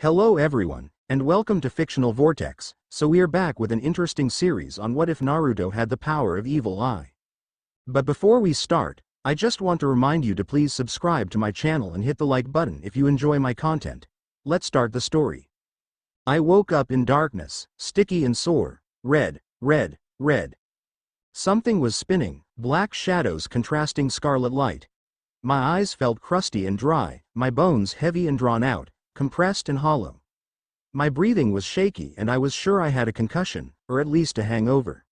Hello everyone, and welcome to Fictional Vortex. So we are back with an interesting series on what if Naruto had the power of evil eye. But before we start, I just want to remind you to please subscribe to my channel and hit the like button if you enjoy my content. Let's start the story. I woke up in darkness, sticky and sore, red. Something was spinning, black shadows contrasting scarlet light. My eyes felt crusty and dry, my bones heavy and drawn out, compressed and hollow. My breathing was shaky and I was sure I had a concussion, or at least a hangover.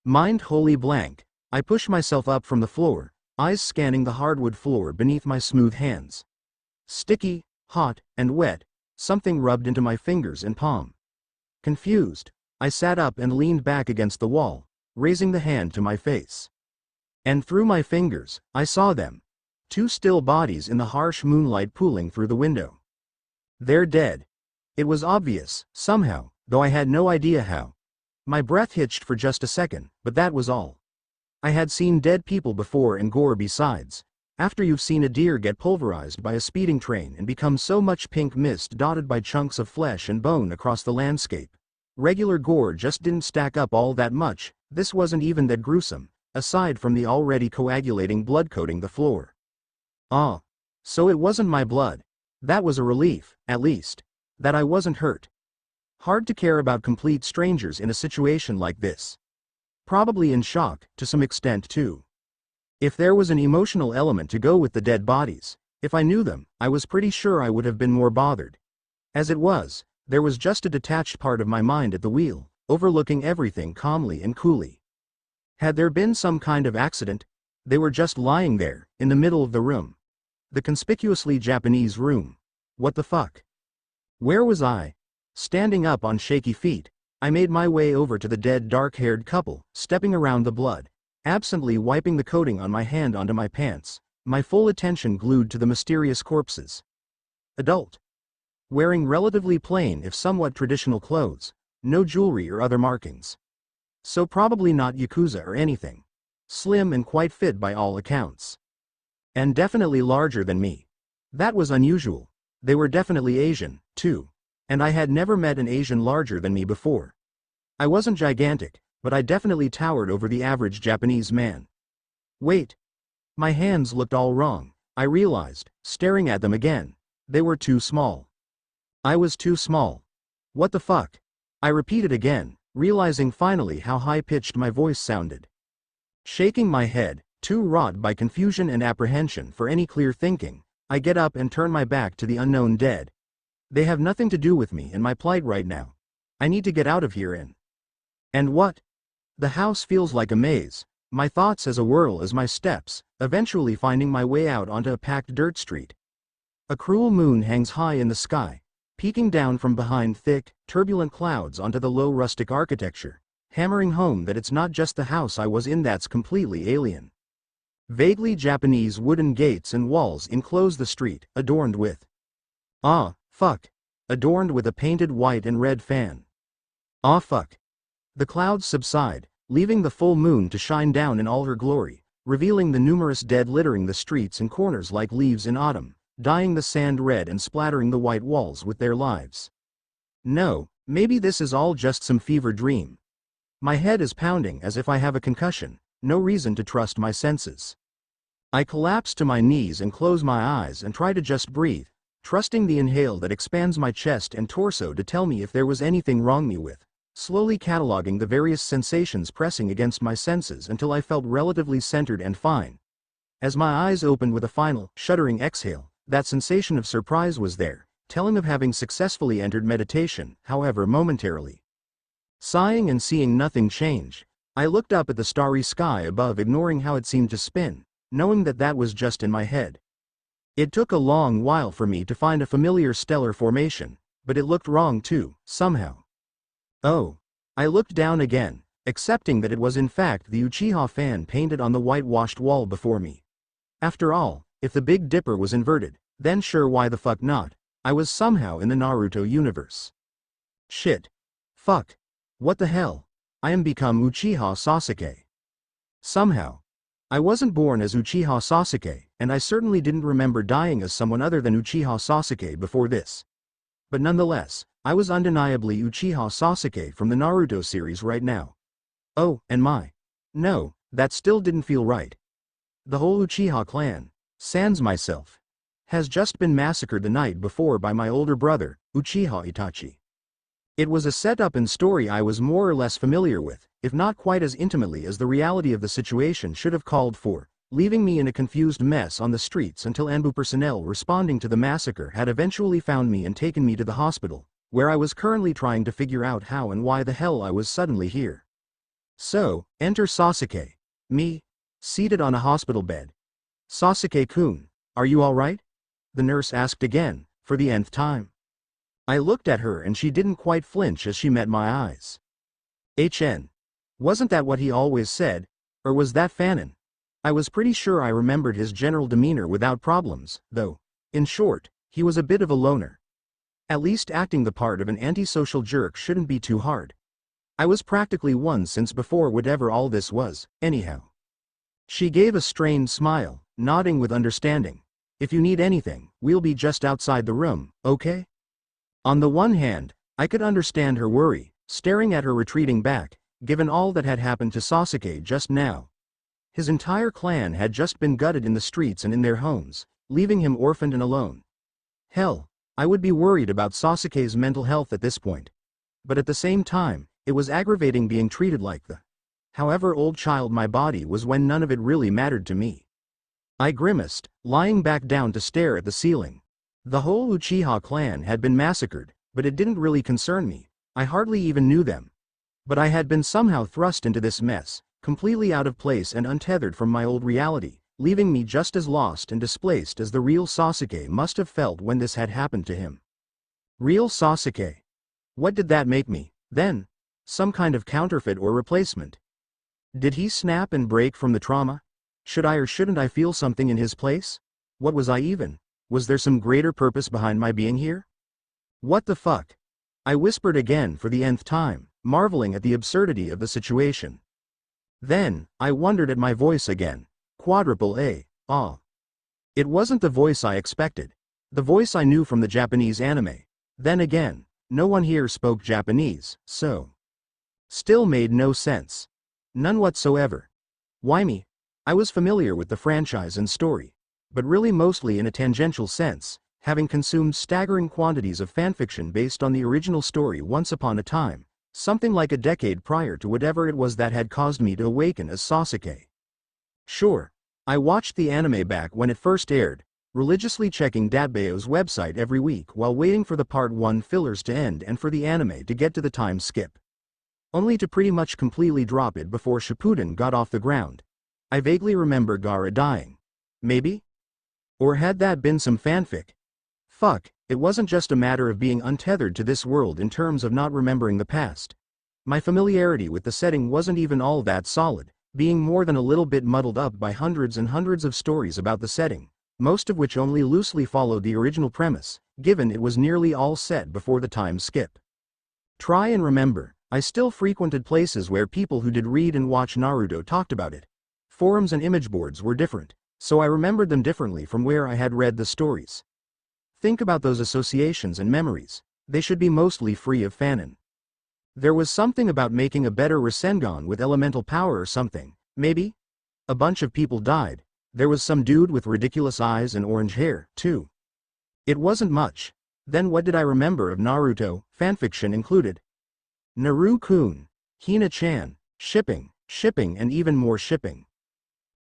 Mind wholly blank, I pushed myself up from the floor, eyes scanning the hardwood floor beneath my smooth hands. Sticky, hot, and wet, something rubbed into my fingers and palm. Confused, I sat up and leaned back against the wall, raising the hand to my face. And through my fingers, I saw them. Two still bodies in the harsh moonlight pooling through the window. They're dead. It was obvious, somehow, though I had no idea how. My breath hitched for just a second, but that was all. I had seen dead people before and gore besides. After you've seen a deer get pulverized by a speeding train and become so much pink mist dotted by chunks of flesh and bone across the landscape. Regular gore just didn't stack up all that much. This wasn't even that gruesome, aside from the already coagulating blood coating the floor. So it wasn't my blood. That was a relief, at least. That I wasn't hurt. Hard to care about complete strangers in a situation like this. Probably in shock, to some extent too. If there was an emotional element to go with the dead bodies, if I knew them, I was pretty sure I would have been more bothered. As it was, there was just a detached part of my mind at the wheel, overlooking everything calmly and coolly. Had there been some kind of accident? They were just lying there, in the middle of the room. The conspicuously Japanese room. What the fuck? Where was I? Standing up on shaky feet, I made my way over to the dead dark-haired couple, stepping around the blood, absently wiping the coating on my hand onto my pants, my full attention glued to the mysterious corpses. Adult. Wearing relatively plain if somewhat traditional clothes, no jewelry or other markings. So probably not Yakuza or anything. Slim and quite fit by all accounts. And definitely larger than me. That was unusual. They were definitely Asian, too. And I had never met an Asian larger than me before. I wasn't gigantic, but I definitely towered over the average Japanese man. Wait. My hands looked all wrong, I realized, staring at them again. They were too small. I was too small. What the fuck? I repeated again, realizing finally how high-pitched my voice sounded. Shaking my head, too wrought by confusion and apprehension for any clear thinking, I get up and turn my back to the unknown dead. They have nothing to do with me and my plight right now. I need to get out of here And what? The house feels like a maze, my thoughts as a whirl as my steps, eventually finding my way out onto a packed dirt street. A cruel moon hangs high in the sky, peeking down from behind thick, turbulent clouds onto the low rustic architecture, hammering home that it's not just the house I was in that's completely alien. Vaguely Japanese wooden gates and walls enclose the street, adorned with adorned with a painted white and red fan. The clouds subside, leaving the full moon to shine down in all her glory, revealing the numerous dead littering the streets and corners like leaves in autumn, dyeing the sand red and splattering the white walls with their lives. No, maybe this is all just some fever dream. My head is pounding as if I have a concussion. No reason to trust my senses. I collapse to my knees and close my eyes and try to just breathe, trusting the inhale that expands my chest and torso to tell me if there was anything wrong with, slowly cataloging the various sensations pressing against my senses until I felt relatively centered and fine. As my eyes opened with a final, shuddering exhale, that sensation of surprise was there, telling of having successfully entered meditation, however momentarily. Sighing and seeing nothing change, I looked up at the starry sky above, ignoring how it seemed to spin, knowing that that was just in my head. It took a long while for me to find a familiar stellar formation, but it looked wrong too, somehow. I looked down again, accepting that it was in fact the Uchiha fan painted on the whitewashed wall before me. After all, if the Big Dipper was inverted, then sure, why the fuck not? I was somehow in the Naruto universe. Shit. Fuck. What the hell? I am become Uchiha Sasuke. Somehow. I wasn't born as Uchiha Sasuke, and I certainly didn't remember dying as someone other than Uchiha Sasuke before this. But nonetheless, I was undeniably Uchiha Sasuke from the Naruto series right now. Oh, and no, that still didn't feel right. The whole Uchiha clan, sans myself, has just been massacred the night before by my older brother, Uchiha Itachi. It was a setup and story I was more or less familiar with, if not quite as intimately as the reality of the situation should have called for, leaving me in a confused mess on the streets until Anbu personnel responding to the massacre had eventually found me and taken me to the hospital, where I was currently trying to figure out how and why the hell I was suddenly here. So, enter Sasuke. Me, seated on a hospital bed. Sasuke-kun, are you alright? The nurse asked again, for the nth time. I looked at her and she didn't quite flinch as she met my eyes. HN. Wasn't that what he always said, or was that fanon? I was pretty sure I remembered his general demeanor without problems, though. In short, he was a bit of a loner. At least acting the part of an antisocial jerk shouldn't be too hard. I was practically one since before whatever all this was, anyhow. She gave a strained smile, nodding with understanding. If you need anything, we'll be just outside the room, okay? On the one hand, I could understand her worry, staring at her retreating back, given all that had happened to Sasuke just now. His entire clan had just been gutted in the streets and in their homes, leaving him orphaned and alone. Hell, I would be worried about Sasuke's mental health at this point. But at the same time, it was aggravating being treated like the however old child my body was when none of it really mattered to me. I grimaced, lying back down to stare at the ceiling. The whole Uchiha clan had been massacred, but it didn't really concern me. I hardly even knew them. But I had been somehow thrust into this mess, completely out of place and untethered from my old reality, leaving me just as lost and displaced as the real Sasuke must have felt when this had happened to him. Real Sasuke. What did that make me, then? Some kind of counterfeit or replacement? Did he snap and break from the trauma? Should I or shouldn't I feel something in his place? What was I even? Was there some greater purpose behind my being here? What the fuck? I whispered again for the nth time, marveling at the absurdity of the situation. Then, I wondered at my voice again. Quadruple A, ah. It wasn't the voice I expected. The voice I knew from the Japanese anime. Then again, no one here spoke Japanese, so. Still made no sense. None whatsoever. Why me? I was familiar with the franchise and story, but really mostly in a tangential sense, having consumed staggering quantities of fanfiction based on the original story once upon a time, something like a decade prior to whatever it was that had caused me to awaken as Sasuke. Sure, I watched the anime back when it first aired, religiously checking Datbayo's website every week while waiting for the Part 1 fillers to end and for the anime to get to the time skip. Only to pretty much completely drop it before Shippuden got off the ground. I vaguely remember Gaara dying. Maybe? Or had that been some fanfic? Fuck, it wasn't just a matter of being untethered to this world in terms of not remembering the past. My familiarity with the setting wasn't even all that solid, being more than a little bit muddled up by hundreds and hundreds of stories about the setting, most of which only loosely followed the original premise, given it was nearly all set before the time skip. Try and remember, I still frequented places where people who did read and watch Naruto talked about it. Forums and image boards were different, so I remembered them differently from where I had read the stories. Think about those associations and memories. They should be mostly free of fanon. There was something about making a better Rasengan with elemental power or something, maybe? A bunch of people died. There was some dude with ridiculous eyes and orange hair, too. It wasn't much. Then what did I remember of Naruto, fanfiction included? Naru-kun, Hina-chan, shipping and even more shipping.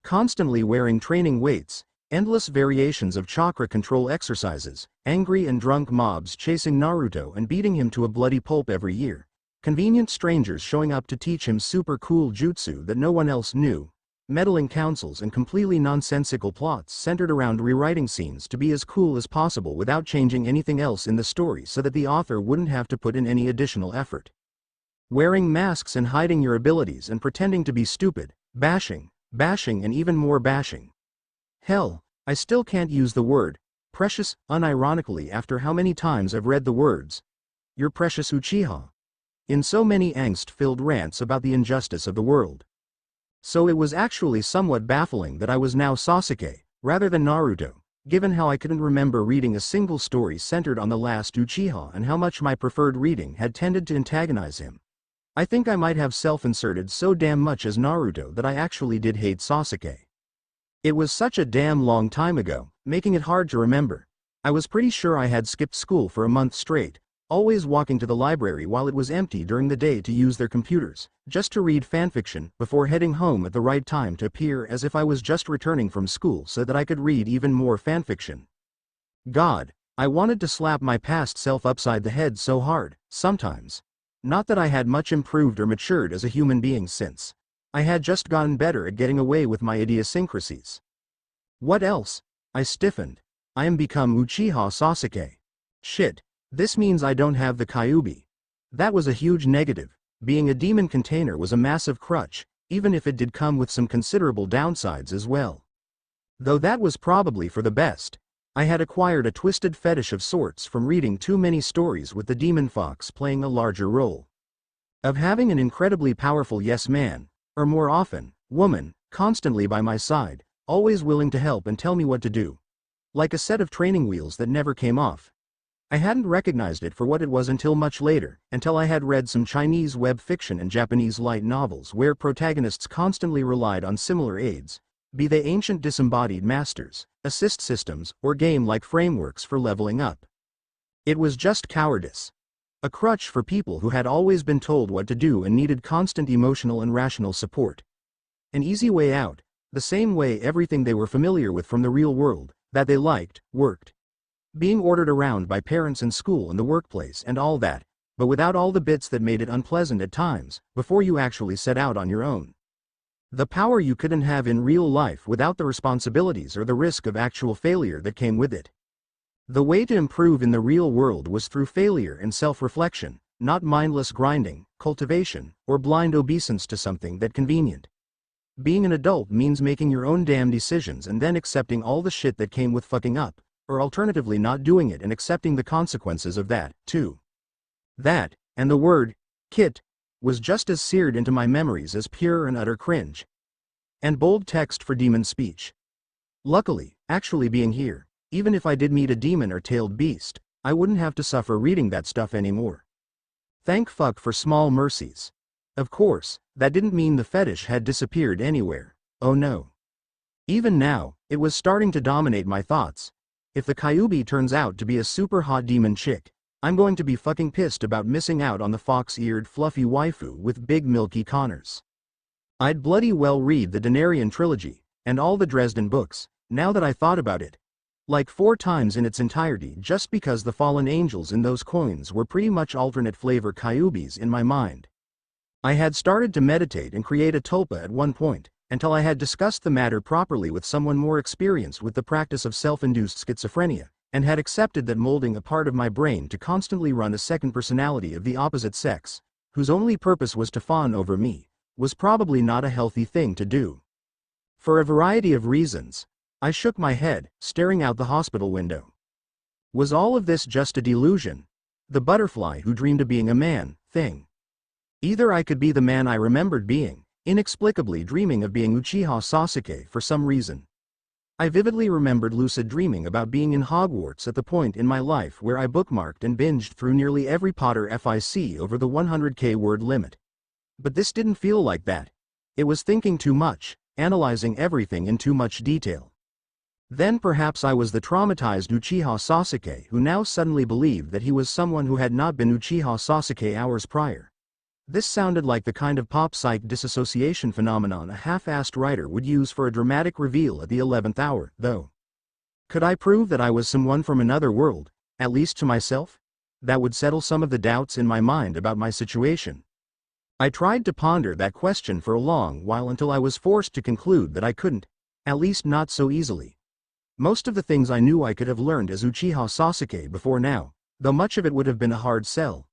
Constantly wearing training weights, endless variations of chakra control exercises, angry and drunk mobs chasing Naruto and beating him to a bloody pulp every year, convenient strangers showing up to teach him super cool jutsu that no one else knew, meddling councils and completely nonsensical plots centered around rewriting scenes to be as cool as possible without changing anything else in the story so that the author wouldn't have to put in any additional effort. Wearing masks and hiding your abilities and pretending to be stupid, bashing and even more bashing. Hell, I still can't use the word precious unironically after how many times I've read the words "Your precious Uchiha" in so many angst-filled rants about the injustice of the world. So it was actually somewhat baffling that I was now Sasuke, rather than Naruto, given how I couldn't remember reading a single story centered on the last Uchiha and how much my preferred reading had tended to antagonize him. I think I might have self-inserted so damn much as Naruto that I actually did hate Sasuke. It was such a damn long time ago, making it hard to remember. I was pretty sure I had skipped school for a month straight, always walking to the library while it was empty during the day to use their computers, just to read fanfiction, before heading home at the right time to appear as if I was just returning from school so that I could read even more fanfiction. God, I wanted to slap my past self upside the head so hard, sometimes. Not that I had much improved or matured as a human being since. I had just gotten better at getting away with my idiosyncrasies. What else? I stiffened. I am become Uchiha Sasuke. Shit. This means I don't have the Kyuubi. That was a huge negative. Being a demon container was a massive crutch, even if it did come with some considerable downsides as well. Though that was probably for the best. I had acquired a twisted fetish of sorts from reading too many stories with the demon fox playing a larger role. Of having an incredibly powerful yes man, or more often, woman, constantly by my side, always willing to help and tell me what to do. Like a set of training wheels that never came off. I hadn't recognized it for what it was until much later, until I had read some Chinese web fiction and Japanese light novels where protagonists constantly relied on similar aids, be they ancient disembodied masters, assist systems, or game-like frameworks for leveling up. It was just cowardice. A crutch for people who had always been told what to do and needed constant emotional and rational support. An easy way out, the same way everything they were familiar with from the real world, that they liked, worked. Being ordered around by parents in school and the workplace and all that, but without all the bits that made it unpleasant at times, before you actually set out on your own. The power you couldn't have in real life without the responsibilities or the risk of actual failure that came with it. The way to improve in the real world was through failure and self-reflection, not mindless grinding, cultivation, or blind obeisance to something that convenient. Being an adult means making your own damn decisions and then accepting all the shit that came with fucking up, or alternatively not doing it and accepting the consequences of that, too. That, and the word, kit, was just as seared into my memories as pure and utter cringe. And bold text for demon speech. Luckily, actually being here, even if I did meet a demon or tailed beast, I wouldn't have to suffer reading that stuff anymore. Thank fuck for small mercies. Of course, that didn't mean the fetish had disappeared anywhere, oh no. Even now, it was starting to dominate my thoughts. If the Kyuubi turns out to be a super hot demon chick, I'm going to be fucking pissed about missing out on the fox-eared fluffy waifu with big milky Connors. I'd bloody well read the Denarian trilogy, and all the Dresden books, now that I thought about it. Like 4 times in its entirety just because the fallen angels in those coins were pretty much alternate flavor Kyuubis in my mind. I had started to meditate and create a tulpa at one point, until I had discussed the matter properly with someone more experienced with the practice of self-induced schizophrenia, and had accepted that molding a part of my brain to constantly run a second personality of the opposite sex, whose only purpose was to fawn over me, was probably not a healthy thing to do. For a variety of reasons, I shook my head, staring out the hospital window. Was all of this just a delusion? The butterfly who dreamed of being a man, thing. Either I could be the man I remembered being, inexplicably dreaming of being Uchiha Sasuke for some reason. I vividly remembered lucid dreaming about being in Hogwarts at the point in my life where I bookmarked and binged through nearly every Potter fic over the 100k word limit. But this didn't feel like that. It was thinking too much, analyzing everything in too much detail. Then perhaps I was the traumatized Uchiha Sasuke who now suddenly believed that he was someone who had not been Uchiha Sasuke hours prior. This sounded like the kind of pop-psych disassociation phenomenon a half-assed writer would use for a dramatic reveal at the 11th hour, though. Could I prove that I was someone from another world, at least to myself? That would settle some of the doubts in my mind about my situation. I tried to ponder that question for a long while until I was forced to conclude that I couldn't, at least not so easily. Most of the things I knew I could have learned as Uchiha Sasuke before now, though much of it would have been a hard sell.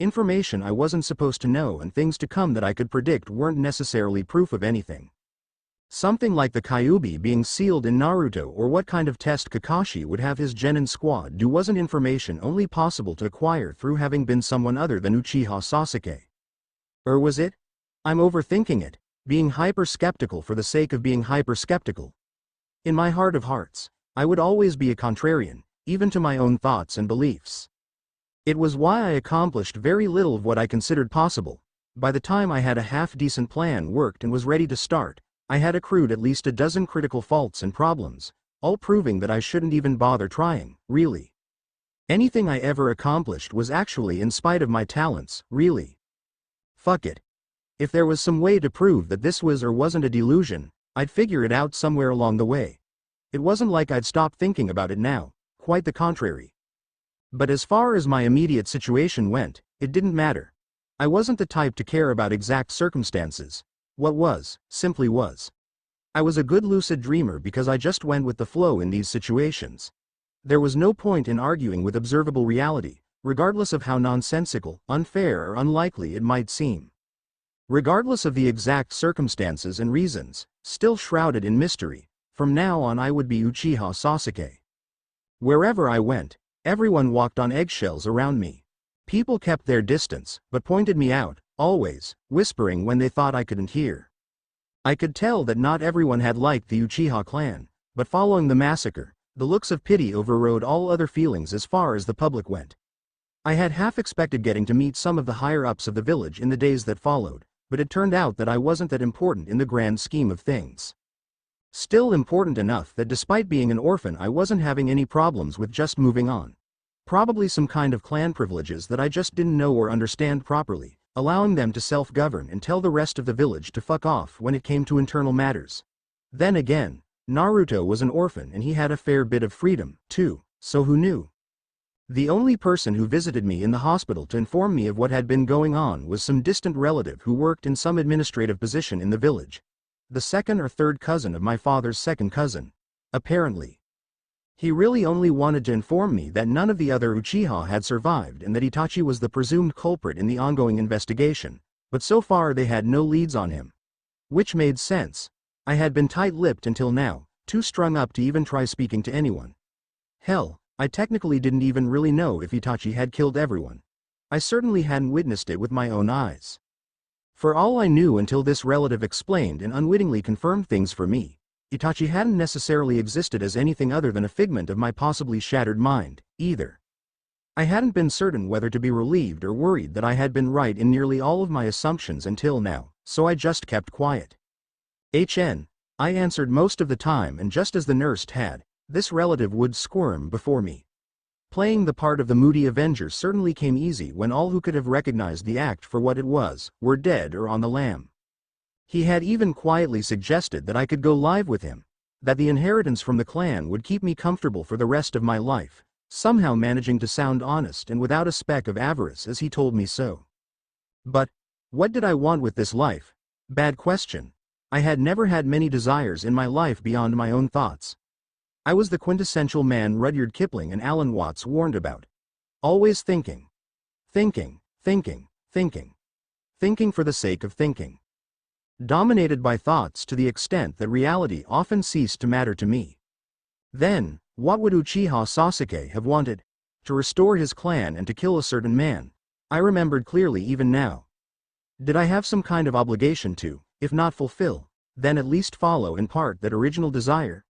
Information I wasn't supposed to know and things to come that I could predict weren't necessarily proof of anything. Something like the Kyuubi being sealed in Naruto or what kind of test Kakashi would have his genin squad do wasn't information only possible to acquire through having been someone other than Uchiha Sasuke. Or was it? I'm overthinking it. being hyper-skeptical for the sake of being hyper-skeptical. In my heart of hearts, I would always be a contrarian, even to my own thoughts and beliefs. It was why I accomplished very little of what I considered possible. By the time I had a half-decent plan worked and was ready to start, I had accrued at least a dozen critical faults and problems, all proving that I shouldn't even bother trying, really. Anything I ever accomplished was actually in spite of my talents, really. Fuck it. If there was some way to prove that this was or wasn't a delusion, I'd figure it out somewhere along the way. It wasn't like I'd stopped thinking about it now, quite the contrary. But as far as my immediate situation went, it didn't matter. I wasn't the type to care about exact circumstances. What was, simply was. I was a good lucid dreamer because I just went with the flow in these situations. There was no point in arguing with observable reality, regardless of how nonsensical, unfair or unlikely it might seem. Regardless of the exact circumstances and reasons, still shrouded in mystery, from now on I would be Uchiha Sasuke. Wherever I went, everyone walked on eggshells around me. People kept their distance, but pointed me out, always, whispering when they thought I couldn't hear. I could tell that not everyone had liked the Uchiha clan, but following the massacre, the looks of pity overrode all other feelings as far as the public went. I had half expected getting to meet some of the higher-ups of the village in the days that followed, but it turned out that I wasn't that important in the grand scheme of things. Still important enough that despite being an orphan I wasn't having any problems with just moving on. Probably some kind of clan privileges that I just didn't know or understand properly, allowing them to self-govern and tell the rest of the village to fuck off when it came to internal matters. Then again, Naruto was an orphan and he had a fair bit of freedom, too, so who knew? The only person who visited me in the hospital to inform me of what had been going on was some distant relative who worked in some administrative position in the village. The second or third cousin of my father's second cousin. Apparently. He really only wanted to inform me that none of the other Uchiha had survived and that Itachi was the presumed culprit in the ongoing investigation, but so far they had no leads on him. Which made sense. I had been tight-lipped until now, too strung up to even try speaking to anyone. Hell, I technically didn't even really know if Itachi had killed everyone. I certainly hadn't witnessed it with my own eyes. For all I knew until this relative explained and unwittingly confirmed things for me, Itachi hadn't necessarily existed as anything other than a figment of my possibly shattered mind, either. I hadn't been certain whether to be relieved or worried that I had been right in nearly all of my assumptions until now, so I just kept quiet. I answered most of the time, and just as the nurse had, this relative would squirm before me. Playing the part of the moody Avenger certainly came easy when all who could have recognized the act for what it was, were dead or on the lam. He had even quietly suggested that I could go live with him, that the inheritance from the clan would keep me comfortable for the rest of my life, somehow managing to sound honest and without a speck of avarice as he told me so. But, what did I want with this life? Bad question. I had never had many desires in my life beyond my own thoughts. I was the quintessential man Rudyard Kipling and Alan Watts warned about. Always thinking. Thinking, thinking, thinking. Thinking for the sake of thinking. Dominated by thoughts to the extent that reality often ceased to matter to me. Then, what would Uchiha Sasuke have wanted? To restore his clan and to kill a certain man. I remembered clearly even now. Did I have some kind of obligation to, if not fulfill, then at least follow in part that original desire?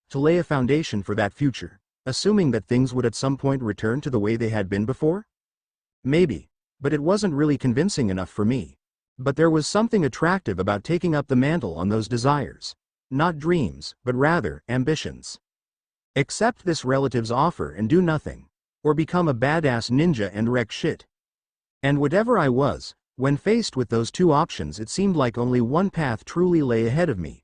To lay a foundation for that future, assuming that things would at some point return to the way they had been before? Maybe, but it wasn't really convincing enough for me. But there was something attractive about taking up the mantle on those desires. Not dreams, but rather, ambitions. Accept this relative's offer and do nothing. Or become a badass ninja and wreck shit. And whatever I was, when faced with those two options it seemed like only one path truly lay ahead of me.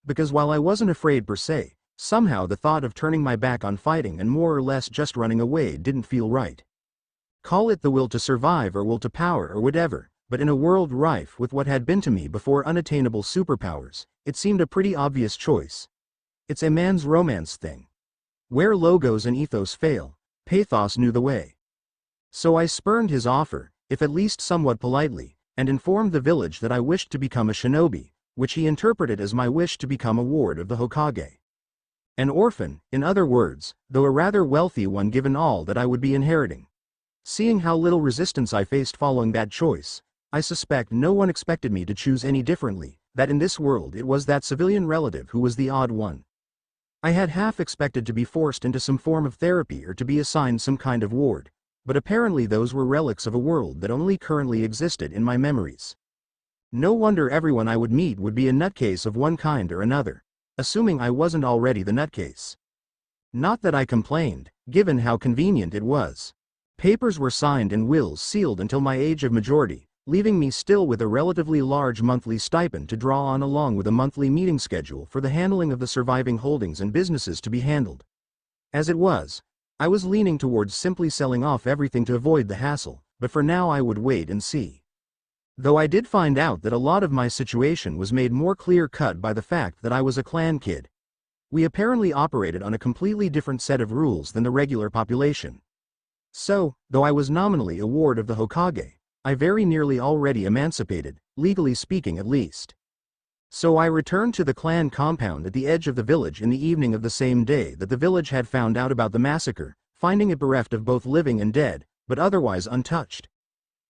Because while I wasn't afraid per se, somehow the thought of turning my back on fighting and more or less just running away didn't feel right. Call it the will to survive or will to power or whatever. But in a world rife with what had been to me before unattainable superpowers, it seemed a pretty obvious choice. It's a man's romance thing. Where logos and ethos fail, pathos knew the way. So I spurned his offer, if at least somewhat politely, and informed the village that I wished to become a shinobi, which he interpreted as my wish to become a ward of the Hokage. An orphan, in other words, though a rather wealthy one given all that I would be inheriting. Seeing how little resistance I faced following that choice, I suspect no one expected me to choose any differently, that in this world it was that civilian relative who was the odd one. I had half expected to be forced into some form of therapy or to be assigned some kind of ward, but apparently those were relics of a world that only currently existed in my memories. No wonder everyone I would meet would be a nutcase of one kind or another, assuming I wasn't already the nutcase. Not that I complained, given how convenient it was. Papers were signed and wills sealed until my age of majority, leaving me still with a relatively large monthly stipend to draw on along with a monthly meeting schedule for the handling of the surviving holdings and businesses to be handled. As it was, I was leaning towards simply selling off everything to avoid the hassle, but for now I would wait and see. Though I did find out that a lot of my situation was made more clear-cut by the fact that I was a clan kid. We apparently operated on a completely different set of rules than the regular population. So, though I was nominally a ward of the Hokage, I very nearly already emancipated, legally speaking at least. So I returned to the clan compound at the edge of the village in the evening of the same day that the village had found out about the massacre, finding it bereft of both living and dead, but otherwise untouched.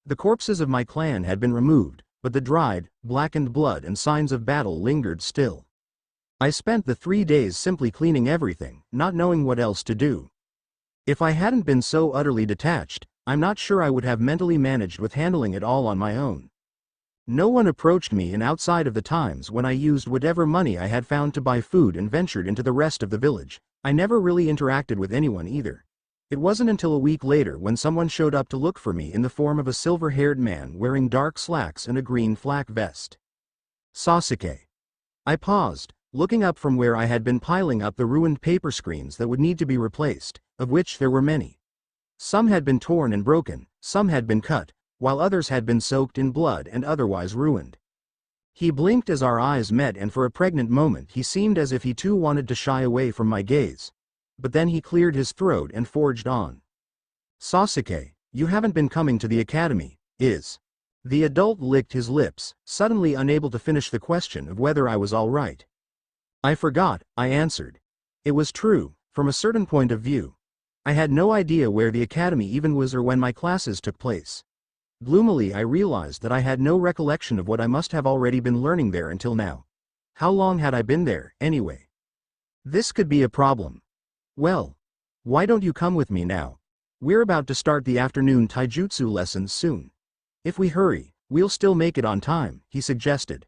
The corpses of my clan had been removed, but the dried, blackened blood and signs of battle lingered still. I spent the 3 days simply cleaning everything, not knowing what else to do. If I hadn't been so utterly detached, I'm not sure I would have mentally managed with handling it all on my own. No one approached me, and outside of the times when I used whatever money I had found to buy food and ventured into the rest of the village, I never really interacted with anyone either. It wasn't until a week later when someone showed up to look for me in the form of a silver-haired man wearing dark slacks and a green flak vest. Sasuke. I paused, looking up from where I had been piling up the ruined paper screens that would need to be replaced, of which there were many. Some had been torn and broken, some had been cut, while others had been soaked in blood and otherwise ruined. He blinked as our eyes met, and for a pregnant moment he seemed as if he too wanted to shy away from my gaze. But then he cleared his throat and forged on. Sasuke, you haven't been coming to the academy, is? The adult licked his lips, suddenly unable to finish the question of whether I was all right. I forgot, I answered. It was true, from a certain point of view. I had no idea where the academy even was or when my classes took place. Gloomily I realized that I had no recollection of what I must have already been learning there until now. How long had I been there, anyway? This could be a problem. Well, why don't you come with me now? We're about to start the afternoon taijutsu lessons soon. If we hurry, we'll still make it on time, he suggested.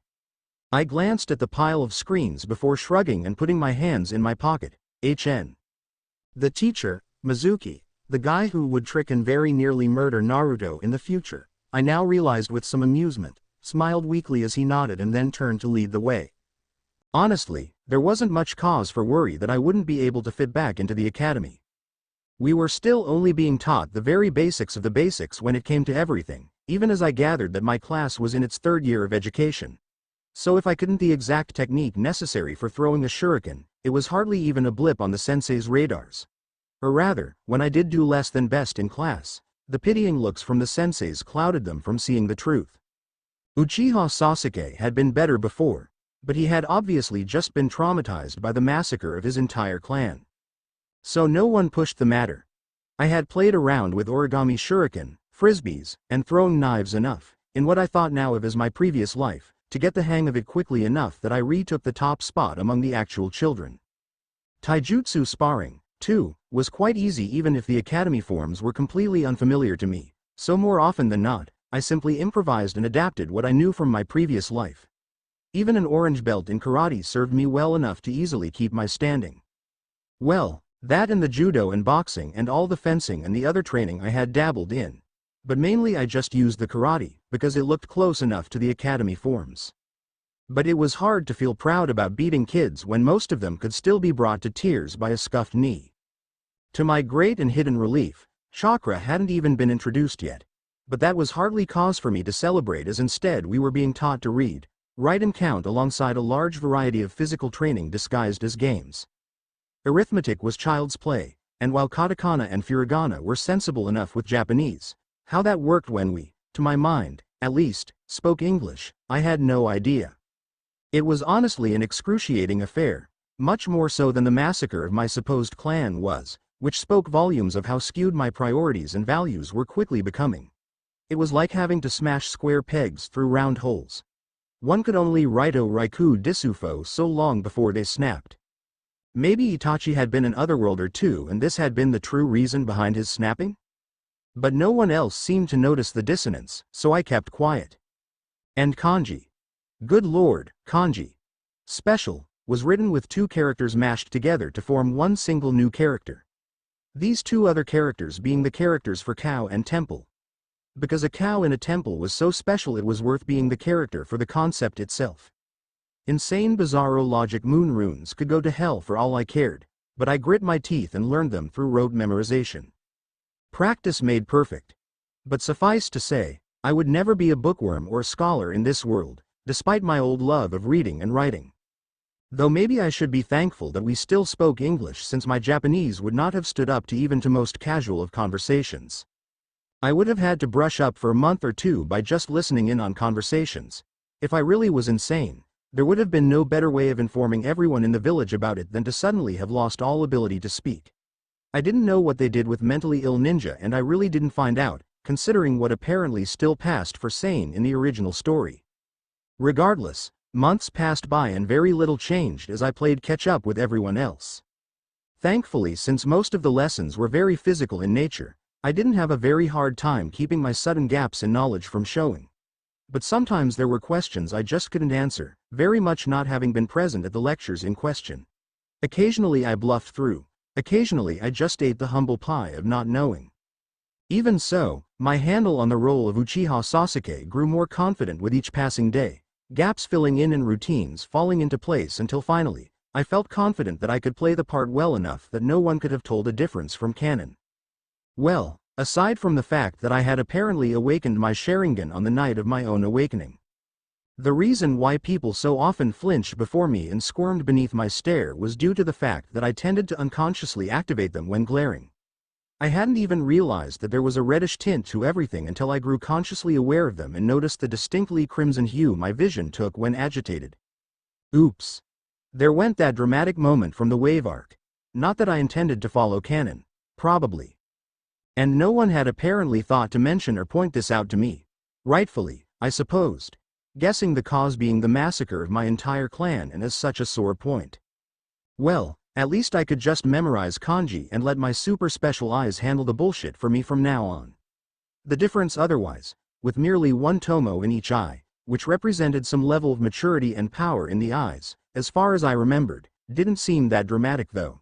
I glanced at the pile of screens before shrugging and putting my hands in my pocket. The teacher, Mizuki, the guy who would trick and very nearly murder Naruto in the future, I now realized with some amusement, smiled weakly as he nodded and then turned to lead the way. Honestly, there wasn't much cause for worry that I wouldn't be able to fit back into the academy. We were still only being taught the very basics of the basics when it came to everything, even as I gathered that my class was in its 3rd year of education. So if I couldn't the exact technique necessary for throwing a shuriken, it was hardly even a blip on the sensei's radars. Or rather, when I did do less than best in class, the pitying looks from the senseis clouded them from seeing the truth. Uchiha Sasuke had been better before, but he had obviously just been traumatized by the massacre of his entire clan. So no one pushed the matter. I had played around with origami shuriken, frisbees, and throwing knives enough, in what I thought now of as my previous life, to get the hang of it quickly enough that I retook the top spot among the actual children. Taijutsu sparring, too, was quite easy even if the academy forms were completely unfamiliar to me, so more often than not, I simply improvised and adapted what I knew from my previous life. Even an orange belt in karate served me well enough to easily keep my standing. Well, that and the judo and boxing and all the fencing and the other training I had dabbled in. But mainly I just used the karate, because it looked close enough to the academy forms. But it was hard to feel proud about beating kids when most of them could still be brought to tears by a scuffed knee. To my great and hidden relief, chakra hadn't even been introduced yet. But that was hardly cause for me to celebrate, as instead we were being taught to read, write and count alongside a large variety of physical training disguised as games. Arithmetic was child's play, and while katakana and furigana were sensible enough with Japanese, how that worked when we, to my mind, at least, spoke English, I had no idea. It was honestly an excruciating affair, much more so than the massacre of my supposed clan was, which spoke volumes of how skewed my priorities and values were quickly becoming. It was like having to smash square pegs through round holes. One could only Raito Raikou Disufo so long before they snapped. Maybe Itachi had been an otherworlder too and this had been the true reason behind his snapping? But no one else seemed to notice the dissonance, so I kept quiet. And kanji. Good lord, kanji. Special, was written with two characters mashed together to form one single new character. These two other characters being the characters for cow and temple. Because a cow in a temple was so special it was worth being the character for the concept itself. Insane bizarro logic moon runes could go to hell for all I cared, but I grit my teeth and learned them through rote memorization. Practice made perfect. But suffice to say, I would never be a bookworm or a scholar in this world, despite my old love of reading and writing. Though maybe I should be thankful that we still spoke English since my Japanese would not have stood up to even to most casual of conversations. I would have had to brush up for a month or two by just listening in on conversations. If I really was insane, there would have been no better way of informing everyone in the village about it than to suddenly have lost all ability to speak. I didn't know what they did with mentally ill ninja and I really didn't find out, considering what apparently still passed for sane in the original story. Regardless, months passed by and very little changed as I played catch up with everyone else. Thankfully, since most of the lessons were very physical in nature, I didn't have a very hard time keeping my sudden gaps in knowledge from showing. But sometimes there were questions I just couldn't answer, very much not having been present at the lectures in question. Occasionally I bluffed through, occasionally I just ate the humble pie of not knowing. Even so, my handle on the role of Uchiha Sasuke grew more confident with each passing day, gaps filling in and routines falling into place until finally, I felt confident that I could play the part well enough that no one could have told a difference from canon. Well, aside from the fact that I had apparently awakened my Sharingan on the night of my own awakening. The reason why people so often flinched before me and squirmed beneath my stare was due to the fact that I tended to unconsciously activate them when glaring. I hadn't even realized that there was a reddish tint to everything until I grew consciously aware of them and noticed the distinctly crimson hue my vision took when agitated. Oops. There went that dramatic moment from the wave arc. Not that I intended to follow canon. Probably. And no one had apparently thought to mention or point this out to me. Rightfully, I supposed. Guessing the cause being the massacre of my entire clan and as such a sore point. Well, at least I could just memorize kanji and let my super special eyes handle the bullshit for me from now on. The difference otherwise, with merely one tomo in each eye, which represented some level of maturity and power in the eyes, as far as I remembered, didn't seem that dramatic though.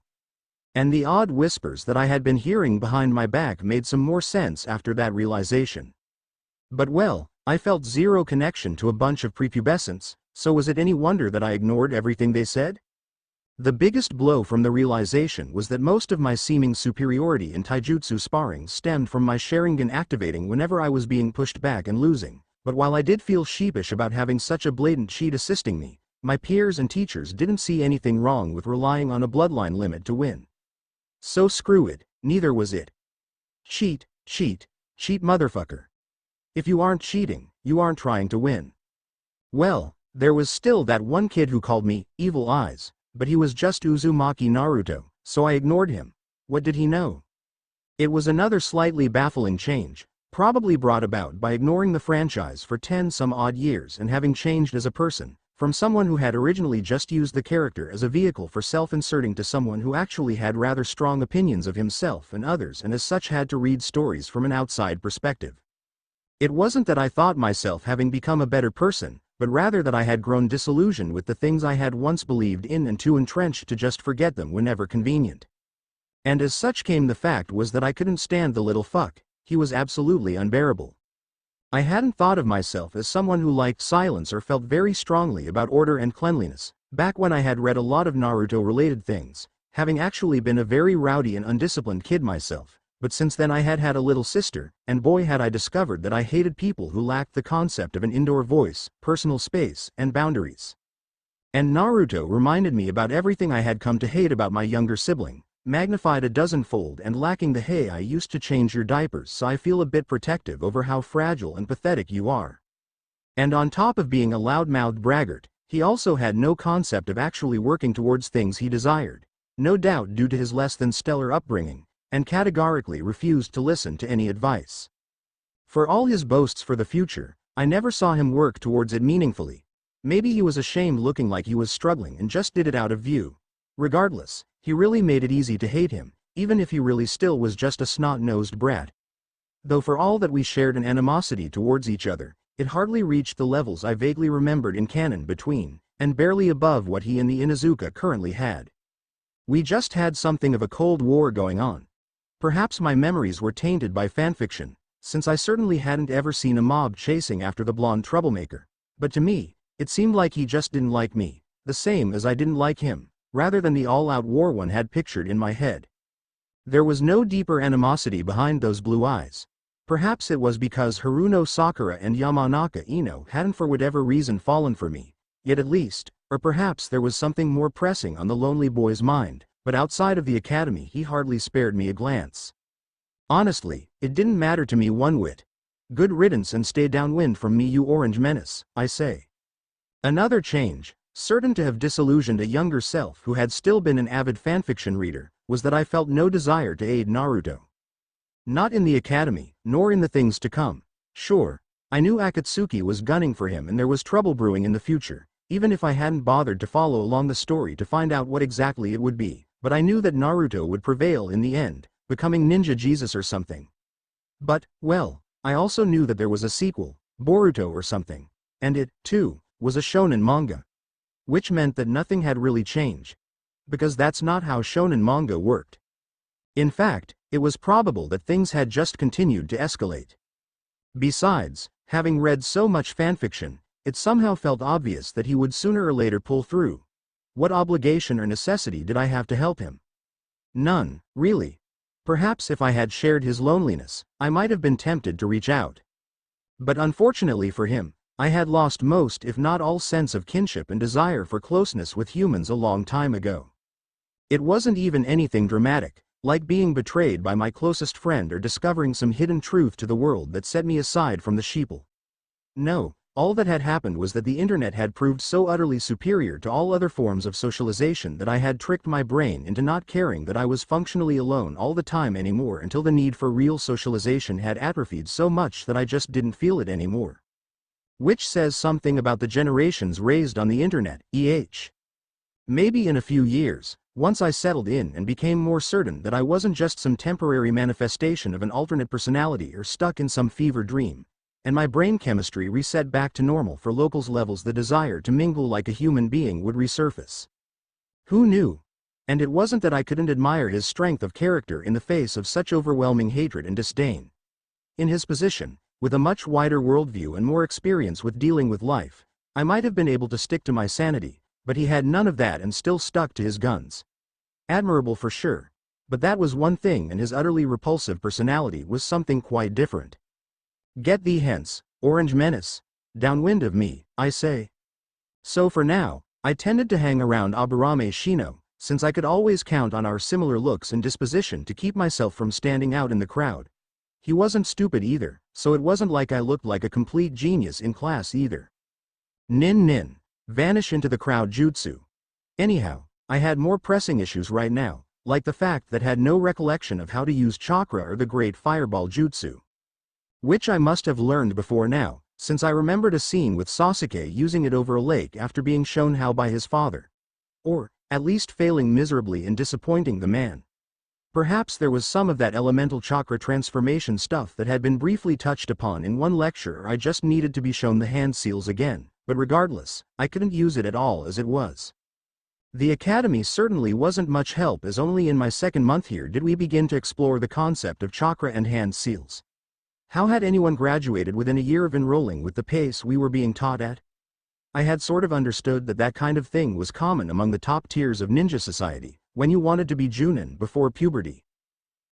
And the odd whispers that I had been hearing behind my back made some more sense after that realization. But well, I felt zero connection to a bunch of prepubescents, so was it any wonder that I ignored everything they said? The biggest blow from the realization was that most of my seeming superiority in taijutsu sparring stemmed from my Sharingan activating whenever I was being pushed back and losing, but while I did feel sheepish about having such a blatant cheat assisting me, my peers and teachers didn't see anything wrong with relying on a bloodline limit to win. So screw it, neither was it. Cheat, cheat, cheat motherfucker. If you aren't cheating, you aren't trying to win. Well, there was still that one kid who called me Evil Eyes, but he was just Uzumaki Naruto, so I ignored him. What did he know? It was another slightly baffling change, probably brought about by ignoring the franchise for 10 some odd years and having changed as a person, from someone who had originally just used the character as a vehicle for self-inserting to someone who actually had rather strong opinions of himself and others and as such had to read stories from an outside perspective. It wasn't that I thought myself having become a better person, but rather that I had grown disillusioned with the things I had once believed in and too entrenched to just forget them whenever convenient. And as such came the fact was that I couldn't stand the little fuck, he was absolutely unbearable. I hadn't thought of myself as someone who liked silence or felt very strongly about order and cleanliness, back when I had read a lot of Naruto-related things, having actually been a very rowdy and undisciplined kid myself, but since then I had had a little sister, and boy had I discovered that I hated people who lacked the concept of an indoor voice, personal space, and boundaries. And Naruto reminded me about everything I had come to hate about my younger sibling, magnified a dozenfold and lacking the "hey I used to change your diapers so I feel a bit protective over how fragile and pathetic you are." And on top of being a loud-mouthed braggart, he also had no concept of actually working towards things he desired, no doubt due to his less than stellar upbringing, and categorically refused to listen to any advice. For all his boasts for the future, I never saw him work towards it meaningfully. Maybe he was ashamed looking like he was struggling and just did it out of view. Regardless, he really made it easy to hate him, even if he really still was just a snot-nosed brat. Though for all that we shared an animosity towards each other, it hardly reached the levels I vaguely remembered in canon between, and barely above what he and the Inuzuka currently had. We just had something of a Cold War going on. Perhaps my memories were tainted by fanfiction, since I certainly hadn't ever seen a mob chasing after the blonde troublemaker. But to me, it seemed like he just didn't like me, the same as I didn't like him, rather than the all-out war one had pictured in my head. There was no deeper animosity behind those blue eyes. Perhaps it was because Haruno Sakura and Yamanaka Ino hadn't for whatever reason fallen for me, yet at least, or perhaps there was something more pressing on the lonely boy's mind, but outside of the academy he hardly spared me a glance. Honestly, it didn't matter to me one whit. Good riddance and stay downwind from me, you orange menace, I say. Another change, certain to have disillusioned a younger self who had still been an avid fanfiction reader, was that I felt no desire to aid Naruto. Not in the academy, nor in the things to come. Sure, I knew Akatsuki was gunning for him and there was trouble brewing in the future, even if I hadn't bothered to follow along the story to find out what exactly it would be, but I knew that Naruto would prevail in the end, becoming Ninja Jesus or something. But, well, I also knew that there was a sequel, Boruto or something, and it, too, was a shonen manga. Which meant that nothing had really changed. Because that's not how shonen manga worked. In fact, it was probable that things had just continued to escalate. Besides, having read so much fanfiction, it somehow felt obvious that he would sooner or later pull through. What obligation or necessity did I have to help him? None, really. Perhaps if I had shared his loneliness, I might have been tempted to reach out. But unfortunately for him, I had lost most if not all sense of kinship and desire for closeness with humans a long time ago. It wasn't even anything dramatic, like being betrayed by my closest friend or discovering some hidden truth to the world that set me aside from the sheeple. No, all that had happened was that the internet had proved so utterly superior to all other forms of socialization that I had tricked my brain into not caring that I was functionally alone all the time anymore until the need for real socialization had atrophied so much that I just didn't feel it anymore. Which says something about the generations raised on the internet, Maybe in a few years, once I settled in and became more certain that I wasn't just some temporary manifestation of an alternate personality or stuck in some fever dream, and my brain chemistry reset back to normal for locals levels, the desire to mingle like a human being would resurface. Who knew? And it wasn't that I couldn't admire his strength of character in the face of such overwhelming hatred and disdain. In his position, with a much wider worldview and more experience with dealing with life, I might have been able to stick to my sanity, but he had none of that and still stuck to his guns. Admirable for sure. But that was one thing, and his utterly repulsive personality was something quite different. Get thee hence, orange menace. Downwind of me, I say. So for now, I tended to hang around Aburame Shino, since I could always count on our similar looks and disposition to keep myself from standing out in the crowd. He wasn't stupid either, so it wasn't like I looked like a complete genius in class either. Nin. Vanish into the crowd jutsu. Anyhow, I had more pressing issues right now, like the fact that I had no recollection of how to use chakra or the great fireball jutsu. Which I must have learned before now, since I remembered a scene with Sasuke using it over a lake after being shown how by his father. Or, at least failing miserably and disappointing the man. Perhaps there was some of that elemental chakra transformation stuff that had been briefly touched upon in one lecture, or I just needed to be shown the hand seals again, but regardless, I couldn't use it at all as it was. The academy certainly wasn't much help, as only in my second month here did we begin to explore the concept of chakra and hand seals. How had anyone graduated within a year of enrolling with the pace we were being taught at? I had sort of understood that that kind of thing was common among the top tiers of ninja society, when you wanted to be Junin before puberty.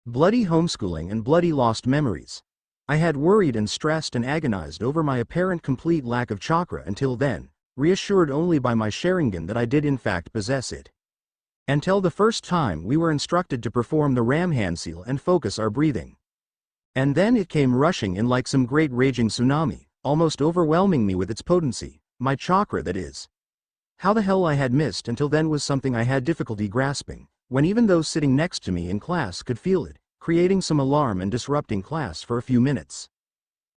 Bloody homeschooling and bloody lost memories. I had worried and stressed and agonized over my apparent complete lack of chakra until then, reassured only by my Sharingan that I did in fact possess it. Until the first time we were instructed to perform the ram hand seal and focus our breathing. And then it came rushing in like some great raging tsunami, almost overwhelming me with its potency, my chakra that is. How the hell I had missed until then was something I had difficulty grasping, when even those sitting next to me in class could feel it, creating some alarm and disrupting class for a few minutes.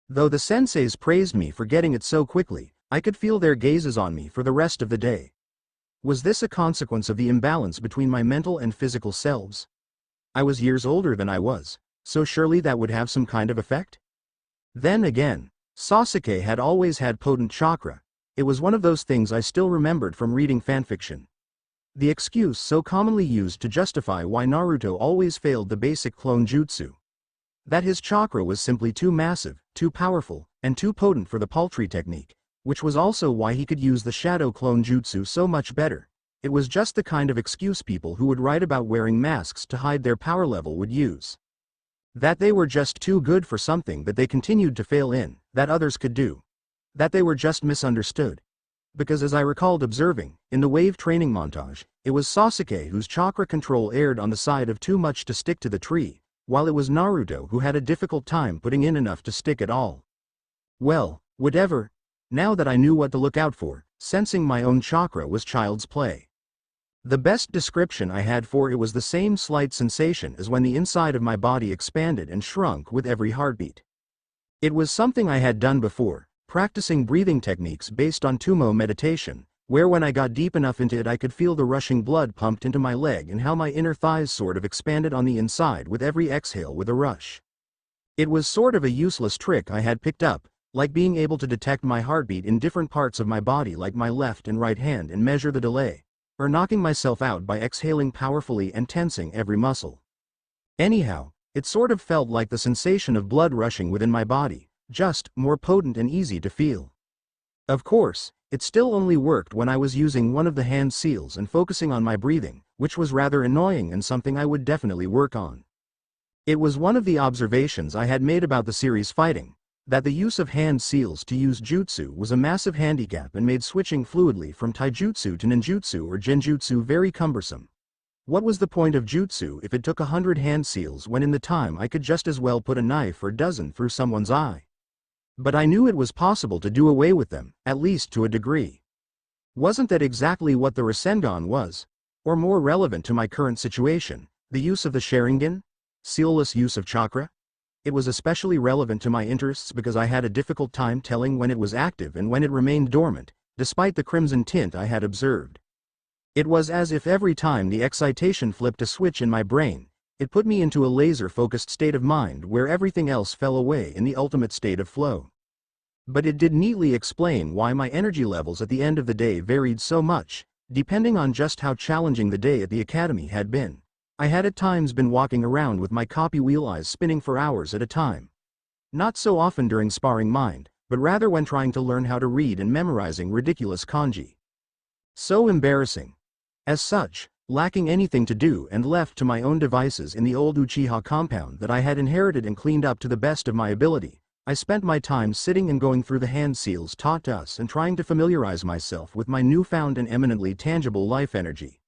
Though the senseis praised me for getting it so quickly, I could feel their gazes on me for the rest of the day. Was this a consequence of the imbalance between my mental and physical selves? I was years older than I was, so surely that would have some kind of effect? Then again, Sasuke had always had potent chakra. It was one of those things I still remembered from reading fanfiction. The excuse so commonly used to justify why Naruto always failed the basic clone jutsu. That his chakra was simply too massive, too powerful, and too potent for the paltry technique, which was also why he could use the shadow clone jutsu so much better. It was just the kind of excuse people who would write about wearing masks to hide their power level would use. That they were just too good for something that they continued to fail in, that others could do. That they were just misunderstood. Because as I recalled observing, in the wave training montage, it was Sasuke whose chakra control erred on the side of too much to stick to the tree, while it was Naruto who had a difficult time putting in enough to stick at all. Well, whatever. Now that I knew what to look out for, sensing my own chakra was child's play. The best description I had for it was the same slight sensation as when the inside of my body expanded and shrunk with every heartbeat. It was something I had done before, practicing breathing techniques based on Tumo meditation, where when I got deep enough into it I could feel the rushing blood pumped into my leg and how my inner thighs sort of expanded on the inside with every exhale with a rush. It was sort of a useless trick I had picked up, like being able to detect my heartbeat in different parts of my body like my left and right hand and measure the delay, or knocking myself out by exhaling powerfully and tensing every muscle. Anyhow, it sort of felt like the sensation of blood rushing within my body, just more potent and easy to feel. Of course, it still only worked when I was using one of the hand seals and focusing on my breathing, which was rather annoying and something I would definitely work on. It was one of the observations I had made about the series fighting, that the use of hand seals to use jutsu was a massive handicap and made switching fluidly from taijutsu to ninjutsu or genjutsu very cumbersome. What was the point of jutsu if it took 100 hand seals when in the time I could just as well put a knife or a dozen through someone's eye? But I knew it was possible to do away with them, at least to a degree. Wasn't that exactly what the Rasengan was? Or more relevant to my current situation, the use of the Sharingan? Sealless use of chakra? It was especially relevant to my interests because I had a difficult time telling when it was active and when it remained dormant, despite the crimson tint I had observed. It was as if every time the excitation flipped a switch in my brain, it put me into a laser-focused state of mind where everything else fell away in the ultimate state of flow. But it did neatly explain why my energy levels at the end of the day varied so much, depending on just how challenging the day at the academy had been. I had at times been walking around with my copy wheel eyes spinning for hours at a time. Not so often during sparring mind, but rather when trying to learn how to read and memorizing ridiculous kanji. So embarrassing. As such, lacking anything to do and left to my own devices in the old Uchiha compound that I had inherited and cleaned up to the best of my ability, I spent my time sitting and going through the hand seals taught to us and trying to familiarize myself with my newfound and eminently tangible life energy.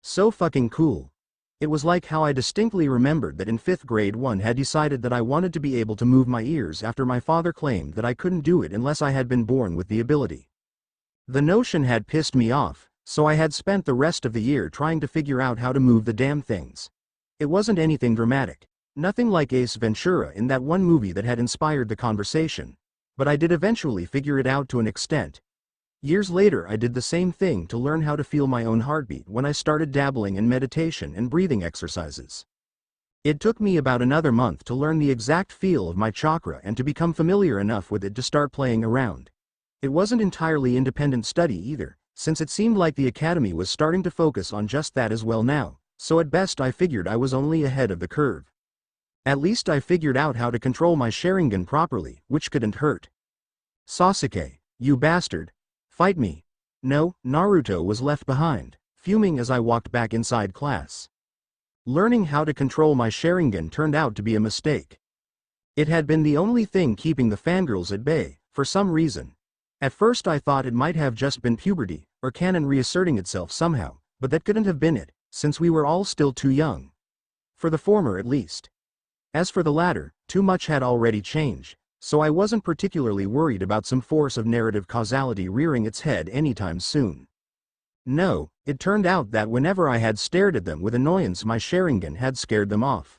So fucking cool. It was like how I distinctly remembered that in 5th grade one had decided that I wanted to be able to move my ears after my father claimed that I couldn't do it unless I had been born with the ability. The notion had pissed me off, so I had spent the rest of the year trying to figure out how to move the damn things. It wasn't anything dramatic, nothing like Ace Ventura in that one movie that had inspired the conversation, but I did eventually figure it out to an extent. Years later I did the same thing to learn how to feel my own heartbeat when I started dabbling in meditation and breathing exercises. It took me about another month to learn the exact feel of my chakra and to become familiar enough with it to start playing around. It wasn't entirely independent study either, since it seemed like the academy was starting to focus on just that as well now, so at best I figured I was only ahead of the curve. At least I figured out how to control my Sharingan properly, which couldn't hurt. Sasuke, you bastard. Fight me. No, Naruto was left behind, fuming as I walked back inside class. Learning how to control my Sharingan turned out to be a mistake. It had been the only thing keeping the fangirls at bay, for some reason. At first I thought it might have just been puberty, or canon reasserting itself somehow, but that couldn't have been it, since we were all still too young. For the former at least. As for the latter, too much had already changed, so I wasn't particularly worried about some force of narrative causality rearing its head anytime soon. No, it turned out that whenever I had stared at them with annoyance my Sharingan had scared them off.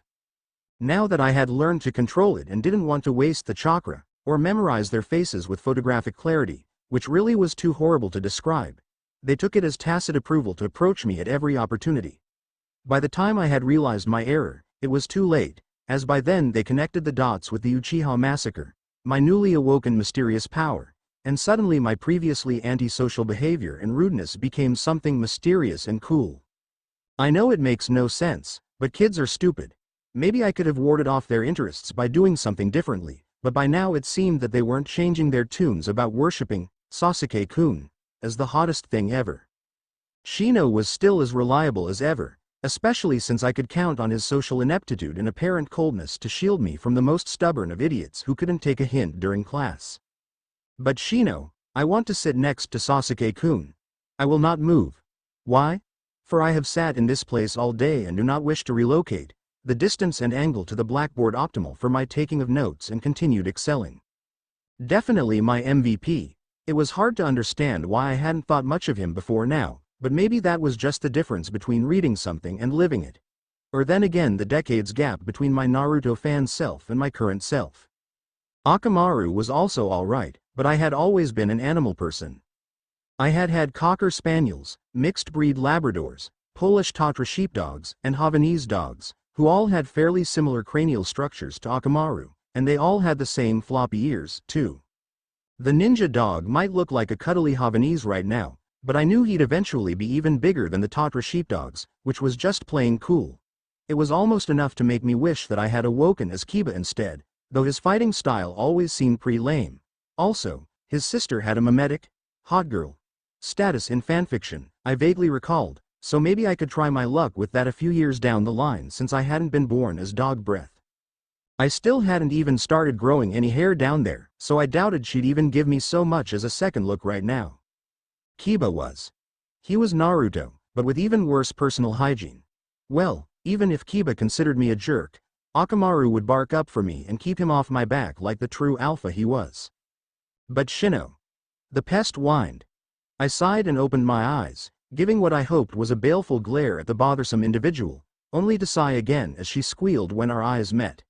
Now that I had learned to control it and didn't want to waste the chakra, or memorize their faces with photographic clarity, which really was too horrible to describe. They took it as tacit approval to approach me at every opportunity. By the time I had realized my error, it was too late, as by then they connected the dots with the Uchiha massacre, my newly awoken mysterious power, and suddenly my previously antisocial behavior and rudeness became something mysterious and cool. I know it makes no sense, but kids are stupid. Maybe I could have warded off their interests by doing something differently, but by now it seemed that they weren't changing their tunes about worshipping Sasuke-kun as the hottest thing ever. Shino was still as reliable as ever, especially since I could count on his social ineptitude and apparent coldness to shield me from the most stubborn of idiots who couldn't take a hint during class. But Shino, I want to sit next to Sasuke-kun. I will not move. Why? For I have sat in this place all day and do not wish to relocate. The distance and angle to the blackboard optimal for my taking of notes and continued excelling. Definitely my MVP. It was hard to understand why I hadn't thought much of him before now, but maybe that was just the difference between reading something and living it. Or then again the decades gap between my Naruto fan self and my current self. Akamaru was also alright, but I had always been an animal person. I had had Cocker Spaniels, mixed-breed Labradors, Polish Tatra sheepdogs, and Havanese dogs, who all had fairly similar cranial structures to Akamaru, and they all had the same floppy ears, too. The ninja dog might look like a cuddly Havanese right now, but I knew he'd eventually be even bigger than the Tatra sheepdogs, which was just plain cool. It was almost enough to make me wish that I had awoken as Kiba instead, though his fighting style always seemed pretty lame. Also, his sister had a mimetic, hot girl status in fanfiction, I vaguely recalled, so maybe I could try my luck with that a few years down the line since I hadn't been born as dog breath. I still hadn't even started growing any hair down there, so I doubted she'd even give me so much as a second look right now. Kiba was. He was Naruto, but with even worse personal hygiene. Well, even if Kiba considered me a jerk, Akamaru would bark up for me and keep him off my back like the true alpha he was. But Shino. The pest whined. I sighed and opened my eyes, giving what I hoped was a baleful glare at the bothersome individual, only to sigh again as she squealed when our eyes met.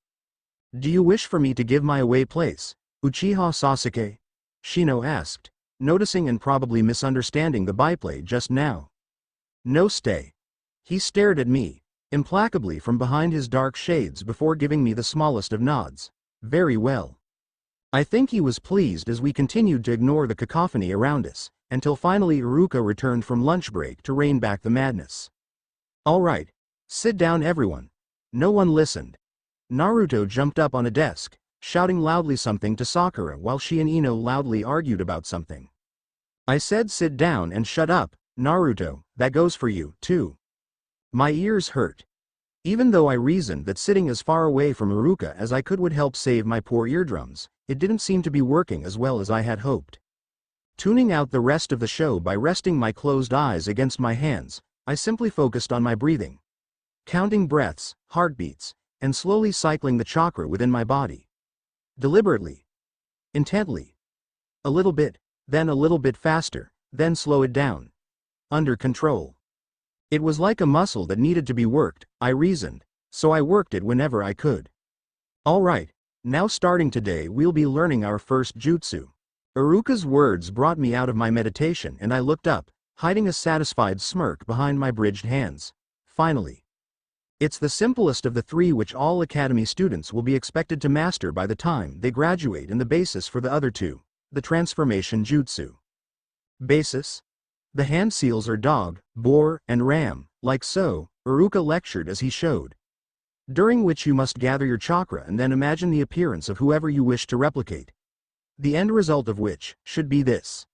Do you wish for me to give my away place, Uchiha Sasuke? Shino asked, noticing and probably misunderstanding the byplay just now. No, stay. He stared at me, implacably from behind his dark shades before giving me the smallest of nods. Very well. I think he was pleased as we continued to ignore the cacophony around us, until finally Iruka returned from lunch break to rein back the madness. All right. Sit down everyone. No one listened. Naruto jumped up on a desk, shouting loudly something to Sakura while she and Ino loudly argued about something. I said sit down and shut up, Naruto, that goes for you, too. My ears hurt. Even though I reasoned that sitting as far away from Iruka as I could would help save my poor eardrums, it didn't seem to be working as well as I had hoped. Tuning out the rest of the show by resting my closed eyes against my hands, I simply focused on my breathing. Counting breaths, heartbeats, and slowly cycling the chakra within my body. Deliberately. Intently. A little bit, then a little bit faster, then slow it down. Under control. It was like a muscle that needed to be worked, I reasoned, so I worked it whenever I could. Alright, now starting today we'll be learning our first jutsu. Iruka's words brought me out of my meditation and I looked up, hiding a satisfied smirk behind my bridged hands. Finally. It's the simplest of the three which all academy students will be expected to master by the time they graduate and the basis for the other two, the transformation jutsu. Basis? The hand seals are dog, boar, and ram, like so, Iruka lectured as he showed. During which you must gather your chakra and then imagine the appearance of whoever you wish to replicate. The end result of which should be this.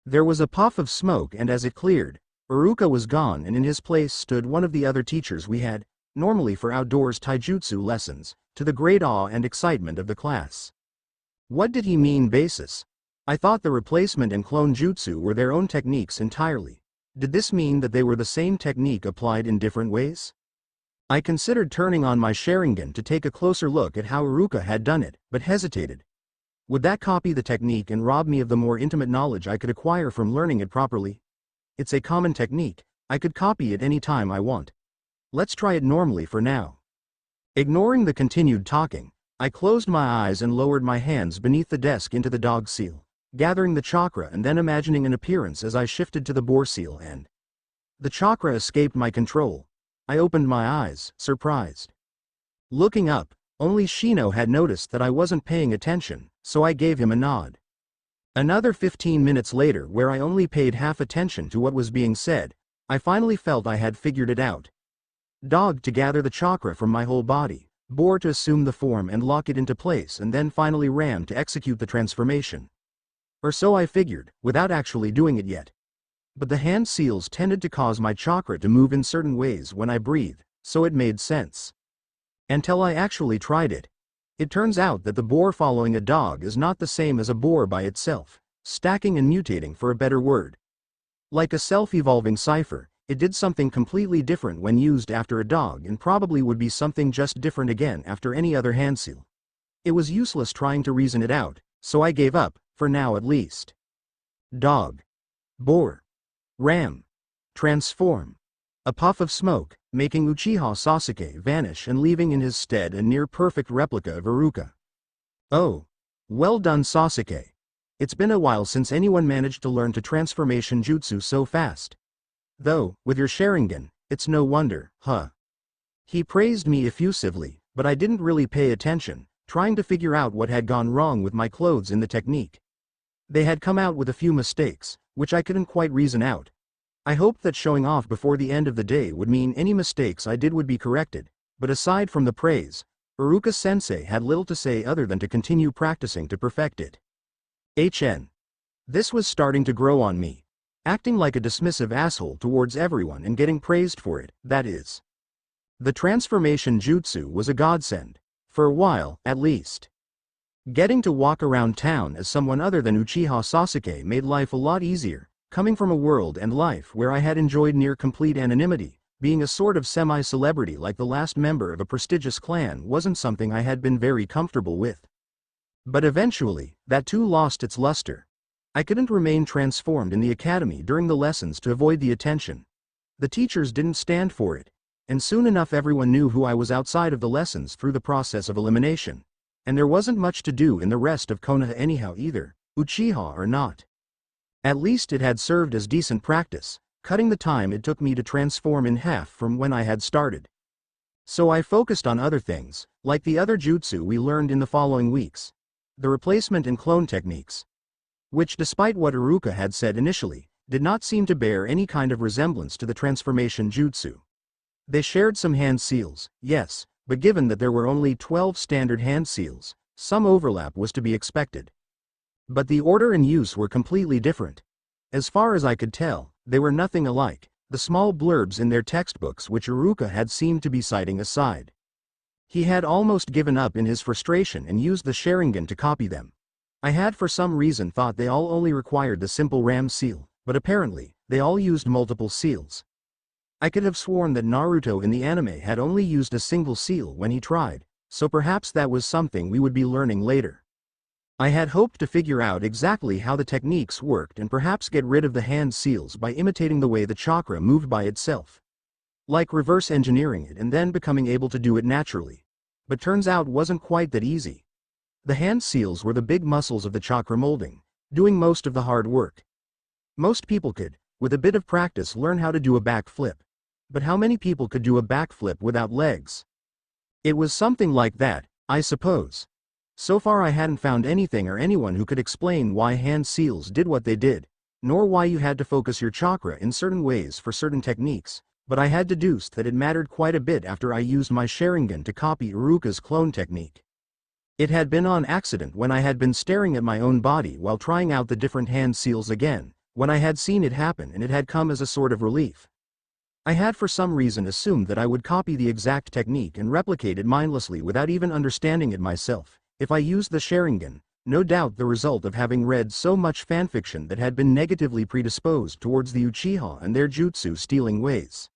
There was a puff of smoke and as it cleared, Iruka was gone and in his place stood one of the other teachers we had, normally for outdoors taijutsu lessons, to the great awe and excitement of the class. What did he mean basis? I thought the replacement and clone jutsu were their own techniques entirely. Did this mean that they were the same technique applied in different ways? I considered turning on my Sharingan to take a closer look at how Iruka had done it, but hesitated. Would that copy the technique and rob me of the more intimate knowledge I could acquire from learning it properly? It's a common technique, I could copy it any time I want. Let's try it normally for now. Ignoring the continued talking, I closed my eyes and lowered my hands beneath the desk into the dog seal. gathering the chakra and then imagining an appearance as I shifted to the boar seal and the chakra escaped my control. I opened my eyes, surprised. Looking up, only Shino had noticed that I wasn't paying attention, so I gave him a nod. Another 15 minutes later, where I only paid half attention to what was being said, I finally felt I had figured it out. Dog to gather the chakra from my whole body, boar to assume the form and lock it into place, and then finally ram to execute the transformation. Or so I figured, without actually doing it yet. But the hand seals tended to cause my chakra to move in certain ways when I breathe, so it made sense. Until I actually tried it. It turns out that the boar following a dog is not the same as a boar by itself, stacking and mutating for a better word. Like a self-evolving cipher, it did something completely different when used after a dog and probably would be something just different again after any other hand seal. It was useless trying to reason it out, so I gave up, for now at least. Dog. Boar. Ram. Transform. A puff of smoke, making Uchiha Sasuke vanish and leaving in his stead a near-perfect replica of Iruka. Oh. Well done, Sasuke. It's been a while since anyone managed to learn to transformation jutsu so fast. Though, with your Sharingan, it's no wonder, huh? He praised me effusively, but I didn't really pay attention, trying to figure out what had gone wrong with my clothes in the technique. They had come out with a few mistakes, which I couldn't quite reason out. I hoped that showing off before the end of the day would mean any mistakes I did would be corrected, but aside from the praise, Iruka-sensei had little to say other than to continue practicing to perfect it. This was starting to grow on me. Acting like a dismissive asshole towards everyone and getting praised for it, that is. The transformation jutsu was a godsend. For a while, at least. Getting to walk around town as someone other than Uchiha Sasuke made life a lot easier. Coming from a world and life where I had enjoyed near-complete anonymity, being a sort of semi-celebrity like the last member of a prestigious clan wasn't something I had been very comfortable with. But eventually, that too lost its luster. I couldn't remain transformed in the academy during the lessons to avoid the attention. The teachers didn't stand for it, and soon enough everyone knew who I was outside of the lessons through the process of elimination. And there wasn't much to do in the rest of Konoha anyhow either, Uchiha or not. At least it had served as decent practice, cutting the time it took me to transform in half from when I had started. So I focused on other things, like the other jutsu we learned in the following weeks. The replacement and clone techniques. Which, despite what Iruka had said initially, did not seem to bear any kind of resemblance to the transformation jutsu. They shared some hand seals, yes, but given that there were only 12 standard hand seals, some overlap was to be expected. But the order and use were completely different. As far as I could tell, they were nothing alike, the small blurbs in their textbooks which Iruka had seemed to be citing aside. He had almost given up in his frustration and used the Sharingan to copy them. I had for some reason thought they all only required the simple ram seal, but apparently, they all used multiple seals. I could have sworn that Naruto in the anime had only used a single seal when he tried, so perhaps that was something we would be learning later. I had hoped to figure out exactly how the techniques worked and perhaps get rid of the hand seals by imitating the way the chakra moved by itself. Like reverse engineering it and then becoming able to do it naturally. But turns out wasn't quite that easy. The hand seals were the big muscles of the chakra molding, doing most of the hard work. Most people could, with a bit of practice, learn how to do a backflip. But how many people could do a backflip without legs? It was something like that, I suppose. So far I hadn't found anything or anyone who could explain why hand seals did what they did, nor why you had to focus your chakra in certain ways for certain techniques, but I had deduced that it mattered quite a bit after I used my Sharingan to copy Iruka's clone technique. It had been on accident when I had been staring at my own body while trying out the different hand seals again, when I had seen it happen, and it had come as a sort of relief. I had for some reason assumed that I would copy the exact technique and replicate it mindlessly without even understanding it myself. If I used the Sharingan, no doubt the result of having read so much fanfiction that had been negatively predisposed towards the Uchiha and their jutsu stealing ways.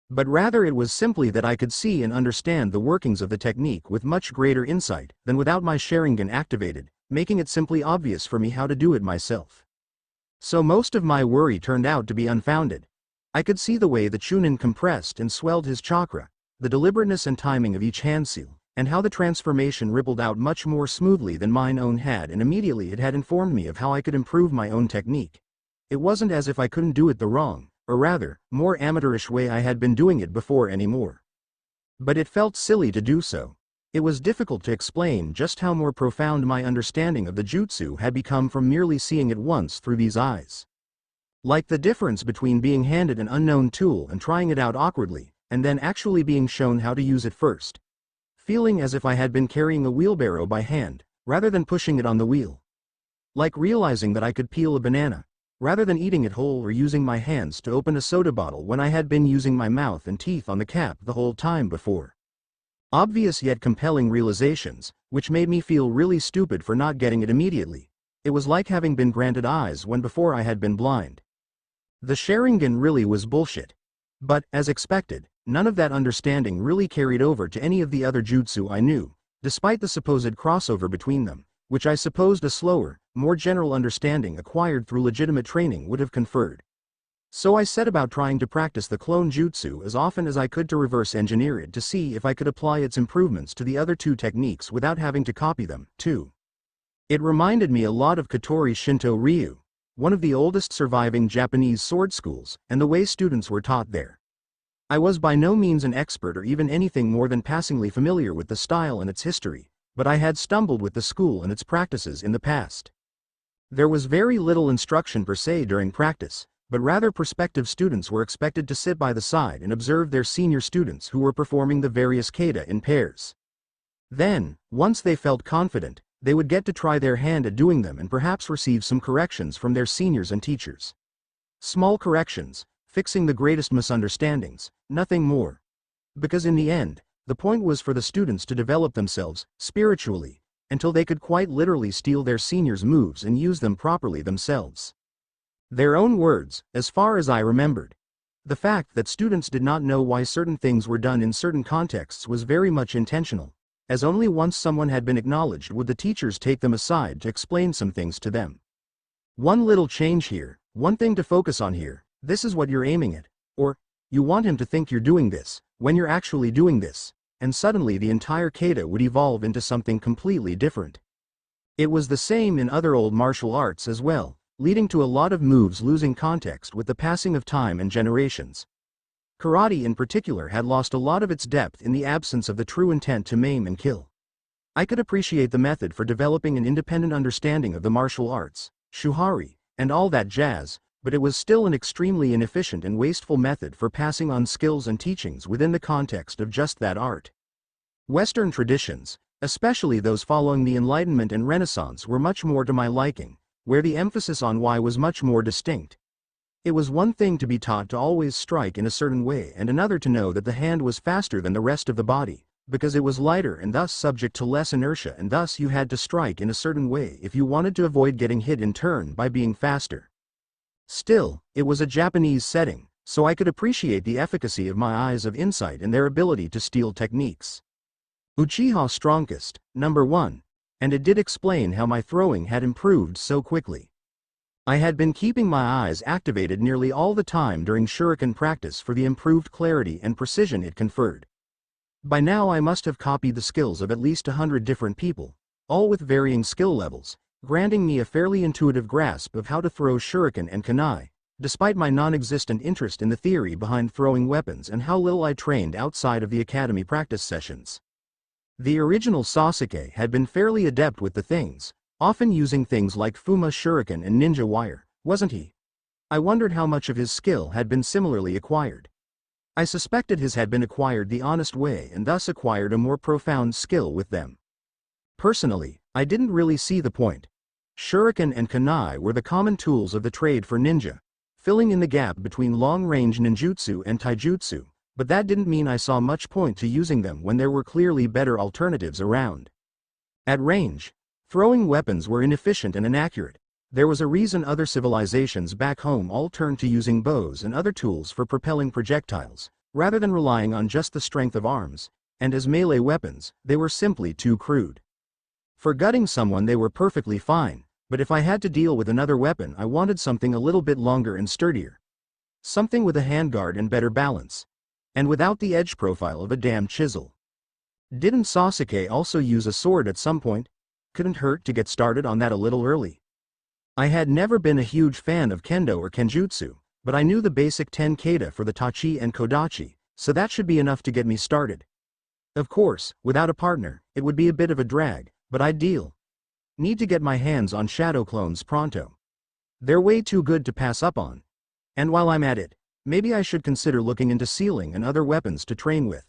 But rather it was simply that I could see and understand the workings of the technique with much greater insight than without my Sharingan activated, making it simply obvious for me how to do it myself. So most of my worry turned out to be unfounded. I could see the way the Chunin compressed and swelled his chakra, the deliberateness and timing of each hand seal, and how the transformation rippled out much more smoothly than mine own had, and immediately it had informed me of how I could improve my own technique. It wasn't as if I couldn't do it the wrong, or rather, more amateurish way I had been doing it before anymore. But it felt silly to do so. It was difficult to explain just how more profound my understanding of the jutsu had become from merely seeing it once through these eyes. Like the difference between being handed an unknown tool and trying it out awkwardly, and then actually being shown how to use it first. Feeling as if I had been carrying a wheelbarrow by hand, rather than pushing it on the wheel. Like realizing that I could peel a banana, rather than eating it whole, or using my hands to open a soda bottle when I had been using my mouth and teeth on the cap the whole time before. Obvious yet compelling realizations, which made me feel really stupid for not getting it immediately. It was like having been granted eyes when before I had been blind. The Sharingan really was bullshit. But, as expected, none of that understanding really carried over to any of the other jutsu I knew, despite the supposed crossover between them, which I supposed a slower, more general understanding acquired through legitimate training would have conferred. So I set about trying to practice the clone jutsu as often as I could to reverse engineer it to see if I could apply its improvements to the other two techniques without having to copy them, too. It reminded me a lot of Kotori Shinto Ryu, one of the oldest surviving Japanese sword schools, and the way students were taught there. I was by no means an expert or even anything more than passingly familiar with the style and its history, but I had stumbled with the school and its practices in the past. There was very little instruction per se during practice, but rather prospective students were expected to sit by the side and observe their senior students who were performing the various kata in pairs. Then, once they felt confident, they would get to try their hand at doing them and perhaps receive some corrections from their seniors and teachers. Small corrections, fixing the greatest misunderstandings, nothing more. Because in the end, the point was for the students to develop themselves, spiritually, until they could quite literally steal their seniors' moves and use them properly themselves. Their own words, as far as I remembered. The fact that students did not know why certain things were done in certain contexts was very much intentional, as only once someone had been acknowledged would the teachers take them aside to explain some things to them. One little change here, one thing to focus on here, this is what you're aiming at, or, you want him to think you're doing this, when you're actually doing this, and suddenly the entire kata would evolve into something completely different. It was the same in other old martial arts as well, leading to a lot of moves losing context with the passing of time and generations. Karate in particular had lost a lot of its depth in the absence of the true intent to maim and kill. I could appreciate the method for developing an independent understanding of the martial arts, shuhari, and all that jazz, but it was still an extremely inefficient and wasteful method for passing on skills and teachings within the context of just that art. Western traditions, especially those following the Enlightenment and Renaissance, were much more to my liking, where the emphasis on why was much more distinct. It was one thing to be taught to always strike in a certain way and another to know that the hand was faster than the rest of the body, because it was lighter and thus subject to less inertia, and thus you had to strike in a certain way if you wanted to avoid getting hit in turn by being faster. Still, it was a Japanese setting, so I could appreciate the efficacy of my eyes of insight and their ability to steal techniques. Uchiha strongest, number 1, and it did explain how my throwing had improved so quickly. I had been keeping my eyes activated nearly all the time during shuriken practice for the improved clarity and precision it conferred. By now I must have copied the skills of at least 100 different people, all with varying skill levels, granting me a fairly intuitive grasp of how to throw shuriken and kunai, despite my non-existent interest in the theory behind throwing weapons and how little I trained outside of the academy practice sessions. The original Sasuke had been fairly adept with the things, often using things like Fuma shuriken and ninja wire, wasn't he? I wondered how much of his skill had been similarly acquired. I suspected his had been acquired the honest way and thus acquired a more profound skill with them. Personally, I didn't really see the point. Shuriken and kunai were the common tools of the trade for ninja, filling in the gap between long-range ninjutsu and taijutsu, but that didn't mean I saw much point to using them when there were clearly better alternatives around. At range, throwing weapons were inefficient and inaccurate. There was a reason other civilizations back home all turned to using bows and other tools for propelling projectiles, rather than relying on just the strength of arms, and as melee weapons, they were simply too crude. For gutting someone they were perfectly fine, but if I had to deal with another weapon I wanted something a little bit longer and sturdier. Something with a handguard and better balance. And without the edge profile of a damn chisel. Didn't Sasuke also use a sword at some point? Couldn't hurt to get started on that a little early. I had never been a huge fan of kendo or kenjutsu, but I knew the basic 10 kata for the tachi and kodachi, so that should be enough to get me started. Of course, without a partner, it would be a bit of a drag, but I'd deal. Need to get my hands on shadow clones pronto. They're way too good to pass up on. And while I'm at it, maybe I should consider looking into sealing and other weapons to train with.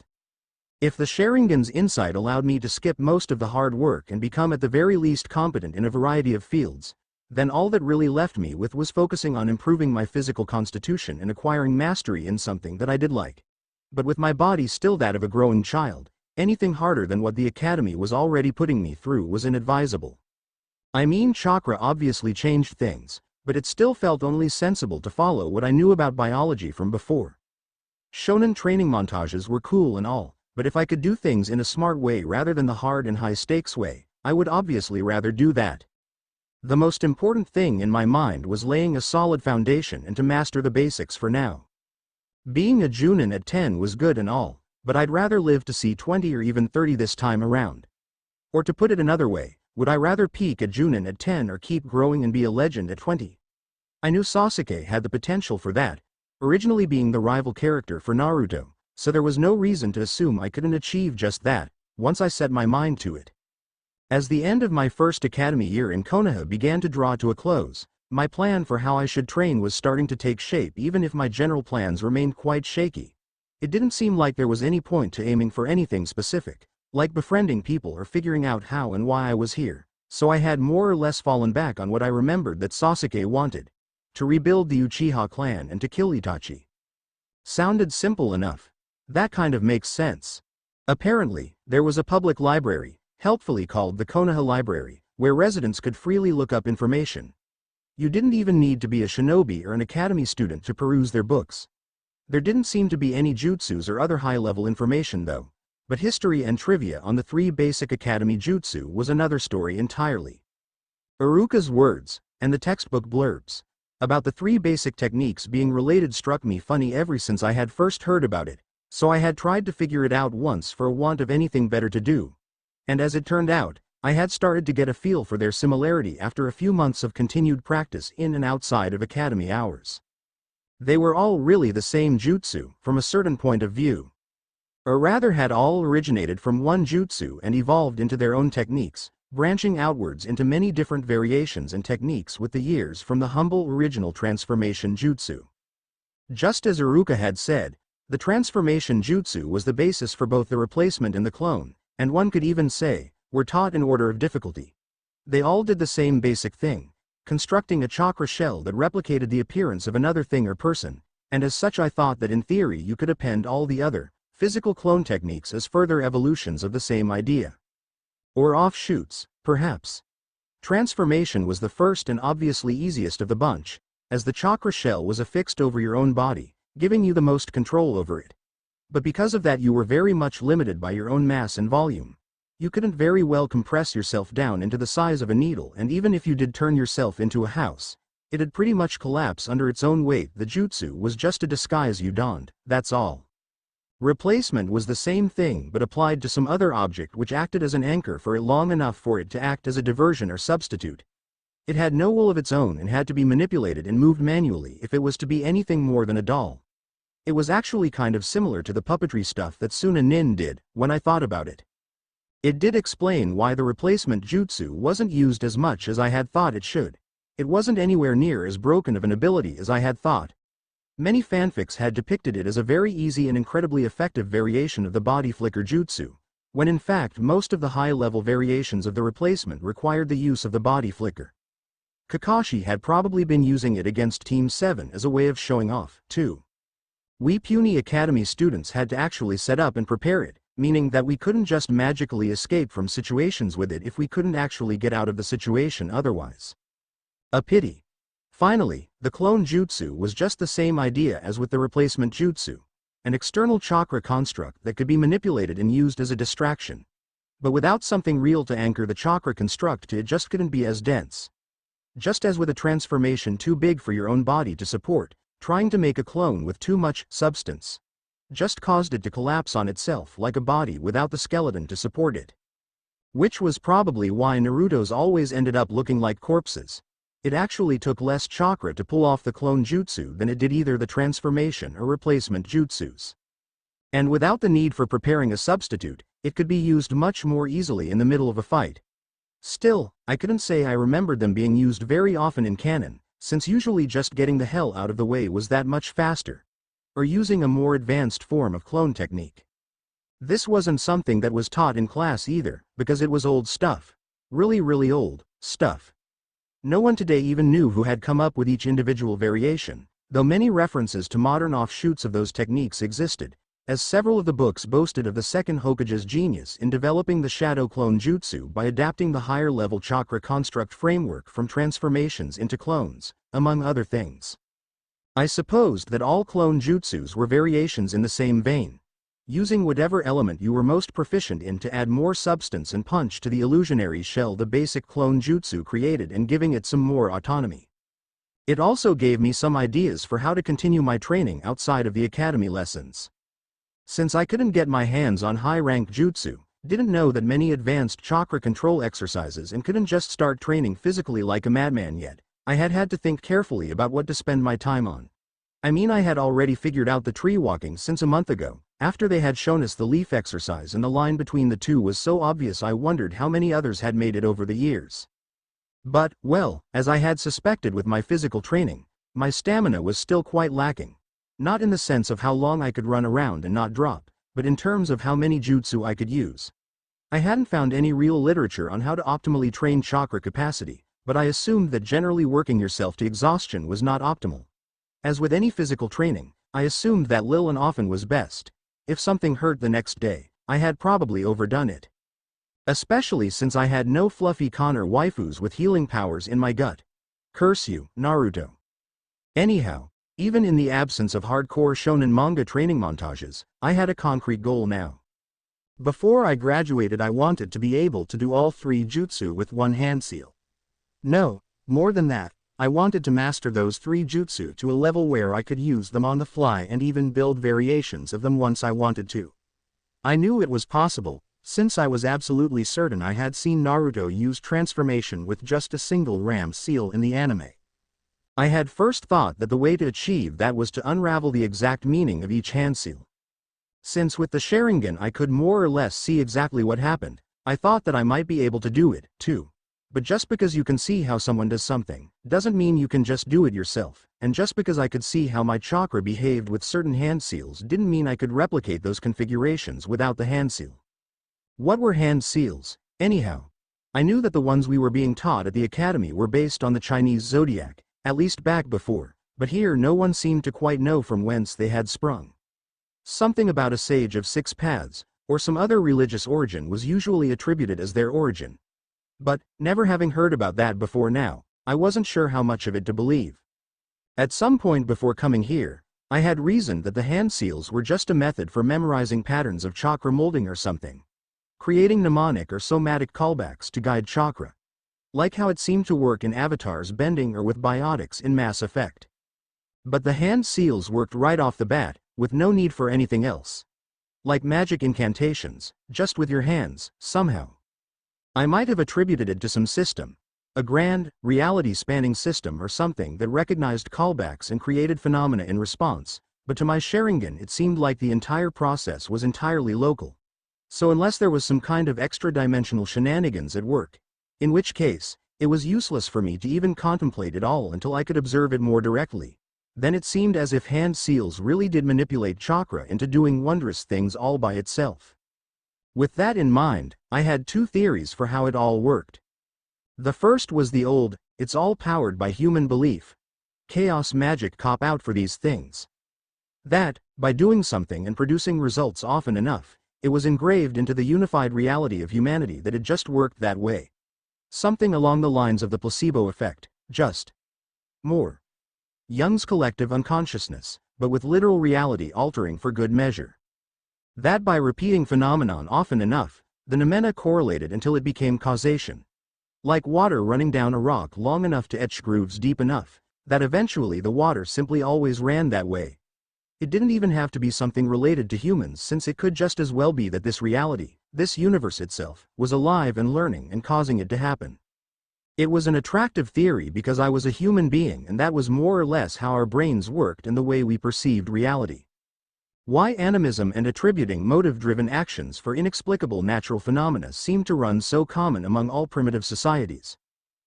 If the Sharingan's insight allowed me to skip most of the hard work and become at the very least competent in a variety of fields, then all that really left me with was focusing on improving my physical constitution and acquiring mastery in something that I did like. But with my body still that of a growing child, anything harder than what the academy was already putting me through was inadvisable. I mean, chakra obviously changed things, but it still felt only sensible to follow what I knew about biology from before. Shonen training montages were cool and all, but if I could do things in a smart way rather than the hard and high-stakes way, I would obviously rather do that. The most important thing in my mind was laying a solid foundation and to master the basics for now. Being a Junin at 10 was good and all, but I'd rather live to see 20 or even 30 this time around. Or to put it another way, would I rather peak at Junin at 10 or keep growing and be a legend at 20? I knew Sasuke had the potential for that, originally being the rival character for Naruto, so there was no reason to assume I couldn't achieve just that, once I set my mind to it. As the end of my first academy year in Konoha began to draw to a close, my plan for how I should train was starting to take shape even if my general plans remained quite shaky. It didn't seem like there was any point to aiming for anything specific, like befriending people or figuring out how and why I was here, so I had more or less fallen back on what I remembered that Sasuke wanted: to rebuild the Uchiha clan and to kill Itachi. Sounded simple enough. That kind of makes sense. Apparently, there was a public library, helpfully called the Konoha Library, where residents could freely look up information. You didn't even need to be a shinobi or an academy student to peruse their books. There didn't seem to be any jutsus or other high-level information though, but history and trivia on the 3 basic academy jutsu was another story entirely. Iruka's words, and the textbook blurbs, about the 3 basic techniques being related struck me funny ever since I had first heard about it, so I had tried to figure it out once for want of anything better to do. And as it turned out, I had started to get a feel for their similarity after a few months of continued practice in and outside of academy hours. They were all really the same jutsu, from a certain point of view. Or rather had all originated from one jutsu and evolved into their own techniques, branching outwards into many different variations and techniques with the years from the humble original transformation jutsu. Just as Iruka had said, the transformation jutsu was the basis for both the replacement and the clone, and one could even say, were taught in order of difficulty. They all did the same basic thing, constructing a chakra shell that replicated the appearance of another thing or person, and as such I thought that in theory you could append all the other, physical clone techniques as further evolutions of the same idea. Or offshoots, perhaps. Transformation was the first and obviously easiest of the bunch, as the chakra shell was affixed over your own body, giving you the most control over it. But because of that you were very much limited by your own mass and volume. You couldn't very well compress yourself down into the size of a needle, and even if you did turn yourself into a house, it'd pretty much collapse under its own weight. The jutsu was just a disguise you donned, that's all. Replacement was the same thing but applied to some other object which acted as an anchor for it long enough for it to act as a diversion or substitute. It had no will of its own and had to be manipulated and moved manually if it was to be anything more than a doll. It was actually kind of similar to the puppetry stuff that Suna Nin did, when I thought about it. It did explain why the replacement jutsu wasn't used as much as I had thought it should. It wasn't anywhere near as broken of an ability as I had thought. Many fanfics had depicted it as a very easy and incredibly effective variation of the body flicker jutsu, when in fact most of the high-level variations of the replacement required the use of the body flicker. Kakashi had probably been using it against Team 7 as a way of showing off, too. We puny academy students had to actually set up and prepare it, meaning that we couldn't just magically escape from situations with it if we couldn't actually get out of the situation otherwise. A pity. Finally, the clone jutsu was just the same idea as with the replacement jutsu, an external chakra construct that could be manipulated and used as a distraction. But without something real to anchor the chakra construct to, it just couldn't be as dense. Just as with a transformation too big for your own body to support, trying to make a clone with too much substance. just caused it to collapse on itself like a body without the skeleton to support it. Which was probably why Naruto's always ended up looking like corpses. It actually took less chakra to pull off the clone jutsu than it did either the transformation or replacement jutsus. And without the need for preparing a substitute, it could be used much more easily in the middle of a fight. Still, I couldn't say I remembered them being used very often in canon, since usually just getting the hell out of the way was that much faster. Or using a more advanced form of clone technique. This wasn't something that was taught in class either, because it was old stuff. Really old stuff. No one today even knew who had come up with each individual variation, though many references to modern offshoots of those techniques existed, as several of the books boasted of the second Hokage's genius in developing the shadow clone jutsu by adapting the higher-level chakra construct framework from transformations into clones, among other things. I supposed that all clone jutsus were variations in the same vein, using whatever element you were most proficient in to add more substance and punch to the illusionary shell the basic clone jutsu created and giving it some more autonomy. It also gave me some ideas for how to continue my training outside of the academy lessons. Since I couldn't get my hands on high-rank jutsu, didn't know that many advanced chakra control exercises and couldn't just start training physically like a madman yet, I had to think carefully about what to spend my time on. I mean, I had already figured out the tree walking since a month ago, after they had shown us the leaf exercise, and the line between the two was so obvious I wondered how many others had made it over the years. But, well, as I had suspected with my physical training, my stamina was still quite lacking. Not in the sense of how long I could run around and not drop, but in terms of how many jutsu I could use. I hadn't found any real literature on how to optimally train chakra capacity, but I assumed that generally working yourself to exhaustion was not optimal. As with any physical training, I assumed that little and often was best. If something hurt the next day, I had probably overdone it. Especially since I had no fluffy Connor waifus with healing powers in my gut. Curse you, Naruto. Anyhow, even in the absence of hardcore shonen manga training montages, I had a concrete goal now. Before I graduated, I wanted to be able to do all 3 jutsu with one hand seal. No, more than that. I wanted to master those 3 jutsu to a level where I could use them on the fly and even build variations of them once I wanted to. I knew it was possible, since I was absolutely certain I had seen Naruto use transformation with just a single ram seal in the anime. I had first thought that the way to achieve that was to unravel the exact meaning of each hand seal. Since with the Sharingan I could more or less see exactly what happened, I thought that I might be able to do it, too. But just because you can see how someone does something, doesn't mean you can just do it yourself, and just because I could see how my chakra behaved with certain hand seals didn't mean I could replicate those configurations without the hand seal. What were hand seals, anyhow? I knew that the ones we were being taught at the academy were based on the Chinese zodiac, at least back before, but here no one seemed to quite know from whence they had sprung. Something about a sage of 6 paths, or some other religious origin was usually attributed as their origin. But, never having heard about that before now, I wasn't sure how much of it to believe. At some point before coming here, I had reasoned that the hand seals were just a method for memorizing patterns of chakra molding or something. Creating mnemonic or somatic callbacks to guide chakra. Like how it seemed to work in Avatar's bending or with biotics in Mass Effect. But the hand seals worked right off the bat, with no need for anything else. Like magic incantations, just with your hands, somehow. I might have attributed it to some system, a grand, reality-spanning system or something that recognized callbacks and created phenomena in response, but to my Sharingan it seemed like the entire process was entirely local. So unless there was some kind of extra-dimensional shenanigans at work, in which case, it was useless for me to even contemplate it all until I could observe it more directly, then it seemed as if hand seals really did manipulate chakra into doing wondrous things all by itself. With that in mind, I had 2 theories for how it all worked. The first was the old, it's all powered by human belief. Chaos magic cop-out for these things. That, by doing something and producing results often enough, it was engraved into the unified reality of humanity that it just worked that way. Something along the lines of the placebo effect, just more. Jung's collective unconsciousness, but with literal reality altering for good measure. That by repeating phenomenon often enough, the phenomena correlated until it became causation. Like water running down a rock long enough to etch grooves deep enough, that eventually the water simply always ran that way. It didn't even have to be something related to humans, since it could just as well be that this reality, this universe itself, was alive and learning and causing it to happen. It was an attractive theory because I was a human being, and that was more or less how our brains worked and the way we perceived reality. Why animism and attributing motive-driven actions for inexplicable natural phenomena seemed to run so common among all primitive societies.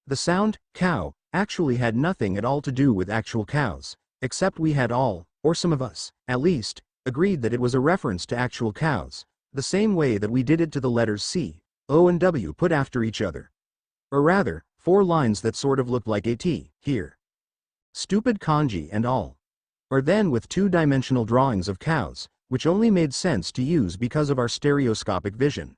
The sound, cow, actually had nothing at all to do with actual cows, except we had all, or some of us, at least, agreed that it was a reference to actual cows, the same way that we did it to the letters C, O and W put after each other. Or rather, 4 lines that sort of looked like a T, here. Stupid kanji and all. Or then with 2-dimensional drawings of cows, which only made sense to use because of our stereoscopic vision.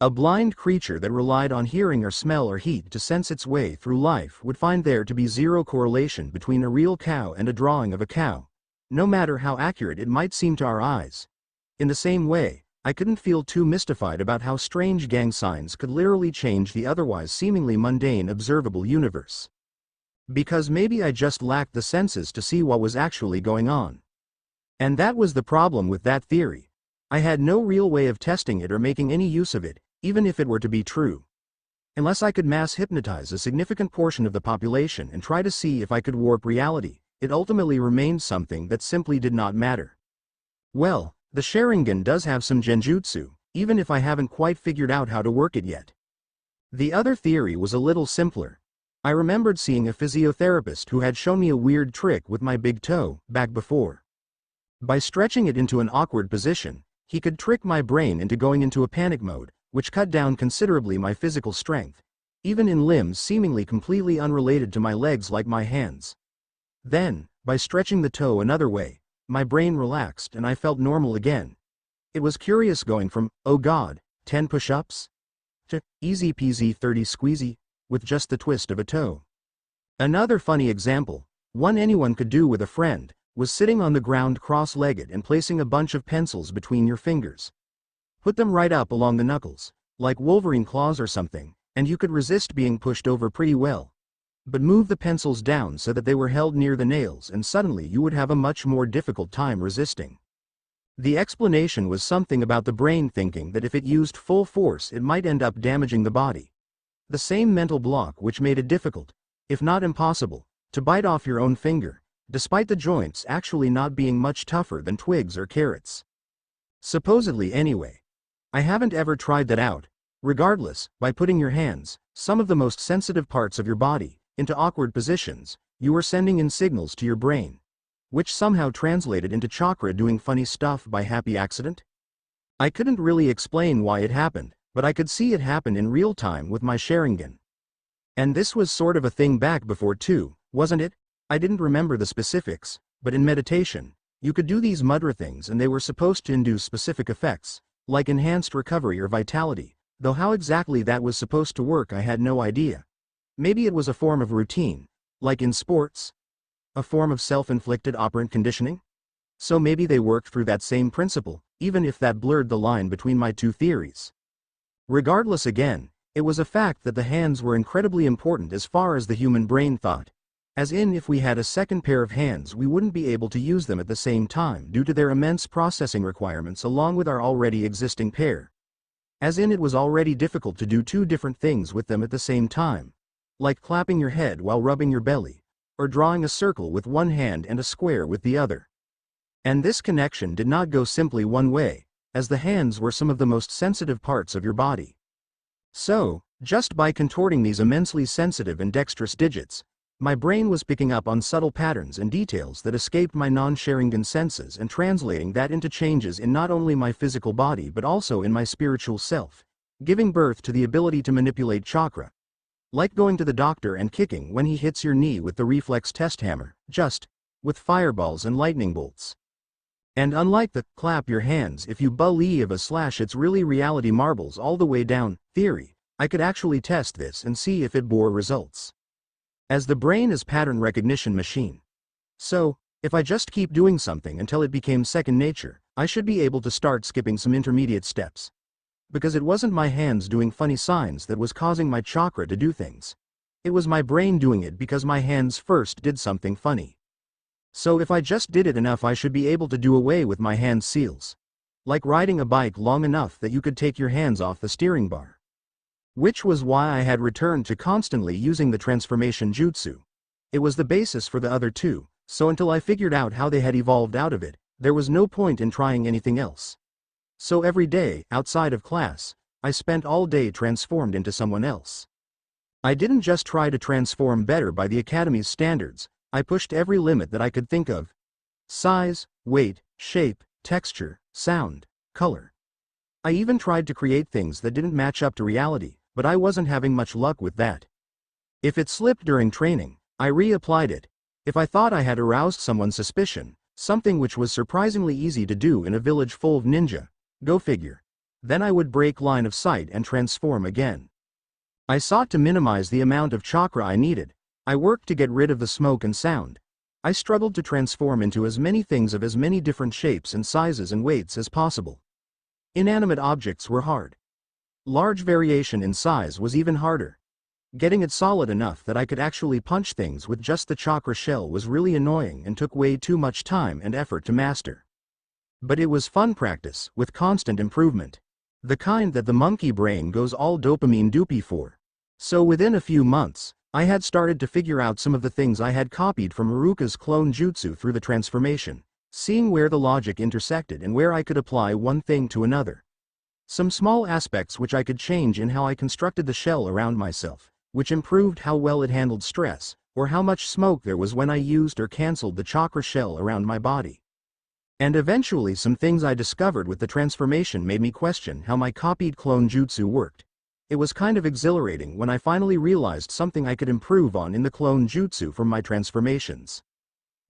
A blind creature that relied on hearing or smell or heat to sense its way through life would find there to be zero correlation between a real cow and a drawing of a cow, no matter how accurate it might seem to our eyes. In the same way, I couldn't feel too mystified about how strange gang signs could literally change the otherwise seemingly mundane observable universe. Because maybe I just lacked the senses to see what was actually going on. And that was the problem with that theory. I had no real way of testing it or making any use of it, even if it were to be true. Unless I could mass hypnotize a significant portion of the population and try to see if I could warp reality, it ultimately remained something that simply did not matter. Well, the Sharingan does have some genjutsu, even if I haven't quite figured out how to work it yet. The other theory was a little simpler. I remembered seeing a physiotherapist who had shown me a weird trick with my big toe, back before. By stretching it into an awkward position, he could trick my brain into going into a panic mode, which cut down considerably my physical strength, even in limbs seemingly completely unrelated to my legs like my hands. Then, by stretching the toe another way, my brain relaxed and I felt normal again. It was curious going from, oh god, 10 push-ups, to easy peasy 30 squeezy, with just the twist of a toe. Another funny example, one anyone could do with a friend, was sitting on the ground cross-legged and placing a bunch of pencils between your fingers. Put them right up along the knuckles, like Wolverine claws or something, and you could resist being pushed over pretty well. But move the pencils down so that they were held near the nails and suddenly you would have a much more difficult time resisting. The explanation was something about the brain thinking that if it used full force it might end up damaging the body. The same mental block which made it difficult, if not impossible, to bite off your own finger, despite the joints actually not being much tougher than twigs or carrots. Supposedly anyway. I haven't ever tried that out. Regardless, by putting your hands, some of the most sensitive parts of your body, into awkward positions, you were sending in signals to your brain, which somehow translated into chakra doing funny stuff by happy accident. I couldn't really explain why it happened, but I could see it happen in real time with my Sharingan. And this was sort of a thing back before too, wasn't it? I didn't remember the specifics, but in meditation, you could do these mudra things and they were supposed to induce specific effects, like enhanced recovery or vitality, though how exactly that was supposed to work I had no idea. Maybe it was a form of routine, like in sports? A form of self-inflicted operant conditioning? So maybe they worked through that same principle, even if that blurred the line between my two theories. Regardless again, it was a fact that the hands were incredibly important as far as the human brain thought. As in, if we had a second pair of hands we wouldn't be able to use them at the same time due to their immense processing requirements along with our already existing pair. As in, it was already difficult to do 2 different things with them at the same time. Like clapping your head while rubbing your belly, or drawing a circle with one hand and a square with the other. And this connection did not go simply one way, as the hands were some of the most sensitive parts of your body. So, just by contorting these immensely sensitive and dexterous digits, my brain was picking up on subtle patterns and details that escaped my non-Sharingan senses and translating that into changes in not only my physical body but also in my spiritual self, giving birth to the ability to manipulate chakra. Like going to the doctor and kicking when he hits your knee with the reflex test hammer, just with fireballs and lightning bolts. And unlike the clap your hands if you believe / it's really reality marbles all the way down theory, I could actually test this and see if it bore results. As the brain is pattern recognition machine. So, if I just keep doing something until it became second nature, I should be able to start skipping some intermediate steps. Because it wasn't my hands doing funny signs that was causing my chakra to do things. It was my brain doing it because my hands first did something funny. So if I just did it enough, I should be able to do away with my hand seals. Like riding a bike long enough that you could take your hands off the steering bar. Which was why I had returned to constantly using the transformation jutsu. It was the basis for the other two, so until I figured out how they had evolved out of it, there was no point in trying anything else. So every day, outside of class, I spent all day transformed into someone else. I didn't just try to transform better by the Academy's standards, I pushed every limit that I could think of. Size, weight, shape, texture, sound, color. I even tried to create things that didn't match up to reality, but I wasn't having much luck with that. If it slipped during training, I reapplied it. If I thought I had aroused someone's suspicion, something which was surprisingly easy to do in a village full of ninja, go figure, then I would break line of sight and transform again. I sought to minimize the amount of chakra I needed. I worked to get rid of the smoke and sound. I struggled to transform into as many things of as many different shapes and sizes and weights as possible. Inanimate objects were hard. Large variation in size was even harder. Getting it solid enough that I could actually punch things with just the chakra shell was really annoying and took way too much time and effort to master. But it was fun practice, with constant improvement. The kind that the monkey brain goes all dopamine doopy for. So within a few months, I had started to figure out some of the things I had copied from Haruka's clone jutsu through the transformation, seeing where the logic intersected and where I could apply one thing to another. Some small aspects which I could change in how I constructed the shell around myself, which improved how well it handled stress, or how much smoke there was when I used or cancelled the chakra shell around my body. And eventually some things I discovered with the transformation made me question how my copied clone jutsu worked. It was kind of exhilarating when I finally realized something I could improve on in the clone jutsu from my transformations.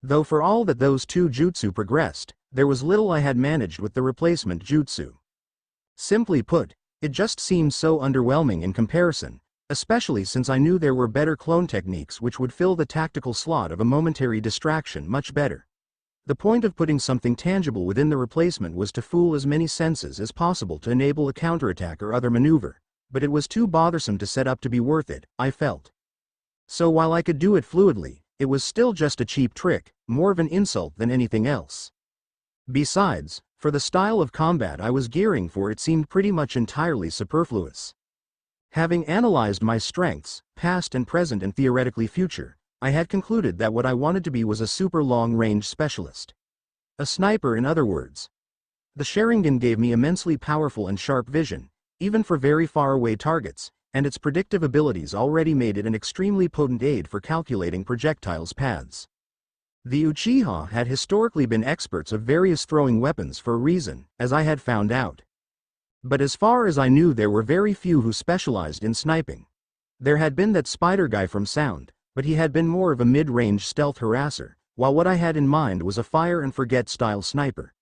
Though for all that those two jutsu progressed, there was little I had managed with the replacement jutsu. Simply put, it just seemed so underwhelming in comparison, especially since I knew there were better clone techniques which would fill the tactical slot of a momentary distraction much better. The point of putting something tangible within the replacement was to fool as many senses as possible to enable a counterattack or other maneuver, but it was too bothersome to set up to be worth it, I felt. So while I could do it fluidly, it was still just a cheap trick, more of an insult than anything else. Besides, for the style of combat I was gearing for, it seemed pretty much entirely superfluous. Having analyzed my strengths, past and present and theoretically future, I had concluded that what I wanted to be was a super long-range specialist. A sniper, in other words. The Sharingan gave me immensely powerful and sharp vision, even for very far-away targets, and its predictive abilities already made it an extremely potent aid for calculating projectiles' paths. The Uchiha had historically been experts of various throwing weapons for a reason, as I had found out. But as far as I knew, there were very few who specialized in sniping. There had been that spider guy from Sound, but he had been more of a mid-range stealth harasser, while what I had in mind was a fire-and-forget style sniper.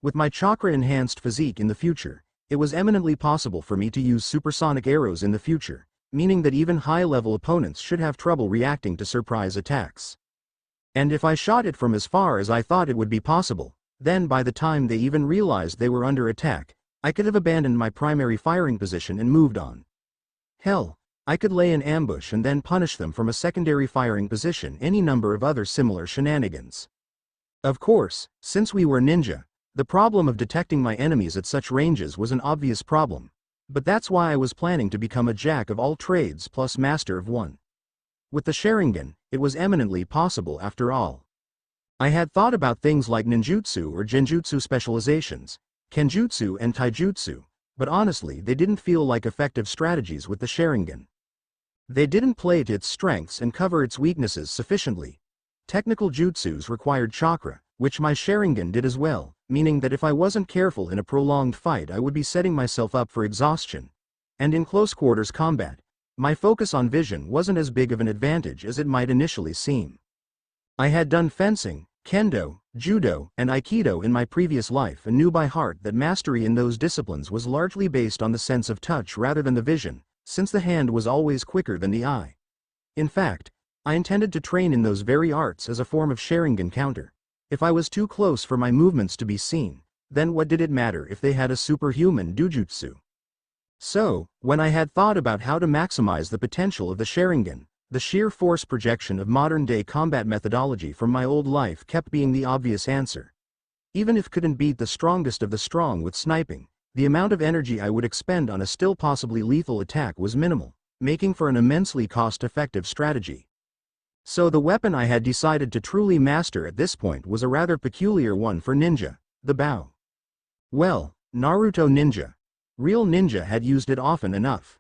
With my chakra-enhanced physique in the future, it was eminently possible for me to use supersonic arrows in the future, meaning that even high-level opponents should have trouble reacting to surprise attacks. And if I shot it from as far as I thought it would be possible, then by the time they even realized they were under attack, I could have abandoned my primary firing position and moved on. Hell, I could lay an ambush and then punish them from a secondary firing position, any number of other similar shenanigans. Of course, since we were ninja, the problem of detecting my enemies at such ranges was an obvious problem, but that's why I was planning to become a jack of all trades plus master of one. With the Sharingan, it was eminently possible after all. I had thought about things like ninjutsu or genjutsu specializations, kenjutsu and taijutsu, but honestly they didn't feel like effective strategies with the Sharingan. They didn't play to its strengths and cover its weaknesses sufficiently. Technical jutsus required chakra, which my Sharingan did as well, meaning that if I wasn't careful in a prolonged fight I would be setting myself up for exhaustion. And in close quarters combat, my focus on vision wasn't as big of an advantage as it might initially seem. I had done fencing, kendo, judo, and aikido in my previous life and knew by heart that mastery in those disciplines was largely based on the sense of touch rather than the vision, since the hand was always quicker than the eye. In fact, I intended to train in those very arts as a form of Sharingan counter. If I was too close for my movements to be seen, then what did it matter if they had a superhuman dojutsu? So, when I had thought about how to maximize the potential of the Sharingan, The sheer force projection of modern-day combat methodology from my old life kept being the obvious answer. Even if couldn't beat the strongest of the strong with sniping, the amount of energy I would expend on a still possibly lethal attack was minimal, making for an immensely cost-effective strategy. So the weapon I had decided to truly master at this point was a rather peculiar one for ninja, the bow. Well, Naruto ninja. Real ninja had used it often enough.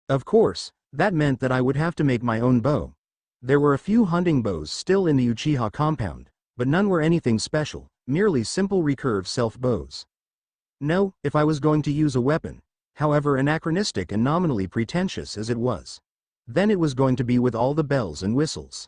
Of course, that meant that I would have to make my own bow. There were a few hunting bows still in the Uchiha compound, but none were anything special, merely simple recurve self-bows. No, if I was going to use a weapon, however anachronistic and nominally pretentious as it was, then it was going to be with all the bells and whistles.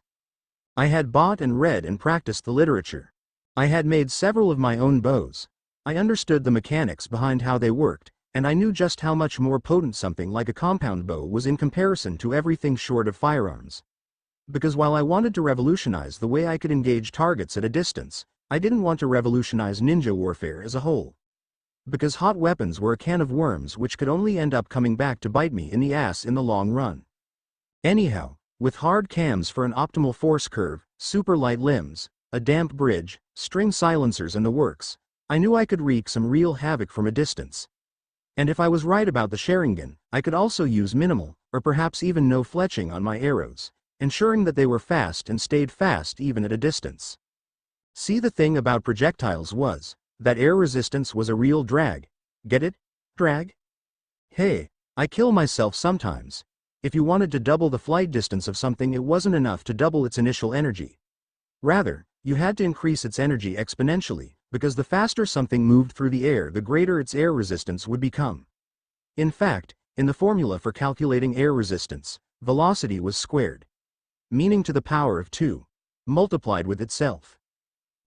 I had bought and read and practiced the literature. I had made several of my own bows. I understood the mechanics behind how they worked, and I knew just how much more potent something like a compound bow was in comparison to everything short of firearms. Because while I wanted to revolutionize the way I could engage targets at a distance, I didn't want to revolutionize ninja warfare as a whole. Because hot weapons were a can of worms which could only end up coming back to bite me in the ass in the long run. Anyhow, with hard cams for an optimal force curve, super light limbs, a damp bridge, string silencers and the works, I knew I could wreak some real havoc from a distance. And if I was right about the Sharingan, I could also use minimal, or perhaps even no fletching on my arrows, ensuring that they were fast and stayed fast even at a distance. See, the thing about projectiles was that air resistance was a real drag. Get it? Drag? Hey, I kill myself sometimes. If you wanted to double the flight distance of something, it wasn't enough to double its initial energy. Rather, you had to increase its energy exponentially, because the faster something moved through the air, the greater its air resistance would become. In fact, in the formula for calculating air resistance, velocity was squared, meaning to the power of 2, multiplied with itself.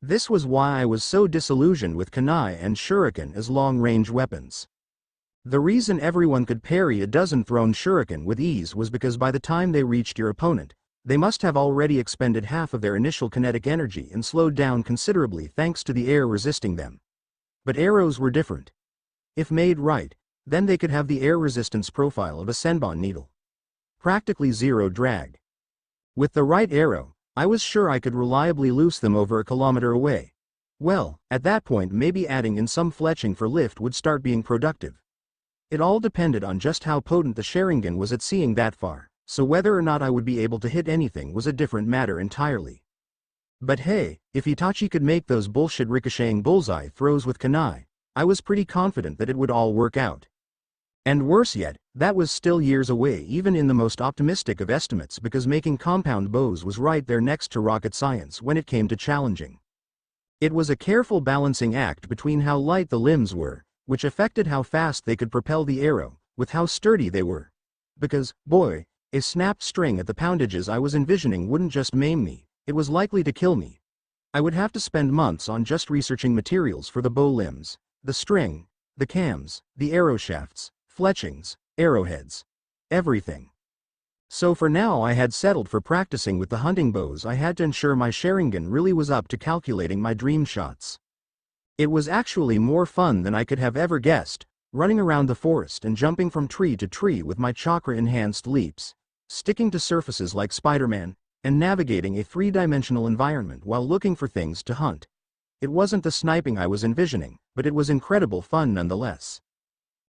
This was why I was so disillusioned with kunai and shuriken as long-range weapons. The reason everyone could parry a dozen thrown shuriken with ease was because by the time they reached your opponent, they must have already expended half of their initial kinetic energy and slowed down considerably thanks to the air resisting them. But arrows were different. If made right, then they could have the air resistance profile of a senbon needle. Practically zero drag. With the right arrow, I was sure I could reliably loose them over a kilometer away. Well, at that point maybe adding in some fletching for lift would start being productive. It all depended on just how potent the Sharingan was at seeing that far. So whether or not I would be able to hit anything was a different matter entirely. But hey, if Itachi could make those bullshit ricocheting bullseye throws with kunai, I was pretty confident that it would all work out. And worse yet, that was still years away even in the most optimistic of estimates, because making compound bows was right there next to rocket science when it came to challenging. It was a careful balancing act between how light the limbs were, which affected how fast they could propel the arrow, with how sturdy they were. Because, boy, a snapped string at the poundages I was envisioning wouldn't just maim me, it was likely to kill me. I would have to spend months on just researching materials for the bow limbs, the string, the cams, the arrow shafts, fletchings, arrowheads. Everything. So for now I had settled for practicing with the hunting bows. I had to ensure my Sharingan really was up to calculating my dream shots. It was actually more fun than I could have ever guessed, running around the forest and jumping from tree to tree with my chakra-enhanced leaps, sticking to surfaces like Spider-Man, and navigating a three-dimensional environment while looking for things to hunt. It wasn't the sniping I was envisioning, but it was incredible fun nonetheless.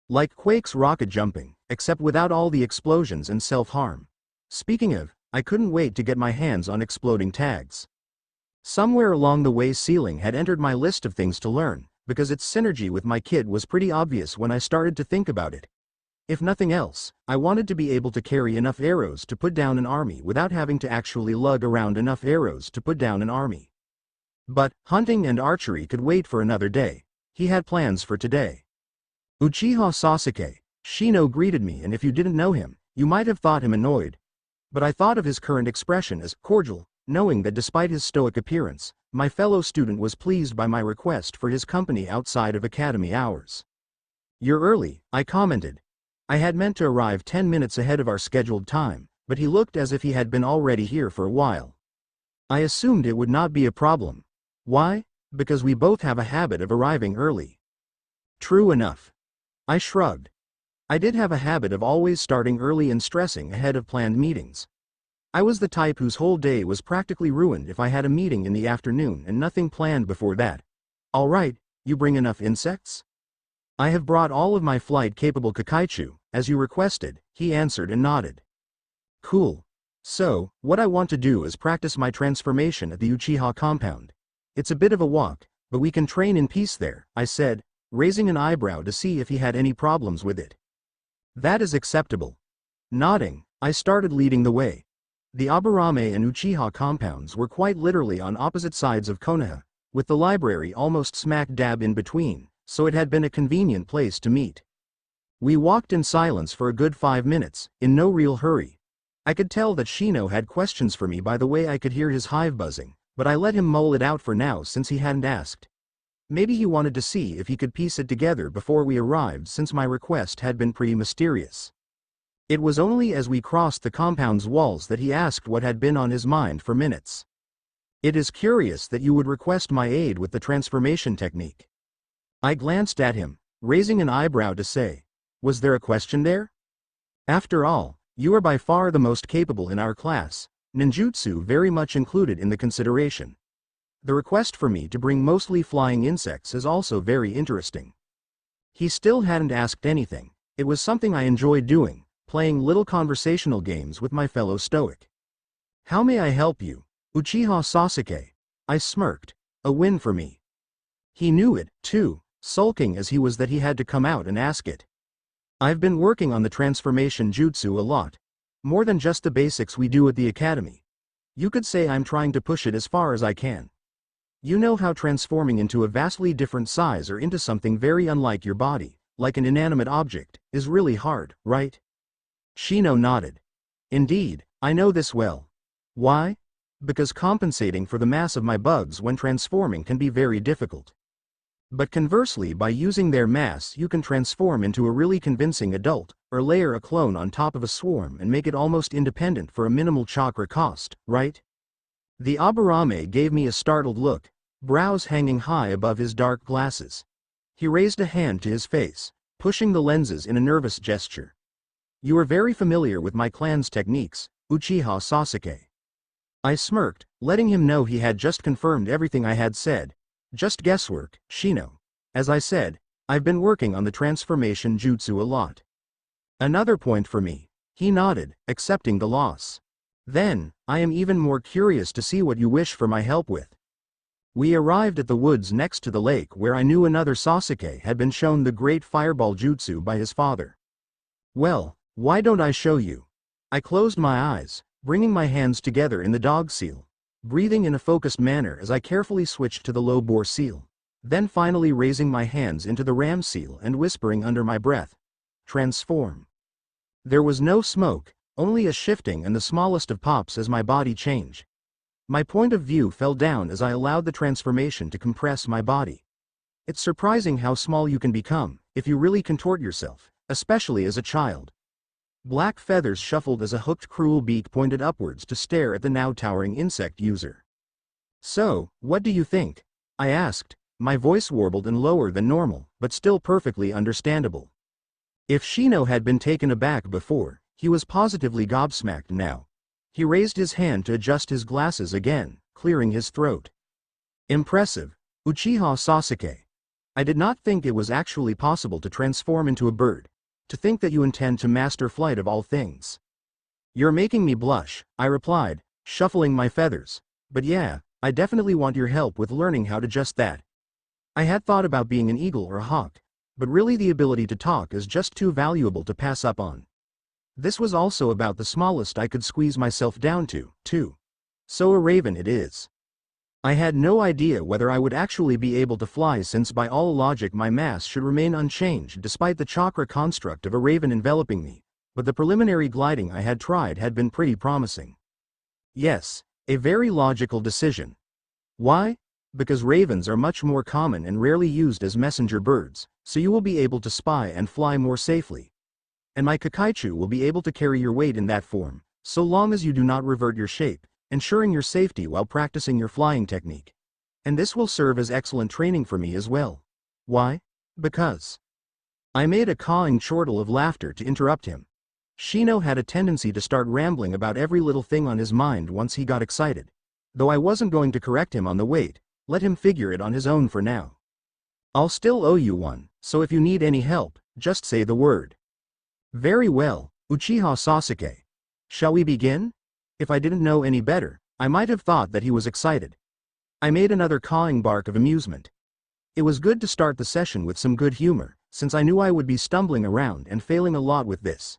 Like Quake's rocket jumping, except without all the explosions and self-harm. Speaking of, I couldn't wait to get my hands on exploding tags. Somewhere along the way Sealing had entered my list of things to learn, because its synergy with my kid was pretty obvious when I started to think about it. If nothing else, I wanted to be able to carry enough arrows to put down an army without having to actually lug around enough arrows to put down an army. But hunting and archery could wait for another day. He had plans for today. Uchiha Sasuke, Shino greeted me, and if you didn't know him, you might have thought him annoyed. But I thought of his current expression as cordial, knowing that despite his stoic appearance, my fellow student was pleased by my request for his company outside of academy hours. "You're early," I commented. I had meant to arrive 10 minutes ahead of our scheduled time, but he looked as if he had been already here for a while. I assumed it would not be a problem. Why? Because we both have a habit of arriving early. True enough. I shrugged. I did have a habit of always starting early and stressing ahead of planned meetings. I was the type whose whole day was practically ruined if I had a meeting in the afternoon and nothing planned before that. All right, you bring enough insects? I have brought all of my flight-capable Kakaichu, as you requested, he answered and nodded. Cool. So, what I want to do is practice my transformation at the Uchiha compound. It's a bit of a walk, but we can train in peace there, I said, raising an eyebrow to see if he had any problems with it. That is acceptable. Nodding, I started leading the way. The Aburame and Uchiha compounds were quite literally on opposite sides of Konoha, with the library almost smack dab in between, so it had been a convenient place to meet. We walked in silence for a good 5 minutes, in no real hurry. I could tell that Shino had questions for me by the way I could hear his hive buzzing, but I let him mull it out for now since he hadn't asked. Maybe he wanted to see if he could piece it together before we arrived since my request had been pretty mysterious. It was only as we crossed the compound's walls that he asked what had been on his mind for minutes. It is curious that you would request my aid with the transformation technique. I glanced at him, raising an eyebrow to say, was there a question there? After all, you are by far the most capable in our class, ninjutsu very much included in the consideration. The request for me to bring mostly flying insects is also very interesting. He still hadn't asked anything. It was something I enjoyed doing, playing little conversational games with my fellow stoic. How may I help you, Uchiha Sasuke? I smirked. A win for me. He knew it, too, sulking as he was that he had to come out and ask it. I've been working on the transformation jutsu a lot. More than just the basics we do at the academy. You could say I'm trying to push it as far as I can. You know how transforming into a vastly different size or into something very unlike your body, like an inanimate object, is really hard, right? Shino nodded. Indeed, I know this well. Why? Because compensating for the mass of my bugs when transforming can be very difficult. But conversely, by using their mass you can transform into a really convincing adult, or layer a clone on top of a swarm and make it almost independent for a minimal chakra cost, right? The Aburame gave me a startled look, brows hanging high above his dark glasses. He raised a hand to his face, pushing the lenses in a nervous gesture. You are very familiar with my clan's techniques, Uchiha Sasuke. I smirked, letting him know he had just confirmed everything I had said. Just guesswork, Shino. As I said, I've been working on the transformation jutsu a lot. Another point for me. He nodded, accepting the loss. Then, I am even more curious to see what you wish for my help with. We arrived at the woods next to the lake where I knew another Sasuke had been shown the great fireball jutsu by his father. Well, why don't I show you? I closed my eyes, bringing my hands together in the dog seal, breathing in a focused manner as I carefully switched to the low bore seal, then finally raising my hands into the ram seal and whispering under my breath, transform. There was no smoke, only a shifting and the smallest of pops as my body changed. My point of view fell down as I allowed the transformation to compress my body. It's surprising how small you can become, if you really contort yourself, especially as a child. Black feathers shuffled as a hooked cruel beak pointed upwards to stare at the now towering insect user. So, what do you think? I asked, my voice warbled and lower than normal, but still perfectly understandable. If Shino had been taken aback before, he was positively gobsmacked now. He raised his hand to adjust his glasses again, clearing his throat. Impressive, Uchiha Sasuke. I did not think it was actually possible to transform into a bird. To think that you intend to master flight of all things. You're making me blush, I replied, shuffling my feathers. But yeah, I definitely want your help with learning how to just that. I had thought about being an eagle or a hawk, but really the ability to talk is just too valuable to pass up on. This was also about the smallest I could squeeze myself down to, too. So a raven it is. I had no idea whether I would actually be able to fly since by all logic my mass should remain unchanged despite the chakra construct of a raven enveloping me, but the preliminary gliding I had tried had been pretty promising. Yes, a very logical decision. Why? Because ravens are much more common and rarely used as messenger birds, so you will be able to spy and fly more safely. And my Kakaichu will be able to carry your weight in that form, so long as you do not revert your shape, ensuring your safety while practicing your flying technique. And this will serve as excellent training for me as well. Why? Because. I made a cawing chortle of laughter to interrupt him. Shino had a tendency to start rambling about every little thing on his mind once he got excited. Though I wasn't going to correct him on the weight, let him figure it on his own for now. I'll still owe you one, so if you need any help, just say the word. Very well, Uchiha Sasuke. Shall we begin? If I didn't know any better, I might have thought that he was excited. I made another cawing bark of amusement. It was good to start the session with some good humor, since I knew I would be stumbling around and failing a lot with this.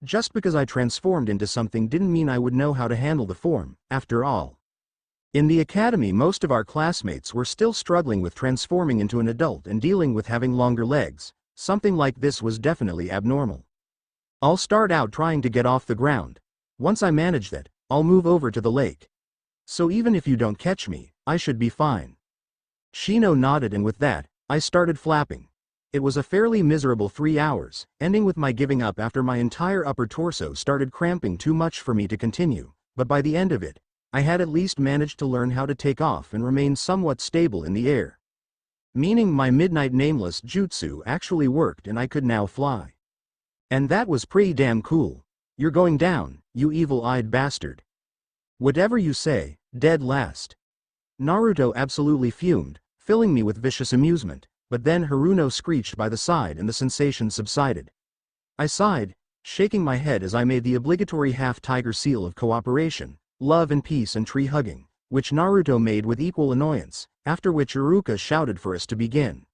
Just because I transformed into something didn't mean I would know how to handle the form, after all. In the academy, most of our classmates were still struggling with transforming into an adult and dealing with having longer legs. Something like this was definitely abnormal. I'll start out trying to get off the ground. Once I manage that, I'll move over to the lake. So even if you don't catch me, I should be fine. Shino nodded, and with that, I started flapping. It was a fairly miserable 3 hours, ending with my giving up after my entire upper torso started cramping too much for me to continue, but by the end of it, I had at least managed to learn how to take off and remain somewhat stable in the air. Meaning my midnight nameless jutsu actually worked and I could now fly. And that was pretty damn cool. You're going down, you evil-eyed bastard. Whatever you say, dead last. Naruto absolutely fumed, filling me with vicious amusement, but then Haruno screeched by the side and the sensation subsided. I sighed, shaking my head as I made the obligatory half-tiger seal of cooperation, love and peace and tree-hugging, which Naruto made with equal annoyance, after which Iruka shouted for us to begin.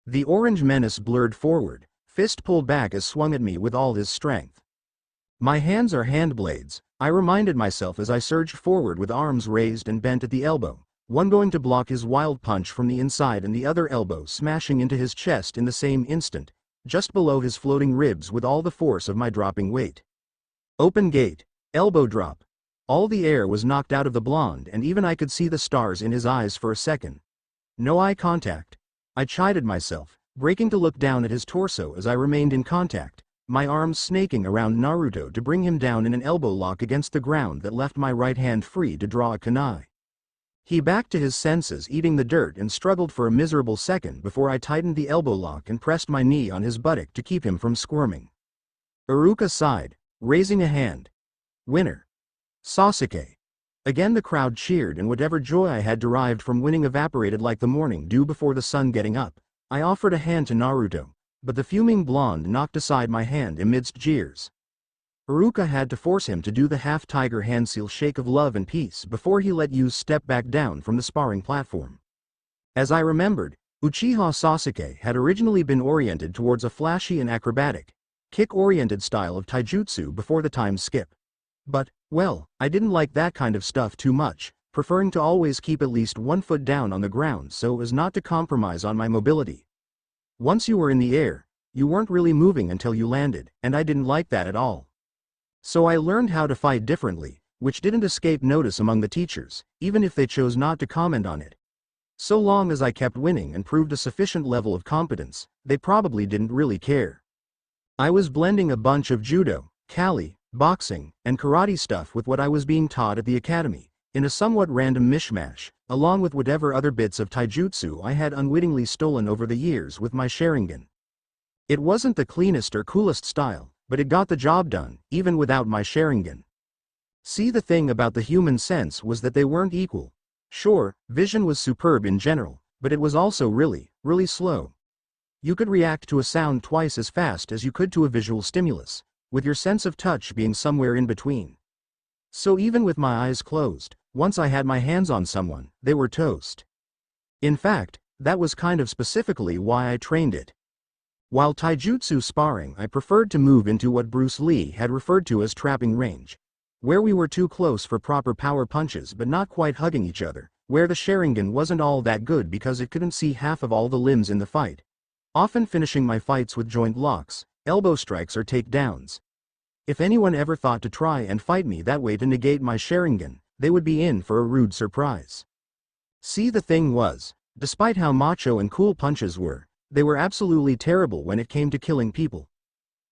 The orange menace blurred forward, fist pulled back as swung at me with all his strength. My hands are hand blades, I reminded myself as I surged forward with arms raised and bent at the elbow, one going to block his wild punch from the inside and the other elbow smashing into his chest in the same instant, just below his floating ribs with all the force of my dropping weight. Open gate, elbow drop. All the air was knocked out of the blonde and even I could see the stars in his eyes for a second. No eye contact. I chided myself, breaking to look down at his torso as I remained in contact, my arms snaking around Naruto to bring him down in an elbow lock against the ground that left my right hand free to draw a kunai. He backed to his senses, eating the dirt, and struggled for a miserable second before I tightened the elbow lock and pressed my knee on his buttock to keep him from squirming. Iruka sighed, raising a hand. Winner. Sasuke. Again the crowd cheered and whatever joy I had derived from winning evaporated like the morning dew before the sun getting up. I offered a hand to Naruto, but the fuming blonde knocked aside my hand amidst jeers. Iruka had to force him to do the half-tiger handseal shake of love and peace before he let Yu step back down from the sparring platform. As I remembered, Uchiha Sasuke had originally been oriented towards a flashy and acrobatic, kick-oriented style of taijutsu before the time skip. But, well, I didn't like that kind of stuff too much, preferring to always keep at least 1 foot down on the ground so as not to compromise on my mobility. Once you were in the air, you weren't really moving until you landed, and I didn't like that at all. So I learned how to fight differently, which didn't escape notice among the teachers, even if they chose not to comment on it. So long as I kept winning and proved a sufficient level of competence, they probably didn't really care. I was blending a bunch of judo, kali, boxing, and karate stuff with what I was being taught at the academy, in a somewhat random mishmash, along with whatever other bits of taijutsu I had unwittingly stolen over the years with my Sharingan. It wasn't the cleanest or coolest style, but it got the job done, even without my Sharingan. See, the thing about the human sense was that they weren't equal. Sure, vision was superb in general, but it was also really, really slow. You could react to a sound twice as fast as you could to a visual stimulus, with your sense of touch being somewhere in between. So even with my eyes closed, once I had my hands on someone, they were toast. In fact, that was kind of specifically why I trained it. While taijutsu sparring, I preferred to move into what Bruce Lee had referred to as trapping range, where we were too close for proper power punches but not quite hugging each other, where the Sharingan wasn't all that good because it couldn't see half of all the limbs in the fight, often finishing my fights with joint locks, elbow strikes or takedowns. If anyone ever thought to try and fight me that way to negate my Sharingan, they would be in for a rude surprise. See, the thing was, despite how macho and cool punches were, they were absolutely terrible when it came to killing people.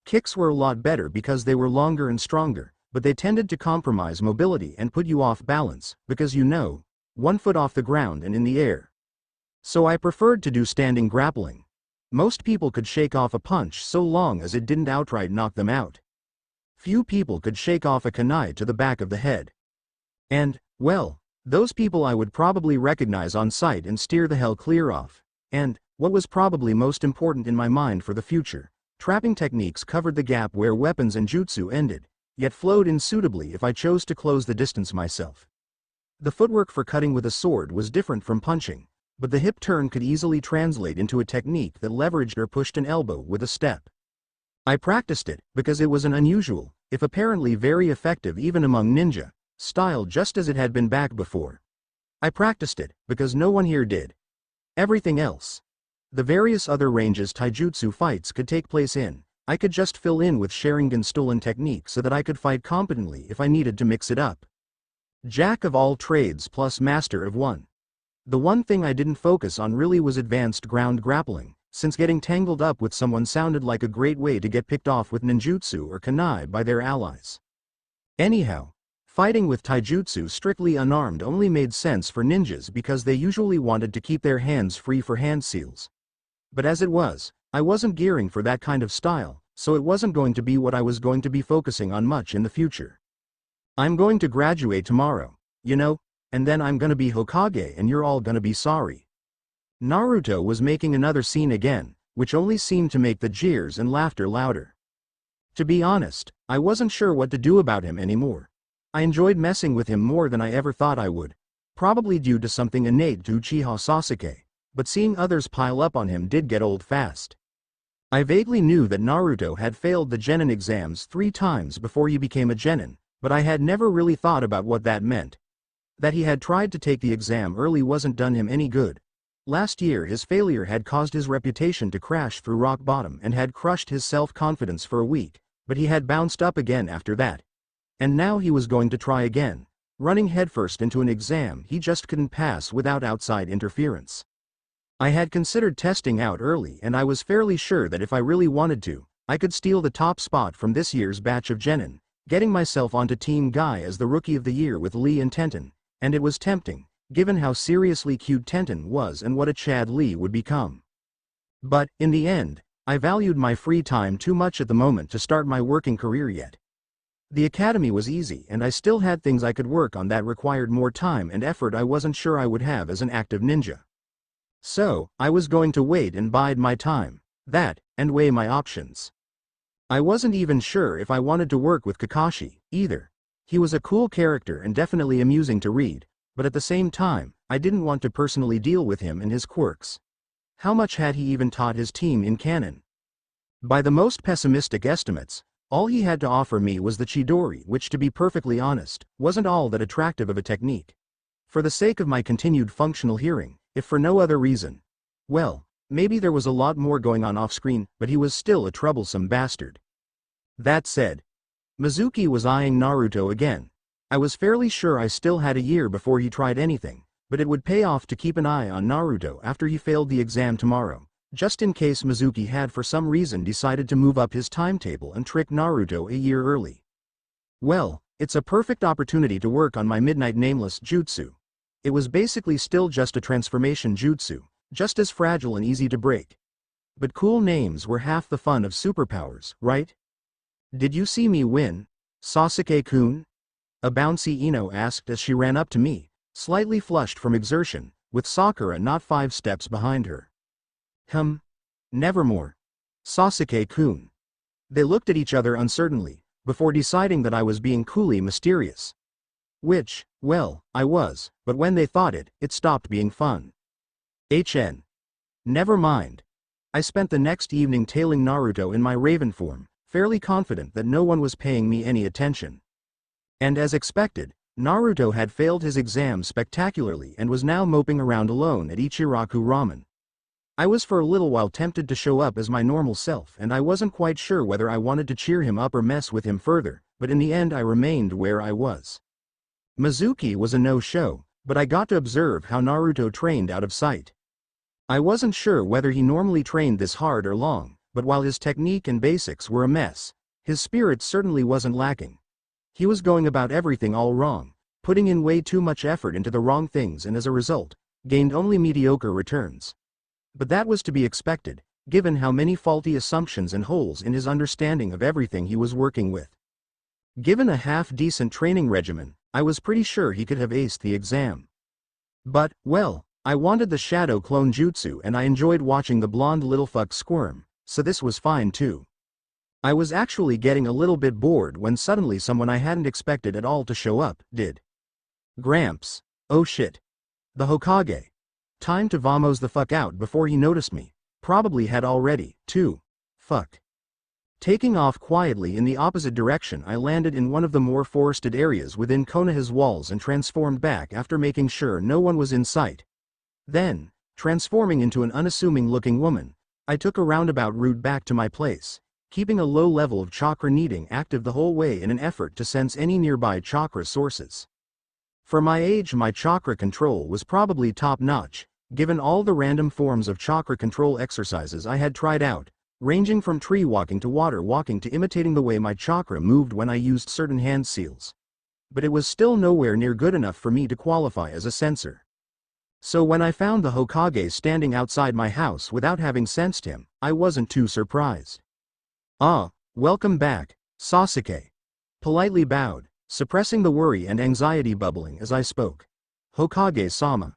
Kicks were a lot better because they were longer and stronger, but they tended to compromise mobility and put you off balance, because 1 foot off the ground and in the air. So I preferred to do standing grappling. Most people could shake off a punch so long as it didn't outright knock them out. Few people could shake off a kunai to the back of the head. And, well, those people I would probably recognize on sight and steer the hell clear of. And, what was probably most important in my mind for the future, trapping techniques covered the gap where weapons and jutsu ended, yet flowed in suitably if I chose to close the distance myself. The footwork for cutting with a sword was different from punching, but the hip turn could easily translate into a technique that leveraged or pushed an elbow with a step. I practiced it because it was an unusual, if apparently very effective even among ninja, style just as it had been back before. I practiced it because no one here did. Everything else, the various other ranges taijutsu fights could take place in, I could just fill in with Sharingan stolen technique so that I could fight competently if I needed to mix it up. Jack of all trades plus master of one. The one thing I didn't focus on really was advanced ground grappling, since getting tangled up with someone sounded like a great way to get picked off with ninjutsu or kunai by their allies. Anyhow, fighting with taijutsu strictly unarmed only made sense for ninjas because they usually wanted to keep their hands free for hand seals. But as it was, I wasn't gearing for that kind of style, so it wasn't going to be what I was going to be focusing on much in the future. I'm going to graduate tomorrow, you know, and then I'm gonna be Hokage and you're all gonna be sorry. Naruto was making another scene again, which only seemed to make the jeers and laughter louder. To be honest, I wasn't sure what to do about him anymore. I enjoyed messing with him more than I ever thought I would, probably due to something innate to Uchiha Sasuke, but seeing others pile up on him did get old fast. I vaguely knew that Naruto had failed the genin exams 3 times before he became a genin, but I had never really thought about what that meant. That he had tried to take the exam early wasn't done him any good. Last year his failure had caused his reputation to crash through rock bottom and had crushed his self-confidence for a week, but he had bounced up again after that. And now he was going to try again, running headfirst into an exam he just couldn't pass without outside interference. I had considered testing out early and I was fairly sure that if I really wanted to, I could steal the top spot from this year's batch of genin, getting myself onto Team Guy as the Rookie of the Year with Lee and Tenten, and it was tempting, given how seriously cute Tenten was and what a Chad Lee would become. But, in the end, I valued my free time too much at the moment to start my working career yet. The academy was easy and I still had things I could work on that required more time and effort I wasn't sure I would have as an active ninja. So, I was going to wait and bide my time, that, and weigh my options. I wasn't even sure if I wanted to work with Kakashi, either. He was a cool character and definitely amusing to read, but at the same time, I didn't want to personally deal with him and his quirks. How much had he even taught his team in canon? By the most pessimistic estimates, all he had to offer me was the Chidori, which to be perfectly honest, wasn't all that attractive of a technique. For the sake of my continued functional hearing, if for no other reason. Well, maybe there was a lot more going on off-screen, but he was still a troublesome bastard. That said, Mizuki was eyeing Naruto again. I was fairly sure I still had a year before he tried anything, but it would pay off to keep an eye on Naruto after he failed the exam tomorrow, just in case Mizuki had for some reason decided to move up his timetable and trick Naruto a year early. Well, it's a perfect opportunity to work on my Midnight Nameless jutsu. It was basically still just a transformation jutsu, just as fragile and easy to break. But cool names were half the fun of superpowers, right? Did you see me win, Sasuke-kun? A bouncy Ino asked as she ran up to me, slightly flushed from exertion, with Sakura not 5 steps behind her. Nevermore. Sasuke-kun. They looked at each other uncertainly, before deciding that I was being coolly mysterious. Which, well, I was, but when they thought it, it stopped being fun. Never mind. I spent the next evening tailing Naruto in my raven form, fairly confident that no one was paying me any attention. And as expected, Naruto had failed his exam spectacularly and was now moping around alone at Ichiraku Ramen. I was for a little while tempted to show up as my normal self and I wasn't quite sure whether I wanted to cheer him up or mess with him further, but in the end I remained where I was. Mizuki was a no-show, but I got to observe how Naruto trained out of sight. I wasn't sure whether he normally trained this hard or long, but while his technique and basics were a mess, his spirit certainly wasn't lacking. He was going about everything all wrong, putting in way too much effort into the wrong things and as a result, gained only mediocre returns. But that was to be expected, given how many faulty assumptions and holes in his understanding of everything he was working with. Given a half-decent training regimen, I was pretty sure he could have aced the exam. But, well, I wanted the shadow clone jutsu and I enjoyed watching the blonde little fuck squirm, so this was fine too. I was actually getting a little bit bored when suddenly someone I hadn't expected at all to show up did. Gramps. Oh shit. The Hokage. Time to vamos the fuck out before he noticed me. Probably had already, too. Fuck. Taking off quietly in the opposite direction, I landed in one of the more forested areas within Konoha's walls and transformed back after making sure no one was in sight. Then, transforming into an unassuming-looking woman, I took a roundabout route back to my place, keeping a low level of chakra kneading active the whole way in an effort to sense any nearby chakra sources. For my age, my chakra control was probably top-notch, given all the random forms of chakra control exercises I had tried out, ranging from tree walking to water walking to imitating the way my chakra moved when I used certain hand seals. But it was still nowhere near good enough for me to qualify as a sensor. So when I found the Hokage standing outside my house without having sensed him, I wasn't too surprised. "Ah, welcome back, Sasuke." Politely bowed, suppressing the worry and anxiety bubbling as I spoke. "Hokage-sama."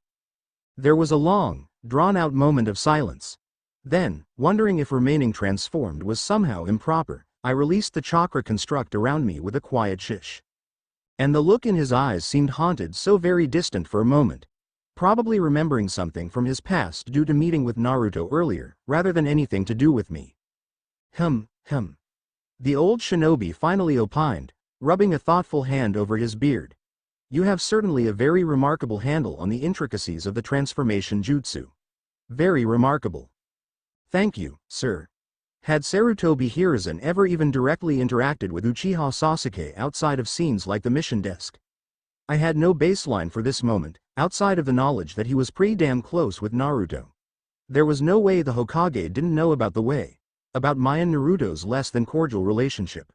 There was a long, drawn-out moment of silence. Then, wondering if remaining transformed was somehow improper, I released the chakra construct around me with a quiet shish. And the look in his eyes seemed haunted, so very distant for a moment. Probably remembering something from his past due to meeting with Naruto earlier, rather than anything to do with me. "Hum. The old shinobi finally opined, rubbing a thoughtful hand over his beard. "You have certainly a very remarkable handle on the intricacies of the transformation jutsu. Very remarkable." "Thank you, sir." Had Sarutobi Hiruzen ever even directly interacted with Uchiha Sasuke outside of scenes like the mission desk? I had no baseline for this moment, outside of the knowledge that he was pretty damn close with Naruto. There was no way the Hokage didn't know about my and Naruto's less than cordial relationship.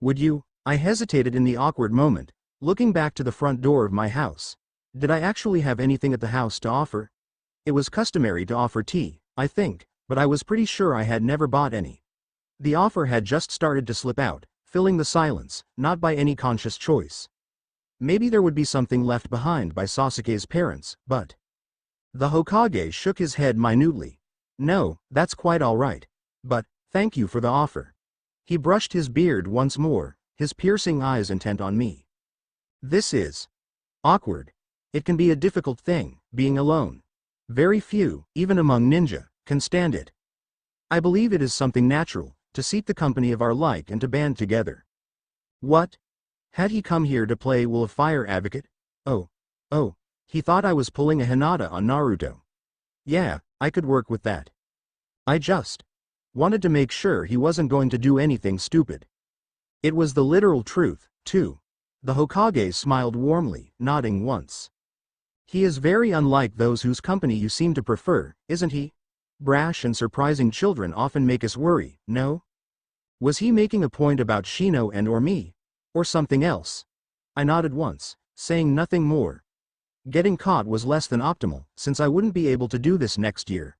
"Would you?" I hesitated in the awkward moment, looking back to the front door of my house. Did I actually have anything at the house to offer? It was customary to offer tea, I think, but I was pretty sure I had never bought any. The offer had just started to slip out, filling the silence, not by any conscious choice. Maybe there would be something left behind by Sasuke's parents, but... The Hokage shook his head minutely. "No, that's quite all right. But, thank you for the offer." He brushed his beard once more, his piercing eyes intent on me. "This is awkward. It can be a difficult thing, being alone. Very few, even among ninja, can stand it. I believe it is something natural, to seek the company of our like and to band together." What? Had he come here to play Will of Fire advocate? Oh, he thought I was pulling a Hinata on Naruto. Yeah, I could work with that. I just wanted to make sure he wasn't going to do anything stupid. It was the literal truth, too. The Hokage smiled warmly, nodding once. "He is very unlike those whose company you seem to prefer, isn't he? Brash and surprising children often make us worry, no?" Was he making a point about Shino and/or me? Or something else? I nodded once, saying nothing more. Getting caught was less than optimal, since I wouldn't be able to do this next year.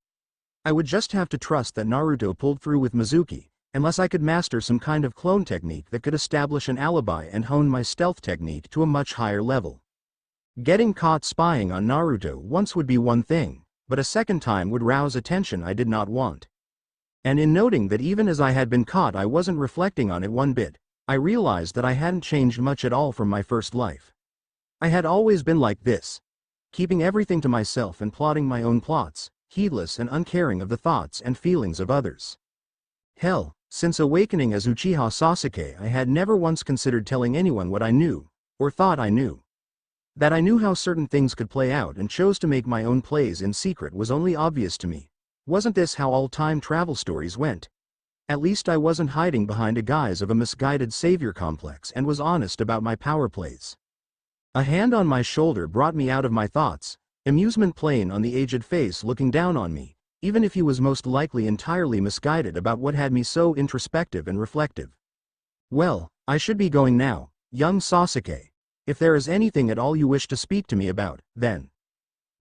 I would just have to trust that Naruto pulled through with Mizuki, unless I could master some kind of clone technique that could establish an alibi and hone my stealth technique to a much higher level. Getting caught spying on Naruto once would be one thing, but a second time would rouse attention I did not want. And in noting that even as I had been caught I wasn't reflecting on it one bit, I realized that I hadn't changed much at all from my first life. I had always been like this, keeping everything to myself and plotting my own plots, heedless and uncaring of the thoughts and feelings of others. Hell, since awakening as Uchiha Sasuke I had never once considered telling anyone what I knew, or thought I knew. That I knew how certain things could play out and chose to make my own plays in secret was only obvious to me. Wasn't this how all time travel stories went? At least I wasn't hiding behind a guise of a misguided savior complex and was honest about my power plays. A hand on my shoulder brought me out of my thoughts, amusement plain on the aged face looking down on me, even if he was most likely entirely misguided about what had me so introspective and reflective. "Well, I should be going now, young Sasuke. If there is anything at all you wish to speak to me about, then..."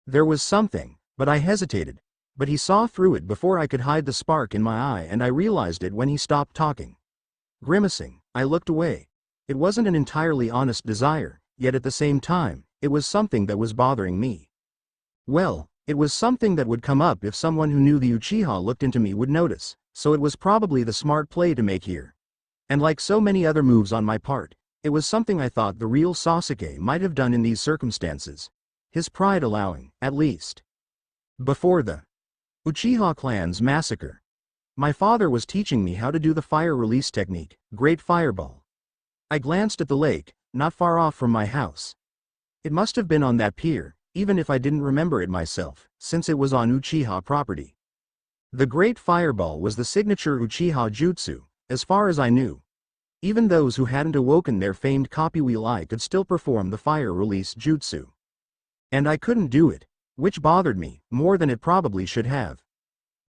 There was something, but I hesitated. But he saw through it before I could hide the spark in my eye, and I realized it when he stopped talking. Grimacing, I looked away. It wasn't an entirely honest desire, yet at the same time, it was something that was bothering me. Well, it was something that would come up if someone who knew the Uchiha looked into me would notice, so it was probably the smart play to make here. And like so many other moves on my part, it was something I thought the real Sasuke might have done in these circumstances. His pride allowing, at least. Before the Uchiha clan's massacre, my father was teaching me how to do the fire release technique, Great Fireball. I glanced at the lake, not far off from my house. It must have been on that pier, even if I didn't remember it myself, since it was on Uchiha property. The Great Fireball was the signature Uchiha jutsu, as far as I knew. Even those who hadn't awoken their famed copywheel eye could still perform the fire release jutsu. And I couldn't do it, which bothered me, more than it probably should have.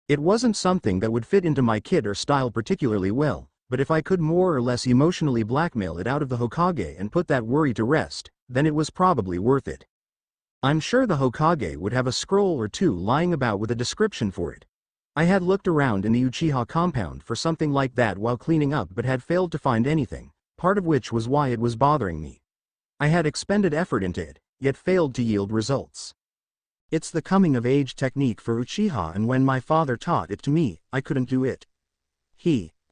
It wasn't something that would fit into my kit or style particularly well, but if I could more or less emotionally blackmail it out of the Hokage and put that worry to rest, then it was probably worth it. I'm sure the Hokage would have a scroll or two lying about with a description for it. I had looked around in the Uchiha compound for something like that while cleaning up but had failed to find anything, part of which was why it was bothering me. I had expended effort into it, yet failed to yield results. It's the coming-of-age technique for Uchiha, and when my father taught it to me, I couldn't do it.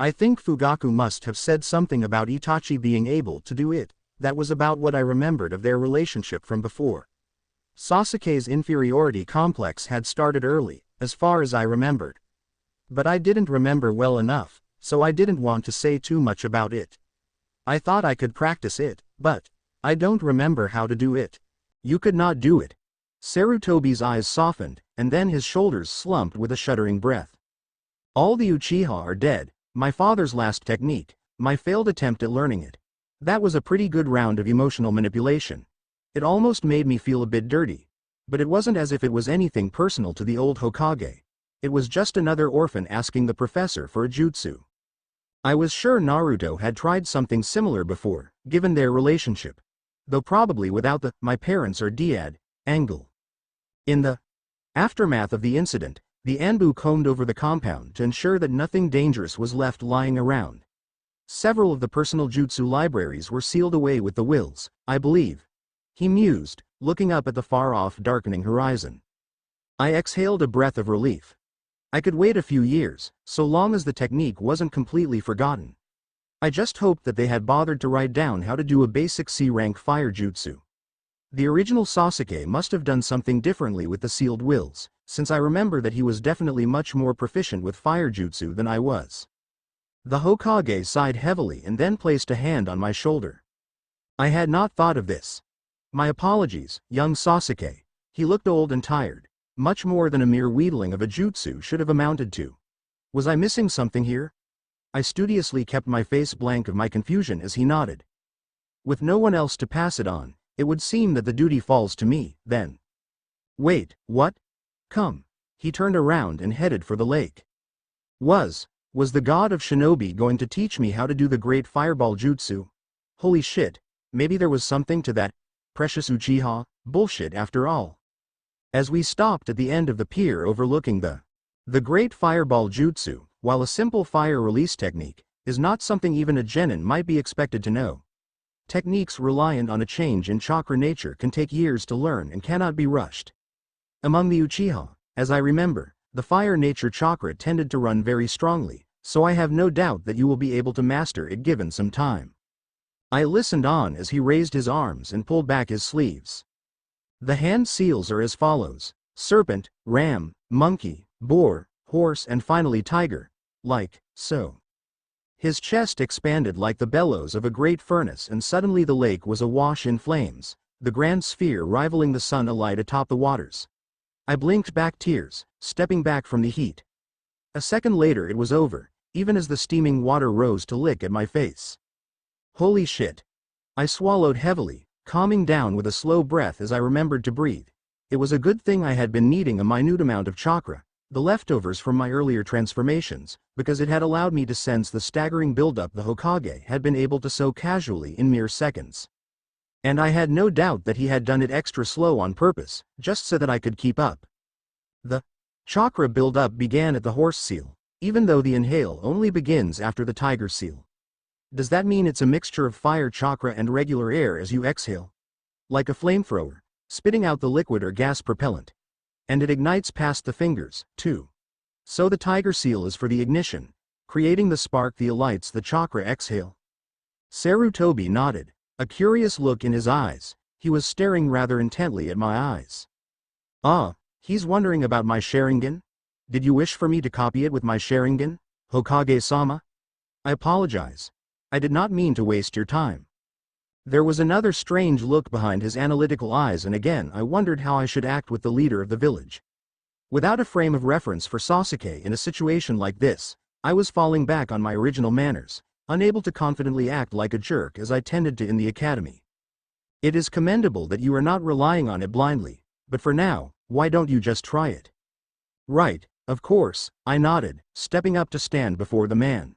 I think Fugaku must have said something about Itachi being able to do it. That was about what I remembered of their relationship from before. Sasuke's inferiority complex had started early, as far as I remembered. But I didn't remember well enough, so I didn't want to say too much about it. I thought I could practice it, but I don't remember how to do it. You could not do it. Sarutobi's eyes softened, and then his shoulders slumped with a shuddering breath. All the Uchiha are dead, my father's last technique, my failed attempt at learning it. That was a pretty good round of emotional manipulation. It almost made me feel a bit dirty. But it wasn't as if it was anything personal to the old Hokage. It was just another orphan asking the professor for a jutsu. I was sure Naruto had tried something similar before, given their relationship. Though probably without the "my parents are dead" angle. In the aftermath of the incident, the Anbu combed over the compound to ensure that nothing dangerous was left lying around. Several of the personal jutsu libraries were sealed away with the wills, I believe. He mused, looking up at the far-off darkening horizon. I exhaled a breath of relief. I could wait a few years, so long as the technique wasn't completely forgotten. I just hoped that they had bothered to write down how to do a basic C-rank fire jutsu. The original Sasuke must have done something differently with the sealed wills, since I remember that he was definitely much more proficient with fire jutsu than I was. The Hokage sighed heavily and then placed a hand on my shoulder. I had not thought of this. My apologies, young Sasuke. He looked old and tired, much more than a mere wheedling of a jutsu should have amounted to. Was I missing something here? I studiously kept my face blank of my confusion as he nodded. With no one else to pass it on, it would seem that the duty falls to me, then. Wait, what? Come. He turned around and headed for the lake. Was the god of shinobi going to teach me how to do the great fireball jutsu? Holy shit, maybe there was something to that precious Uchiha bullshit after all. As we stopped at the end of the pier overlooking the great fireball jutsu, while a simple fire release technique, is not something even a genin might be expected to know. Techniques reliant on a change in chakra nature can take years to learn and cannot be rushed. Among the Uchiha, as I remember, the fire nature chakra tended to run very strongly, so I have no doubt that you will be able to master it given some time. I listened on as he raised his arms and pulled back his sleeves. The hand seals are as follows: serpent, ram, monkey, boar, horse, and finally tiger, like so. His chest expanded like the bellows of a great furnace, and suddenly the lake was awash in flames, the grand sphere rivaling the sun alight atop the waters. I blinked back tears, stepping back from the heat. A second later it was over, even as the steaming water rose to lick at my face. Holy shit. I swallowed heavily, calming down with a slow breath as I remembered to breathe. It was a good thing I had been needing a minute amount of chakra, the leftovers from my earlier transformations, because it had allowed me to sense the staggering buildup the Hokage had been able to so casually in mere seconds. And I had no doubt that he had done it extra slow on purpose, just so that I could keep up. The chakra build-up began at the horse seal, even though the inhale only begins after the tiger seal. Does that mean it's a mixture of fire chakra and regular air as you exhale? Like a flamethrower, spitting out the liquid or gas propellant. And it ignites past the fingers, too. So the tiger seal is for the ignition, creating the spark that lights the chakra exhale. Sarutobi nodded, a curious look in his eyes. He was staring rather intently at my eyes. Ah, he's wondering about my Sharingan? Did you wish for me to copy it with my Sharingan, Hokage-sama? I apologize. I did not mean to waste your time. There was another strange look behind his analytical eyes, and again I wondered how I should act with the leader of the village. Without a frame of reference for Sasuke in a situation like this, I was falling back on my original manners, unable to confidently act like a jerk as I tended to in the academy. It is commendable that you are not relying on it blindly, but for now, why don't you just try it? Right, of course, I nodded, stepping up to stand before the man.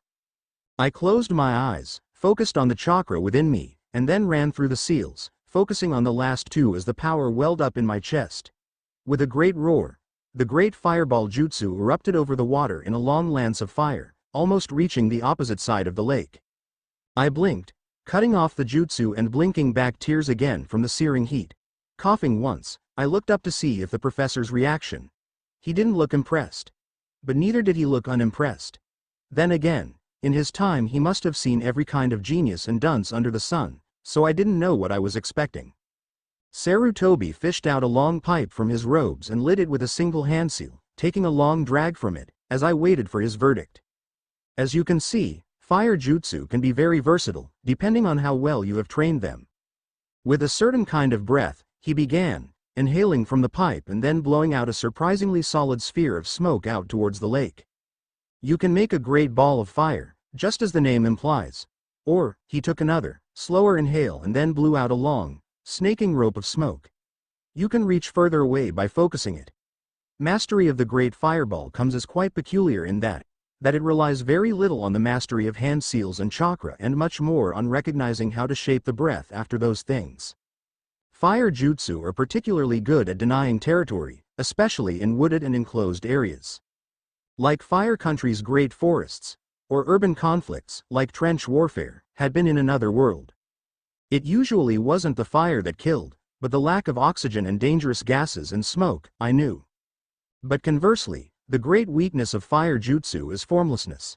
I closed my eyes, focused on the chakra within me, and then ran through the seals, focusing on the last two as the power welled up in my chest. With a great roar, the great fireball jutsu erupted over the water in a long lance of fire, almost reaching the opposite side of the lake. I blinked, cutting off the jutsu and blinking back tears again from the searing heat. Coughing once, I looked up to see if the professor's reaction. He didn't look impressed. But neither did he look unimpressed. Then again, in his time he must have seen every kind of genius and dunce under the sun, so I didn't know what I was expecting. Sarutobi fished out a long pipe from his robes and lit it with a single hand seal, taking a long drag from it, as I waited for his verdict. As you can see, fire jutsu can be very versatile, depending on how well you have trained them. With a certain kind of breath, he began, inhaling from the pipe and then blowing out a surprisingly solid sphere of smoke out towards the lake. You can make a great ball of fire, just as the name implies. Or, he took another, slower inhale and then blew out a long, snaking rope of smoke. You can reach further away by focusing it. Mastery of the great fireball comes as quite peculiar in that it relies very little on the mastery of hand seals and chakra and much more on recognizing how to shape the breath after those things. Fire jutsu are particularly good at denying territory, especially in wooded and enclosed areas. Like fire countries' great forests, or urban conflicts, like trench warfare, had been in another world. It usually wasn't the fire that killed, but the lack of oxygen and dangerous gases and smoke, I knew. But conversely, the great weakness of fire jutsu is formlessness.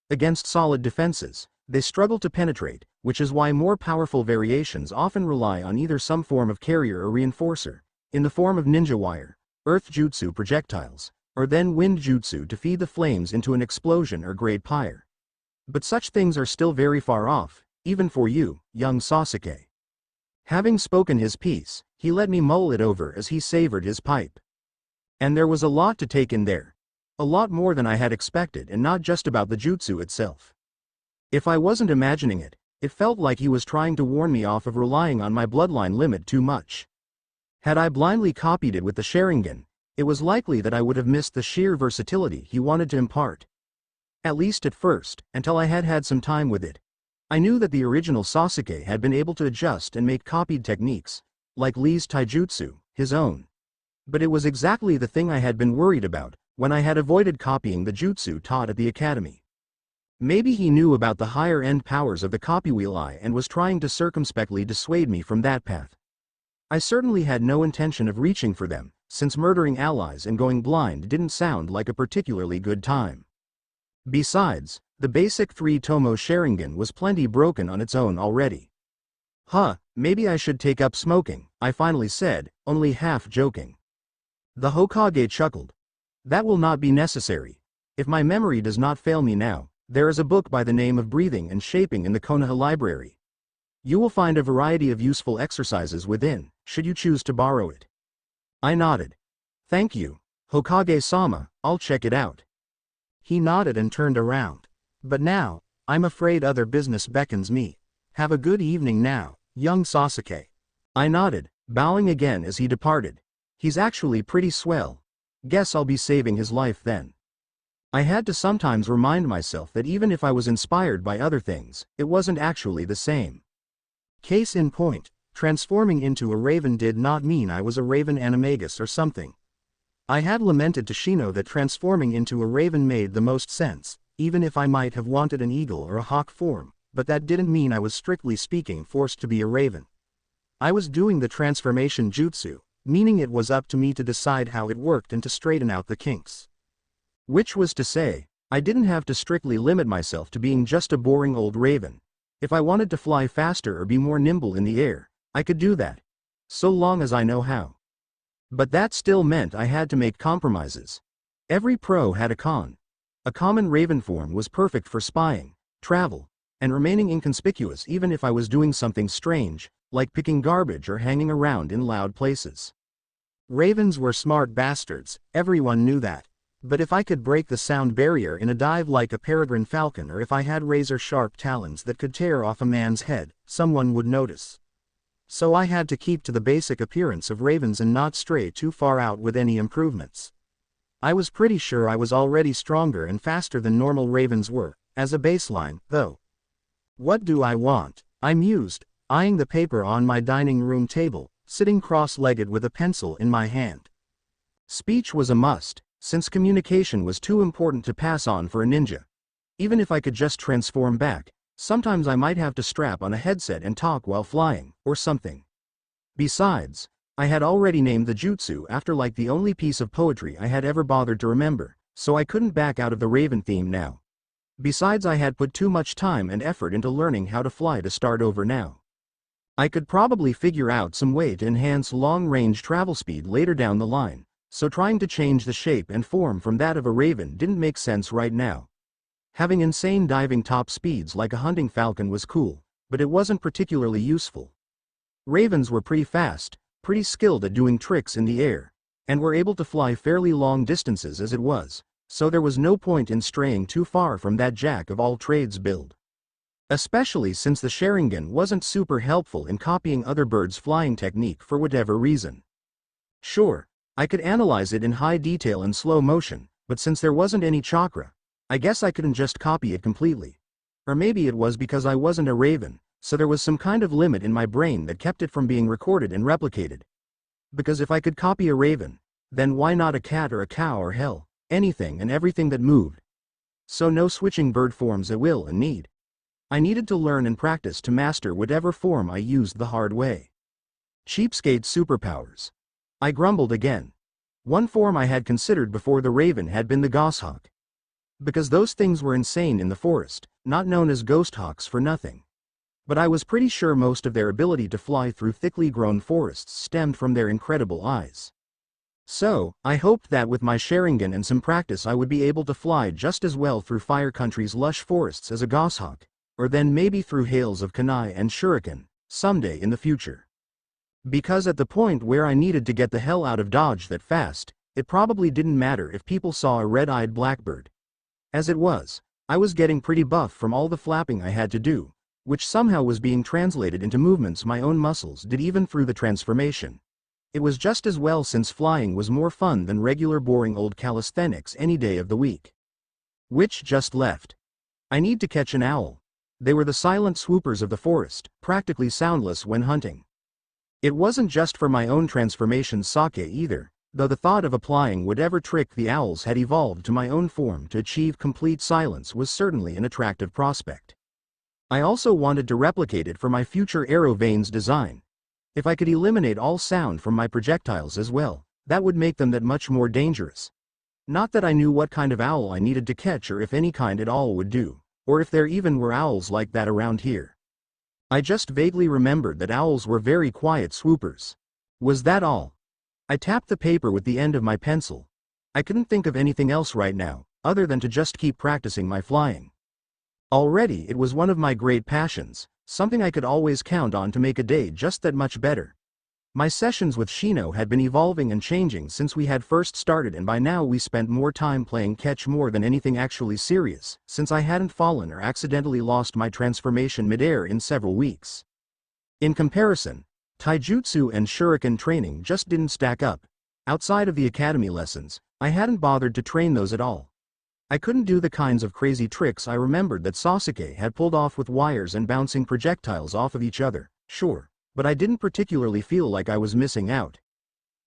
Against solid defenses, they struggle to penetrate, which is why more powerful variations often rely on either some form of carrier or reinforcer, in the form of ninja wire, earth jutsu projectiles, or then wind jutsu to feed the flames into an explosion or great pyre. But such things are still very far off, even for you, young Sasuke. Having spoken his piece, he let me mull it over as he savored his pipe. And there was a lot to take in there. A lot more than I had expected, and not just about the jutsu itself. If I wasn't imagining it, it felt like he was trying to warn me off of relying on my bloodline limit too much. Had I blindly copied it with the Sharingan, it was likely that I would have missed the sheer versatility he wanted to impart. At least at first, until I had had some time with it. I knew that the original Sasuke had been able to adjust and make copied techniques, like Lee's taijutsu, his own. But it was exactly the thing I had been worried about, when I had avoided copying the jutsu taught at the academy. Maybe he knew about the higher-end powers of the copywheel eye and was trying to circumspectly dissuade me from that path. I certainly had no intention of reaching for them, since murdering allies and going blind didn't sound like a particularly good time. Besides, the basic 3-tomo Sharingan was plenty broken on its own already. Maybe I should take up smoking, I finally said, only half joking. The Hokage chuckled. That will not be necessary. If my memory does not fail me now, there is a book by the name of Breathing and Shaping in the Konoha library. You will find a variety of useful exercises within, should you choose to borrow it. I nodded. Thank you, Hokage-sama, I'll check it out. He nodded and turned around. But now, I'm afraid other business beckons me. Have a good evening now, young Sasuke. I nodded, bowing again as he departed. He's actually pretty swell. Guess I'll be saving his life then. I had to sometimes remind myself that even if I was inspired by other things, it wasn't actually the same. Case in point, transforming into a raven did not mean I was a raven animagus or something. I had lamented to Shino that transforming into a raven made the most sense, even if I might have wanted an eagle or a hawk form, but that didn't mean I was strictly speaking forced to be a raven. I was doing the transformation jutsu, meaning it was up to me to decide how it worked and to straighten out the kinks. Which was to say, I didn't have to strictly limit myself to being just a boring old raven. If I wanted to fly faster or be more nimble in the air, I could do that. So long as I know how. But that still meant I had to make compromises. Every pro had a con. A common raven form was perfect for spying, travel, and remaining inconspicuous even if I was doing something strange, like picking garbage or hanging around in loud places. Ravens were smart bastards, everyone knew that. But if I could break the sound barrier in a dive like a peregrine falcon, or if I had razor-sharp talons that could tear off a man's head, someone would notice. So I had to keep to the basic appearance of ravens and not stray too far out with any improvements. I was pretty sure I was already stronger and faster than normal ravens were, as a baseline, though. What do I want? I mused, eyeing the paper on my dining room table, sitting cross-legged with a pencil in my hand. Speech was a must, since communication was too important to pass on for a ninja. Even if I could just transform back, sometimes I might have to strap on a headset and talk while flying, or something. Besides, I had already named the jutsu after like the only piece of poetry I had ever bothered to remember, so I couldn't back out of the raven theme now. Besides, I had put too much time and effort into learning how to fly to start over now. I could probably figure out some way to enhance long-range travel speed later down the line, so trying to change the shape and form from that of a raven didn't make sense right now. Having insane diving top speeds like a hunting falcon was cool, but it wasn't particularly useful. Ravens were pretty fast, pretty skilled at doing tricks in the air, and were able to fly fairly long distances as it was, so there was no point in straying too far from that jack-of-all-trades build. Especially since the Sharingan wasn't super helpful in copying other birds' flying technique for whatever reason. Sure, I could analyze it in high detail and slow motion, but since there wasn't any chakra, I guess I couldn't just copy it completely. Or maybe it was because I wasn't a raven, so there was some kind of limit in my brain that kept it from being recorded and replicated. Because if I could copy a raven, then why not a cat or a cow or hell, anything and everything that moved? So no switching bird forms at will and need. I needed to learn and practice to master whatever form I used the hard way. Cheapskate superpowers. I grumbled again. One form I had considered before the raven had been the goshawk. Because those things were insane in the forest, not known as ghost hawks for nothing. But I was pretty sure most of their ability to fly through thickly grown forests stemmed from their incredible eyes. So, I hoped that with my Sharingan and some practice I would be able to fly just as well through Fire Country's lush forests as a goshawk, or then maybe through hails of kunai and shuriken, someday in the future. Because at the point where I needed to get the hell out of Dodge that fast, it probably didn't matter if people saw a red-eyed blackbird. As it was, I was getting pretty buff from all the flapping I had to do, which somehow was being translated into movements my own muscles did even through the transformation. It was just as well since flying was more fun than regular boring old calisthenics any day of the week. Which just left. I need to catch an owl. They were the silent swoopers of the forest, practically soundless when hunting. It wasn't just for my own transformation sake either, though the thought of applying whatever trick the owls had evolved to my own form to achieve complete silence was certainly an attractive prospect. I also wanted to replicate it for my future arrow veins design. If I could eliminate all sound from my projectiles as well, that would make them that much more dangerous. Not that I knew what kind of owl I needed to catch or if any kind at all would do, or if there even were owls like that around here. I just vaguely remembered that owls were very quiet swoopers. Was that all? I tapped the paper with the end of my pencil. I couldn't think of anything else right now, other than to just keep practicing my flying. Already it was one of my great passions, something I could always count on to make a day just that much better. My sessions with Shino had been evolving and changing since we had first started, and by now we spent more time playing catch more than anything actually serious, since I hadn't fallen or accidentally lost my transformation midair in several weeks. In comparison, taijutsu and shuriken training just didn't stack up. Outside of the academy lessons, I hadn't bothered to train those at all. I couldn't do the kinds of crazy tricks I remembered that Sasuke had pulled off with wires and bouncing projectiles off of each other, sure. But I didn't particularly feel like I was missing out.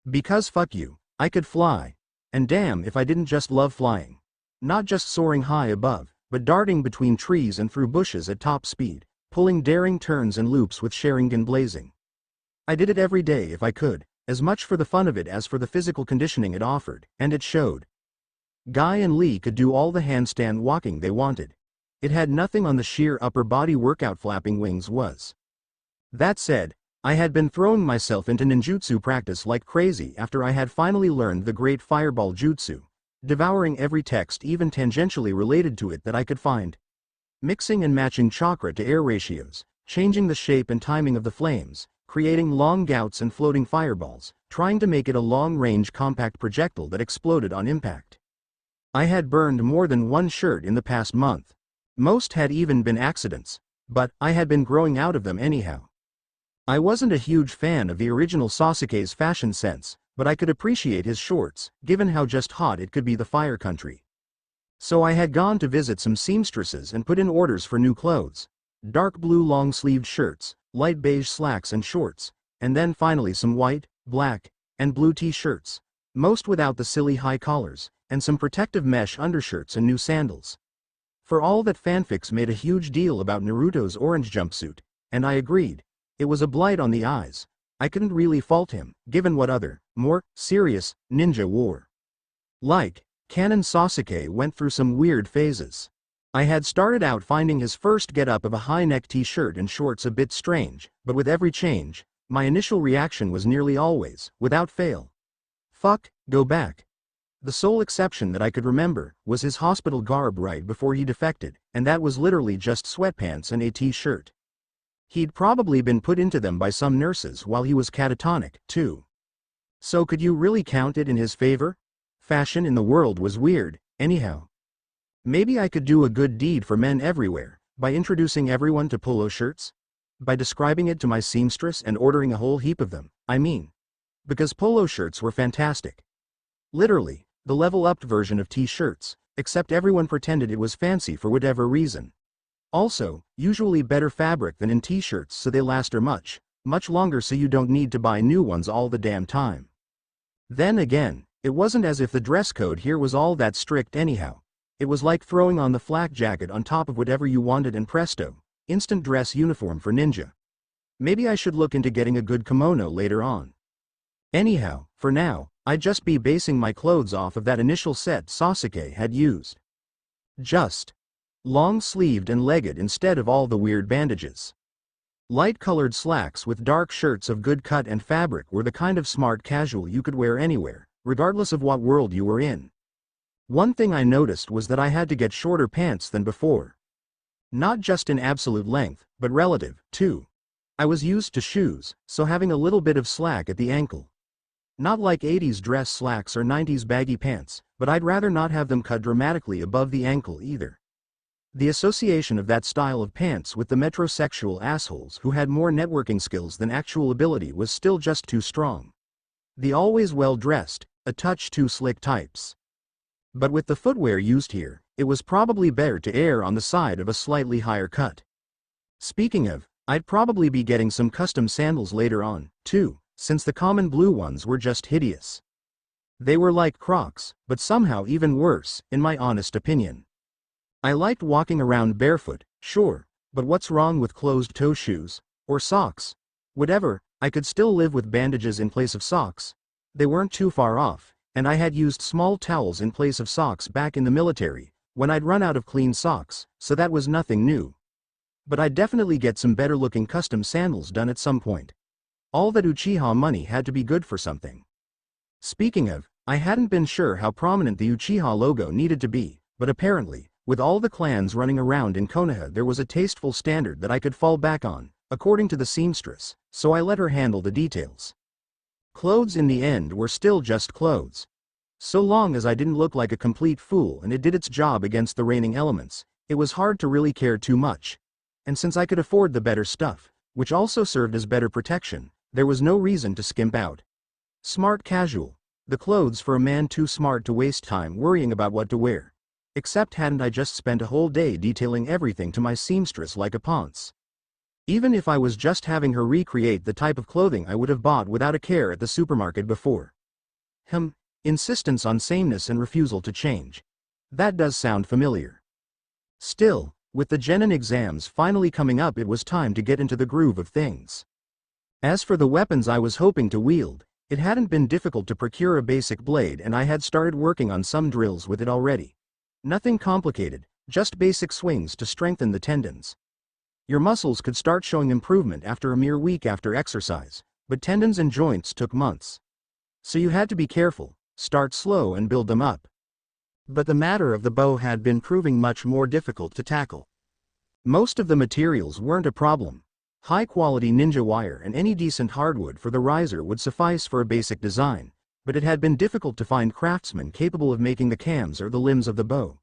Because fuck you, I could fly. And damn if I didn't just love flying. Not just soaring high above, but darting between trees and through bushes at top speed, pulling daring turns and loops with Sharingan blazing. I did it every day if I could, as much for the fun of it as for the physical conditioning it offered, and it showed. Guy and Lee could do all the handstand walking they wanted. It had nothing on the sheer upper body workout flapping wings was. That said, I had been throwing myself into ninjutsu practice like crazy after I had finally learned the great fireball jutsu, devouring every text even tangentially related to it that I could find. Mixing and matching chakra to air ratios, changing the shape and timing of the flames, creating long gouts and floating fireballs, trying to make it a long-range compact projectile that exploded on impact. I had burned more than one shirt in the past month. Most had even been accidents, but I had been growing out of them anyhow. I wasn't a huge fan of the original Sasuke's fashion sense, but I could appreciate his shorts, given how just hot it could be the fire country. So I had gone to visit some seamstresses and put in orders for new clothes. Dark blue long-sleeved shirts, light beige slacks and shorts, and then finally some white, black, and blue t-shirts, most without the silly high collars, and some protective mesh undershirts and new sandals. For all that fanfics made a huge deal about Naruto's orange jumpsuit, and I agreed, it was a blight on the eyes. I couldn't really fault him, given what other, more serious, ninja wore. Like, Canon Sasuke went through some weird phases. I had started out finding his first get-up of a high-neck t-shirt and shorts a bit strange, but with every change, my initial reaction was nearly always, without fail, fuck, go back. The sole exception that I could remember was his hospital garb right before he defected, and that was literally just sweatpants and a t-shirt. He'd probably been put into them by some nurses while he was catatonic, too. So could you really count it in his favor? Fashion in the world was weird, anyhow. Maybe I could do a good deed for men everywhere, by introducing everyone to polo shirts? By describing it to my seamstress and ordering a whole heap of them, I mean. Because polo shirts were fantastic. Literally, the level-upped version of t-shirts, except everyone pretended it was fancy for whatever reason. Also, usually better fabric than in t-shirts so they last much longer so you don't need to buy new ones all the damn time. Then again, it wasn't as if the dress code here was all that strict anyhow. It was like throwing on the flak jacket on top of whatever you wanted and presto, instant dress uniform for ninja. Maybe I should look into getting a good kimono later on. Anyhow, for now, I'd just be basing my clothes off of that initial set Sasuke had used. Just long-sleeved and legged instead of all the weird bandages. Light-colored slacks with dark shirts of good cut and fabric were the kind of smart casual you could wear anywhere, regardless of what world you were in. One thing I noticed was that I had to get shorter pants than before. Not just in absolute length, but relative, too. I was used to shoes, so having a little bit of slack at the ankle. Not like 80s dress slacks or 90s baggy pants, but I'd rather not have them cut dramatically above the ankle either. The association of that style of pants with the metrosexual assholes who had more networking skills than actual ability was still just too strong. The always well-dressed, a touch too slick types. But with the footwear used here, it was probably better to err on the side of a slightly higher cut. Speaking of, I'd probably be getting some custom sandals later on, too, since the common blue ones were just hideous. They were like Crocs, but somehow even worse, in my honest opinion. I liked walking around barefoot, sure, but what's wrong with closed-toe shoes, or socks? Whatever, I could still live with bandages in place of socks. They weren't too far off, and I had used small towels in place of socks back in the military, when I'd run out of clean socks, so that was nothing new. But I'd definitely get some better-looking custom sandals done at some point. All that Uchiha money had to be good for something. Speaking of, I hadn't been sure how prominent the Uchiha logo needed to be, but apparently, with all the clans running around in Konoha, there was a tasteful standard that I could fall back on, according to the seamstress, so I let her handle the details. Clothes in the end were still just clothes. So long as I didn't look like a complete fool and it did its job against the raining elements, it was hard to really care too much. And since I could afford the better stuff, which also served as better protection, there was no reason to skimp out. Smart casual. The clothes for a man too smart to waste time worrying about what to wear. Except hadn't I just spent a whole day detailing everything to my seamstress like a ponce? Even if I was just having her recreate the type of clothing I would have bought without a care at the supermarket before. Insistence on sameness and refusal to change. That does sound familiar. Still, with the genin exams finally coming up, it was time to get into the groove of things. As for the weapons I was hoping to wield, it hadn't been difficult to procure a basic blade, and I had started working on some drills with it already. Nothing complicated, just basic swings to strengthen the tendons. Your muscles could start showing improvement after a mere week after exercise, but tendons and joints took months. So you had to be careful, start slow and build them up. But the matter of the bow had been proving much more difficult to tackle. Most of the materials weren't a problem. High-quality ninja wire and any decent hardwood for the riser would suffice for a basic design, but it had been difficult to find craftsmen capable of making the cams or the limbs of the bow.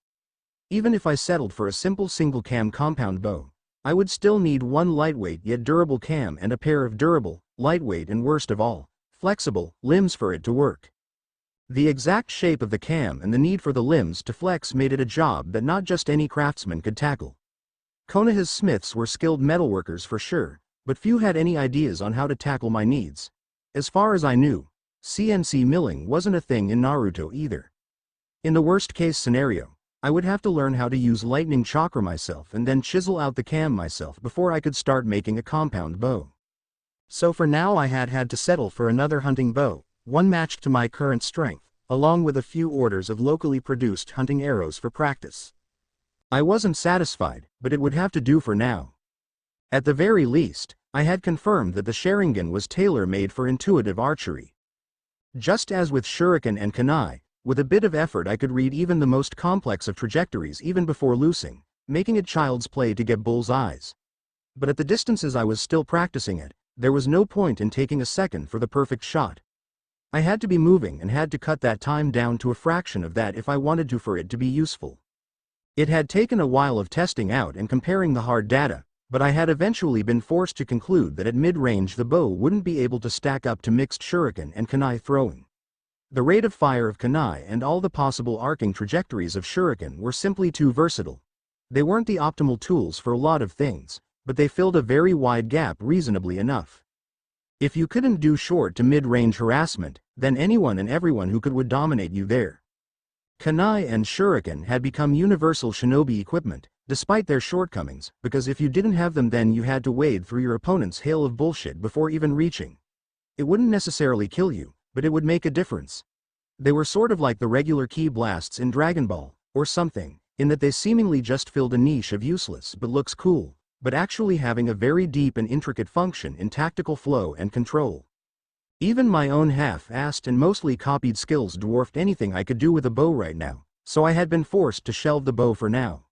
Even if I settled for a simple single-cam compound bow, I would still need one lightweight yet durable cam and a pair of durable, lightweight and worst of all, flexible, limbs for it to work. The exact shape of the cam and the need for the limbs to flex made it a job that not just any craftsman could tackle. Konoha's smiths were skilled metalworkers for sure, but few had any ideas on how to tackle my needs. As far as I knew, CNC milling wasn't a thing in Naruto either. In the worst-case scenario, I would have to learn how to use lightning chakra myself and then chisel out the cam myself before I could start making a compound bow. So for now I had to settle for another hunting bow, one matched to my current strength, along with a few orders of locally produced hunting arrows for practice. I wasn't satisfied, but it would have to do for now. At the very least, I had confirmed that the Sharingan was tailor-made for intuitive archery. Just as with Shuriken and Kunai, with a bit of effort I could read even the most complex of trajectories even before loosing, making it child's play to get bull's eyes. But at the distances I was still practicing at, there was no point in taking a second for the perfect shot. I had to be moving and had to cut that time down to a fraction of that if I wanted to for it to be useful. It had taken a while of testing out and comparing the hard data, but I had eventually been forced to conclude that at mid-range the bow wouldn't be able to stack up to mixed shuriken and kunai throwing. The rate of fire of kunai and all the possible arcing trajectories of shuriken were simply too versatile. They weren't the optimal tools for a lot of things, but they filled a very wide gap reasonably enough. If you couldn't do short to mid-range harassment, then anyone and everyone who could would dominate you there. Kunai and shuriken had become universal shinobi equipment, despite their shortcomings, because if you didn't have them then you had to wade through your opponent's hail of bullshit before even reaching. It wouldn't necessarily kill you, but it would make a difference. They were sort of like the regular ki blasts in Dragon Ball, or something, in that they seemingly just filled a niche of useless but looks cool, but actually having a very deep and intricate function in tactical flow and control. Even my own half-assed and mostly copied skills dwarfed anything I could do with a bow right now, so I had been forced to shelve the bow for now.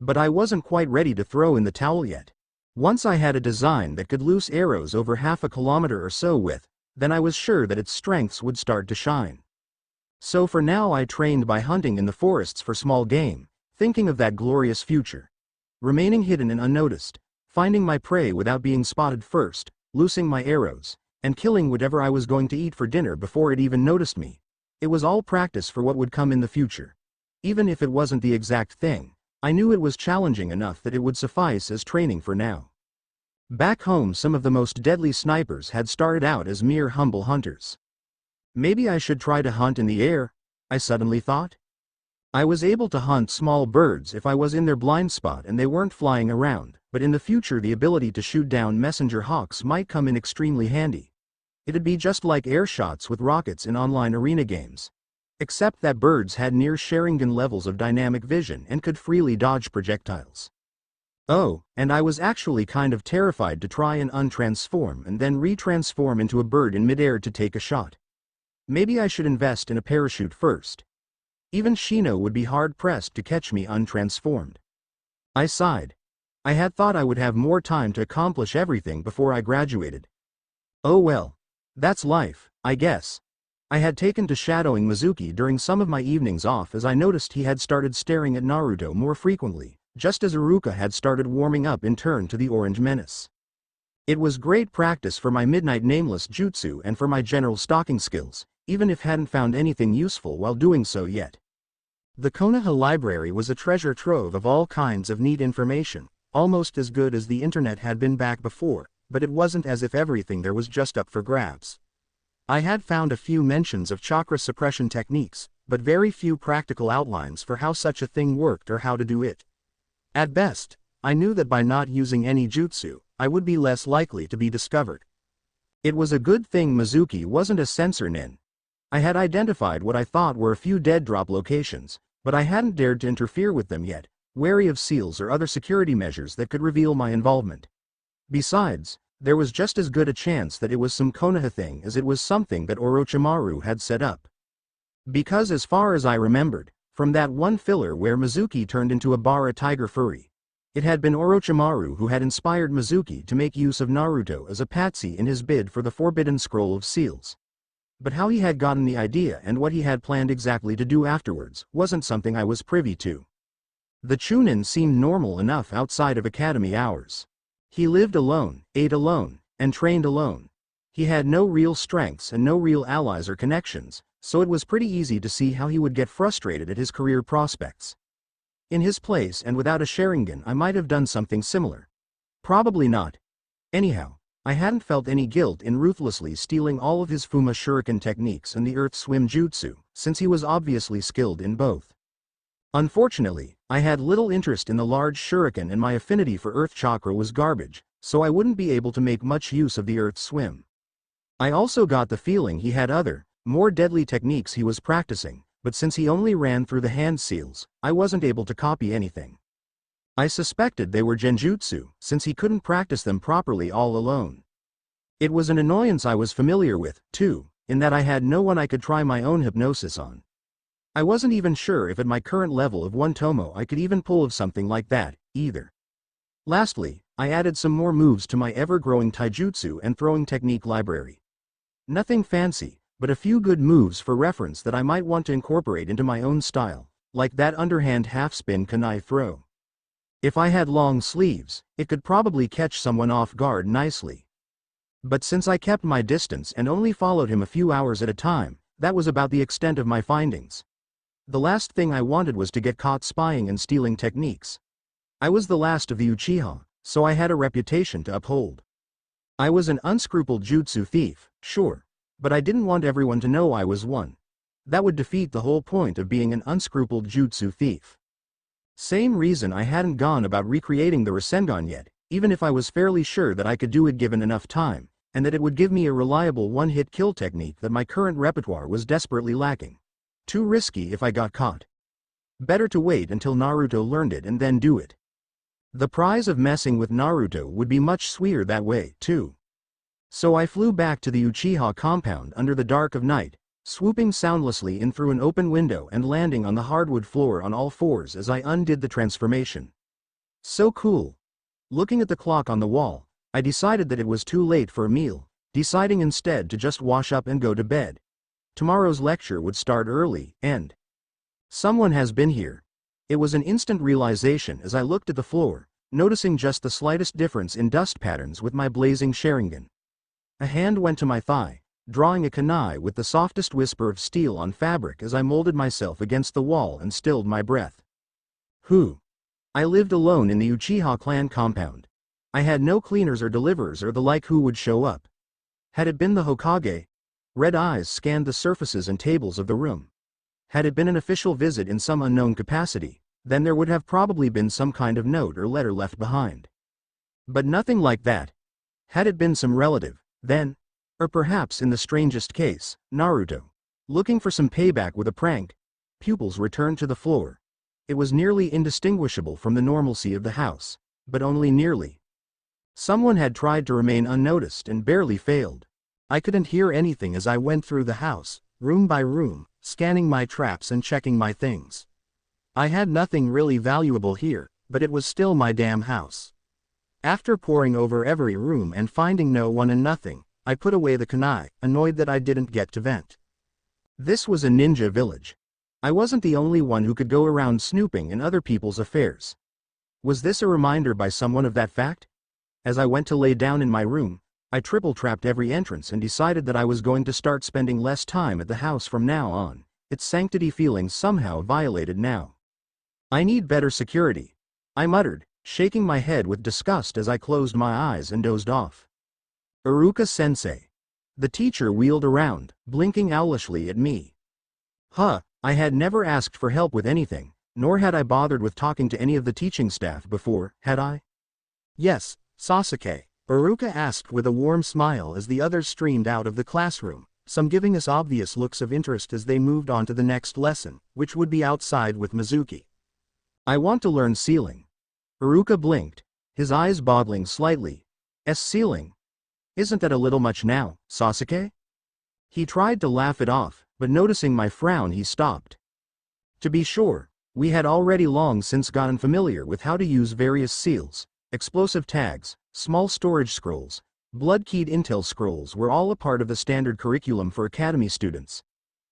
But I wasn't quite ready to throw in the towel yet. Once I had a design that could loose arrows over half a kilometer or so with, then I was sure that its strengths would start to shine. So for now I trained by hunting in the forests for small game, thinking of that glorious future. Remaining hidden and unnoticed, finding my prey without being spotted first, loosing my arrows, and killing whatever I was going to eat for dinner before it even noticed me. It was all practice for what would come in the future. Even if it wasn't the exact thing, I knew it was challenging enough that it would suffice as training for now. Back home some of the most deadly snipers had started out as mere humble hunters. Maybe I should try to hunt in the air, I suddenly thought. I was able to hunt small birds if I was in their blind spot and they weren't flying around, but in the future the ability to shoot down messenger hawks might come in extremely handy. It'd be just like air shots with rockets in online arena games. Except that birds had near Sharingan levels of dynamic vision and could freely dodge projectiles. Oh, and I was actually kind of terrified to try and untransform and then retransform into a bird in midair to take a shot. Maybe I should invest in a parachute first. Even Shino would be hard-pressed to catch me untransformed. I sighed. I had thought I would have more time to accomplish everything before I graduated. Oh well. That's life, I guess. I had taken to shadowing Mizuki during some of my evenings off as I noticed he had started staring at Naruto more frequently, just as Iruka had started warming up in turn to the Orange Menace. It was great practice for my Midnight Nameless jutsu and for my general stalking skills, even if hadn't found anything useful while doing so yet. The Konoha library was a treasure trove of all kinds of neat information, almost as good as the internet had been back before, but it wasn't as if everything there was just up for grabs. I had found a few mentions of chakra suppression techniques, but very few practical outlines for how such a thing worked or how to do it. At best, I knew that by not using any jutsu, I would be less likely to be discovered. It was a good thing Mizuki wasn't a censor nin. I had identified what I thought were a few dead drop locations, but I hadn't dared to interfere with them yet, wary of seals or other security measures that could reveal my involvement. Besides, there was just as good a chance that it was some Konoha thing as it was something that Orochimaru had set up. Because as far as I remembered, from that one filler where Mizuki turned into a Bara tiger furry, it had been Orochimaru who had inspired Mizuki to make use of Naruto as a patsy in his bid for the Forbidden Scroll of Seals. But how he had gotten the idea and what he had planned exactly to do afterwards wasn't something I was privy to. The Chunin seemed normal enough outside of academy hours. He lived alone, ate alone, and trained alone. He had no real strengths and no real allies or connections, so it was pretty easy to see how he would get frustrated at his career prospects. In his place and without a Sharingan, I might have done something similar. Probably not. Anyhow, I hadn't felt any guilt in ruthlessly stealing all of his Fuma Shuriken techniques and the Earth Swim Jutsu, since he was obviously skilled in both. Unfortunately, I had little interest in the large Shuriken and my affinity for Earth Chakra was garbage, so I wouldn't be able to make much use of the Earth Swim. I also got the feeling he had other, more deadly techniques he was practicing, but since he only ran through the hand seals, I wasn't able to copy anything. I suspected they were genjutsu, since he couldn't practice them properly all alone. It was an annoyance I was familiar with, too, in that I had no one I could try my own hypnosis on. I wasn't even sure if at my current level of 1 tomo I could even pull of something like that, either. Lastly, I added some more moves to my ever-growing taijutsu and throwing technique library. Nothing fancy, but a few good moves for reference that I might want to incorporate into my own style, like that underhand half-spin kunai throw. If I had long sleeves, it could probably catch someone off guard nicely. But since I kept my distance and only followed him a few hours at a time, that was about the extent of my findings. The last thing I wanted was to get caught spying and stealing techniques. I was the last of the Uchiha, so I had a reputation to uphold. I was an unscrupuled jutsu thief, sure, but I didn't want everyone to know I was one. That would defeat the whole point of being an unscrupuled jutsu thief. Same reason I hadn't gone about recreating the Rasengan yet, even if I was fairly sure that I could do it given enough time, and that it would give me a reliable one-hit kill technique that my current repertoire was desperately lacking. Too risky if I got caught. Better to wait until Naruto learned it and then do it. The prize of messing with Naruto would be much sweeter that way, too. So I flew back to the Uchiha compound under the dark of night, swooping soundlessly in through an open window and landing on the hardwood floor on all fours as I undid the transformation. So cool. Looking at the clock on the wall, I decided that it was too late for a meal, deciding instead to just wash up and go to bed. Tomorrow's lecture would start early, and someone has been here. It was an instant realization as I looked at the floor, noticing just the slightest difference in dust patterns with my blazing Sharingan. A hand went to my thigh, drawing a kunai with the softest whisper of steel on fabric as I molded myself against the wall and stilled my breath. Who? I lived alone in the Uchiha clan compound. I had no cleaners or deliverers or the like who would show up. Had it been the Hokage? Red eyes scanned the surfaces and tables of the room. Had it been an official visit in some unknown capacity, then there would have probably been some kind of note or letter left behind. But nothing like that. Had it been some relative, then, or perhaps in the strangest case, Naruto, looking for some payback with a prank, pupils returned to the floor. It was nearly indistinguishable from the normalcy of the house, but only nearly. Someone had tried to remain unnoticed and barely failed. I couldn't hear anything as I went through the house, room by room, scanning my traps and checking my things. I had nothing really valuable here, but it was still my damn house. After poring over every room and finding no one and nothing, I put away the kunai, annoyed that I didn't get to vent. This was a ninja village. I wasn't the only one who could go around snooping in other people's affairs. Was this a reminder by someone of that fact? As I went to lay down in my room, I triple-trapped every entrance and decided that I was going to start spending less time at the house from now on, its sanctity feeling somehow violated now. I need better security, I muttered, shaking my head with disgust as I closed my eyes and dozed off. Iruka-sensei. The teacher wheeled around, blinking owlishly at me. I had never asked for help with anything, Nor had I bothered with talking to any of the teaching staff before, had I? Yes, Sasuke, Iruka asked with a warm smile as the others streamed out of the classroom, some giving us obvious looks of interest as they moved on to the next lesson, which would be outside with Mizuki. I want to learn sealing. Iruka blinked, his eyes boggling slightly. Sealing? Isn't that a little much now, Sasuke? He tried to laugh it off, but noticing my frown he stopped. To be sure, we had already long since gotten familiar with how to use various seals, explosive tags, small storage scrolls, blood-keyed intel scrolls were all a part of the standard curriculum for academy students.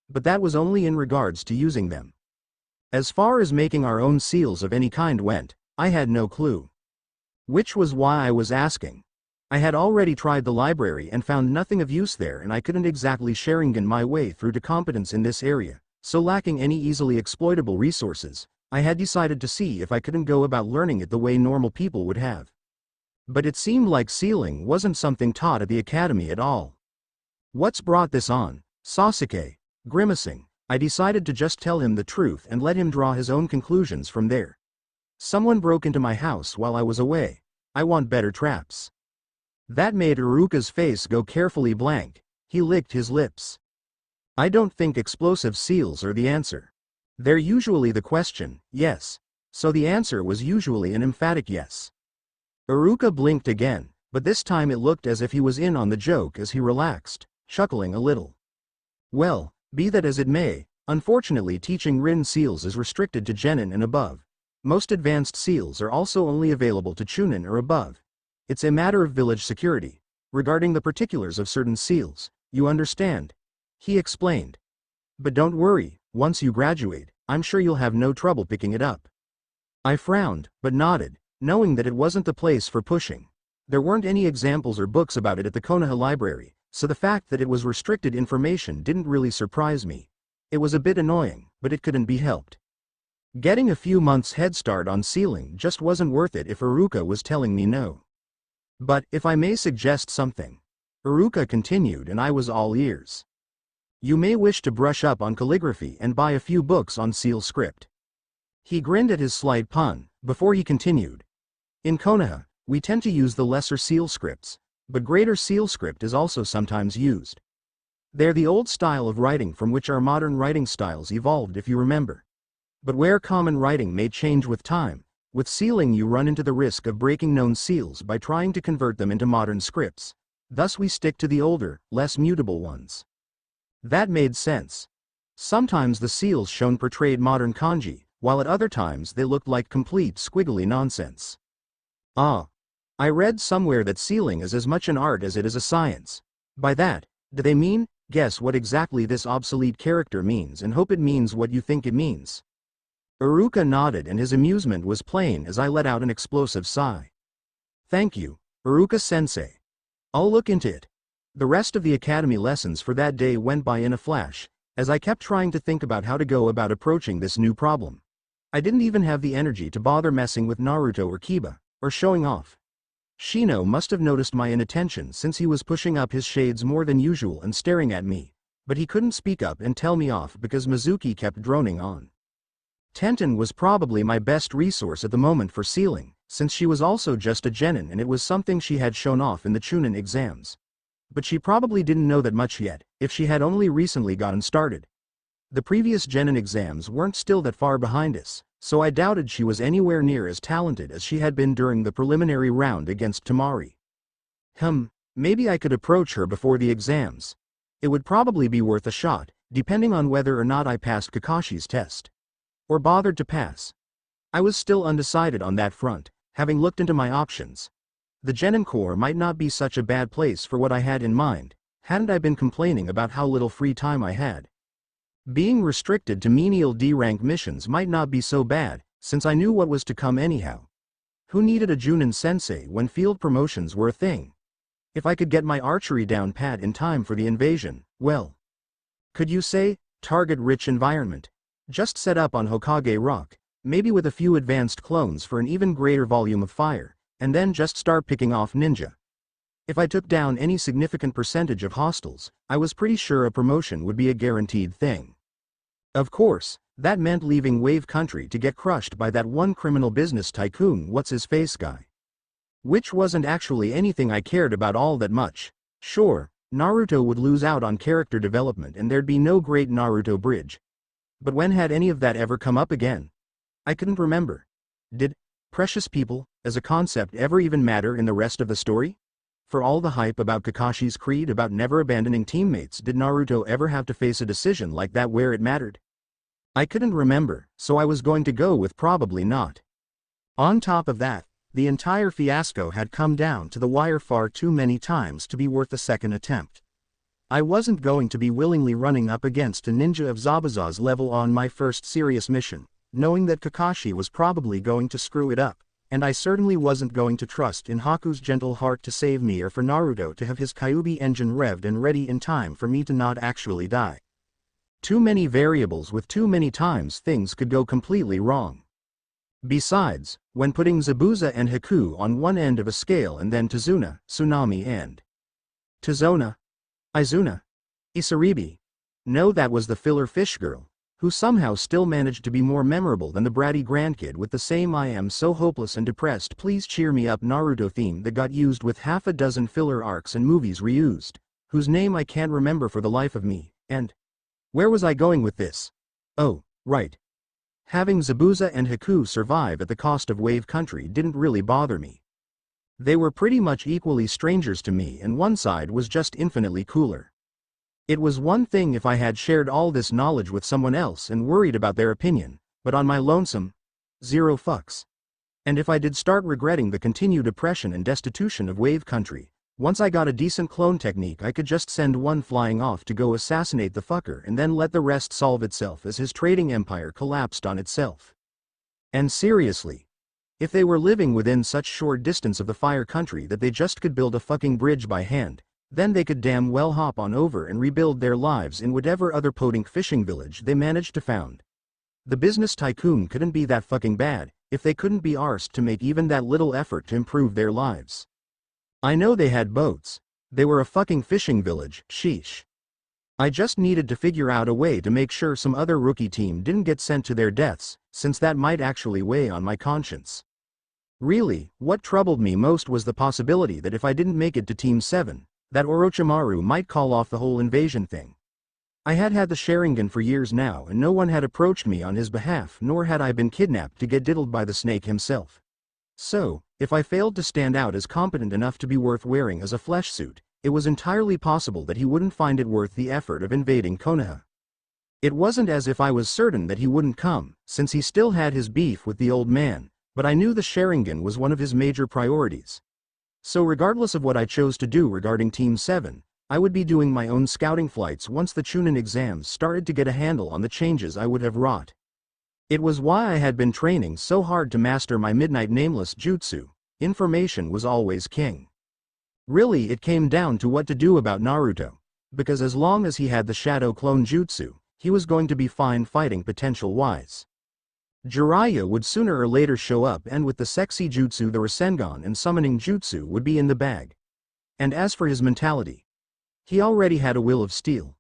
But that was only in regards to using them. As far as making our own seals of any kind went, I had no clue. Which was why I was asking. I had already tried the library and found nothing of use there, and I couldn't exactly Sharingan my way through to competence in this area, so lacking any easily exploitable resources, I had decided to see if I couldn't go about learning it the way normal people would have. But it seemed like sealing wasn't something taught at the academy at all. What's brought this on, Sasuke? Grimacing, I decided to just tell him the truth and let him draw his own conclusions from there. Someone broke into my house while I was away. I want better traps. That made Iruka's face go carefully blank. He licked his lips. I don't think explosive seals are the answer. They're usually the question, yes. So the answer was usually an emphatic yes. Iruka blinked again, but this time it looked as if he was in on the joke as he relaxed, chuckling a little. Well, be that as it may, unfortunately teaching Rin seals is restricted to Genin and above. Most advanced seals are also only available to Chunin or above. It's a matter of village security. Regarding the particulars of certain seals, you understand? He explained. But don't worry, once you graduate, I'm sure you'll have no trouble picking it up. I frowned, but nodded, knowing that it wasn't the place for pushing. There weren't any examples or books about it at the Konoha library, so the fact that it was restricted information didn't really surprise me. It was a bit annoying, but it couldn't be helped. Getting a few months head start on sealing just wasn't worth it if Iruka was telling me no. But, if I may suggest something. Iruka continued, and I was all ears. You may wish to brush up on calligraphy and buy a few books on seal script. He grinned at his slight pun, before he continued. In Konoha, we tend to use the lesser seal scripts, but greater seal script is also sometimes used. They're the old style of writing from which our modern writing styles evolved, if you remember. But where common writing may change with time, with sealing you run into the risk of breaking known seals by trying to convert them into modern scripts. Thus we stick to the older, less mutable ones. That made sense. Sometimes the seals shown portrayed modern kanji, while at other times they looked like complete squiggly nonsense. Ah. I read somewhere that sealing is as much an art as it is a science. By that, do they mean, guess what exactly this obsolete character means and hope it means what you think it means? Iruka nodded, and his amusement was plain as I let out an explosive sigh. Thank you, Iruka-sensei. I'll look into it. The rest of the academy lessons for that day went by in a flash, as I kept trying to think about how to go about approaching this new problem. I didn't even have the energy to bother messing with Naruto or Kiba, or showing off. Shino must have noticed my inattention since he was pushing up his shades more than usual and staring at me, but he couldn't speak up and tell me off because Mizuki kept droning on. Tenten was probably my best resource at the moment for sealing, since she was also just a genin and it was something she had shown off in the Chunin exams. But she probably didn't know that much yet, if she had only recently gotten started. The previous genin exams weren't still that far behind us, so I doubted she was anywhere near as talented as she had been during the preliminary round against Tamari. Maybe I could approach her before the exams. It would probably be worth a shot, depending on whether or not I passed Kakashi's test. Or bothered to pass. I was still undecided on that front, having looked into my options. The Genin Corps might not be such a bad place for what I had in mind, hadn't I been complaining about how little free time I had. Being restricted to menial D-rank missions might not be so bad, since I knew what was to come anyhow. Who needed a Junin sensei when field promotions were a thing? If I could get my archery down pat in time for the invasion, well. Could you say, target-rich environment? Just set up on Hokage Rock, maybe with a few advanced clones for an even greater volume of fire, and then just start picking off ninja. If I took down any significant percentage of hostiles, I was pretty sure a promotion would be a guaranteed thing. Of course, that meant leaving Wave Country to get crushed by that one criminal business tycoon what's-his-face guy. Which wasn't actually anything I cared about all that much. Sure, Naruto would lose out on character development and there'd be no great Naruto bridge. But when had any of that ever come up again? I couldn't remember. Did precious people, as a concept, ever even matter in the rest of the story? For all the hype about Kakashi's creed about never abandoning teammates, did Naruto ever have to face a decision like that where it mattered? I couldn't remember, so I was going to go with probably not. On top of that, the entire fiasco had come down to the wire far too many times to be worth a second attempt. I wasn't going to be willingly running up against a ninja of Zabuza's level on my first serious mission, knowing that Kakashi was probably going to screw it up, and I certainly wasn't going to trust in Haku's gentle heart to save me or for Naruto to have his Kyuubi engine revved and ready in time for me to not actually die. Too many variables with too many times things could go completely wrong. Besides, when putting Zabuza and Haku on one end of a scale and then Tazuna, Tsunami and Izuna, Isaribi. No, that was the filler fish girl, who somehow still managed to be more memorable than the bratty grandkid with the same "I am so hopeless and depressed, please cheer me up" Naruto theme that got used with half a dozen filler arcs and movies reused, whose name I can't remember for the life of me. And where was I going with this? Oh, right. Having Zabuza and Haku survive at the cost of Wave Country didn't really bother me. They were pretty much equally strangers to me, and one side was just infinitely cooler. It was one thing if I had shared all this knowledge with someone else and worried about their opinion, but on my lonesome, zero fucks. And if I did start regretting the continued oppression and destitution of Wave Country, once I got a decent clone technique, I could just send one flying off to go assassinate the fucker and then let the rest solve itself as his trading empire collapsed on itself. And seriously, if they were living within such short distance of the Fire Country that they just could build a fucking bridge by hand, then they could damn well hop on over and rebuild their lives in whatever other podunk fishing village they managed to found. The business tycoon couldn't be that fucking bad if they couldn't be arsed to make even that little effort to improve their lives. I know they had boats. They were a fucking fishing village, sheesh. I just needed to figure out a way to make sure some other rookie team didn't get sent to their deaths, since that might actually weigh on my conscience. Really, what troubled me most was the possibility that if I didn't make it to Team 7, that Orochimaru might call off the whole invasion thing. I had had the Sharingan for years now and no one had approached me on his behalf, nor had I been kidnapped to get diddled by the snake himself. So, if I failed to stand out as competent enough to be worth wearing as a flesh suit, it was entirely possible that he wouldn't find it worth the effort of invading Konoha. It wasn't as if I was certain that he wouldn't come, since he still had his beef with the old man, but I knew the Sharingan was one of his major priorities. So regardless of what I chose to do regarding Team 7, I would be doing my own scouting flights once the Chunin exams started to get a handle on the changes I would have wrought. It was why I had been training so hard to master my Midnight Nameless Jutsu. Information was always king. Really, it came down to what to do about Naruto, because as long as he had the Shadow Clone Jutsu, he was going to be fine fighting potential-wise. Jiraiya would sooner or later show up, and with the sexy jutsu the Rasengan and summoning jutsu would be in the bag. And as for his mentality, he already had a will of steel.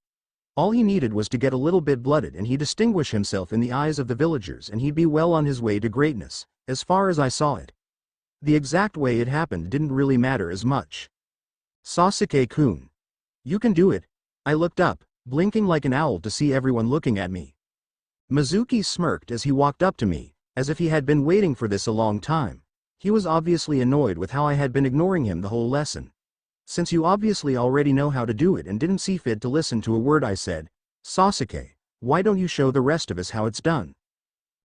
All he needed was to get a little bit blooded and he'd distinguish himself in the eyes of the villagers and he'd be well on his way to greatness, as far as I saw it. The exact way it happened didn't really matter as much. Sasuke-kun. You can do it. I looked up, blinking like an owl to see everyone looking at me. Mizuki smirked as he walked up to me, as if he had been waiting for this a long time. He was obviously annoyed with how I had been ignoring him the whole lesson. Since you obviously already know how to do it and didn't see fit to listen to a word I said, Sasuke, why don't you show the rest of us how it's done?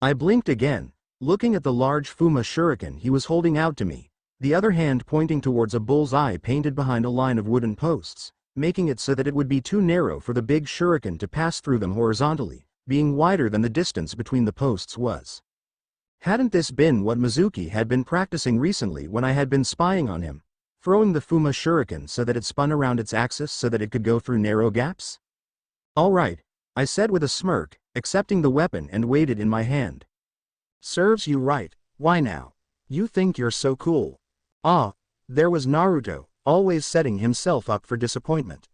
I blinked again, looking at the large Fuma shuriken he was holding out to me, the other hand pointing towards a bull's eye painted behind a line of wooden posts, making it so that it would be too narrow for the big shuriken to pass through them horizontally, being wider than the distance between the posts was. Hadn't this been what Mizuki had been practicing recently when I had been spying on him, throwing the Fuma shuriken so that it spun around its axis so that it could go through narrow gaps? All right, I said with a smirk, accepting the weapon and weighed it in my hand. Serves you right. Why now? You think you're so cool. Ah, there was Naruto, always setting himself up for disappointment.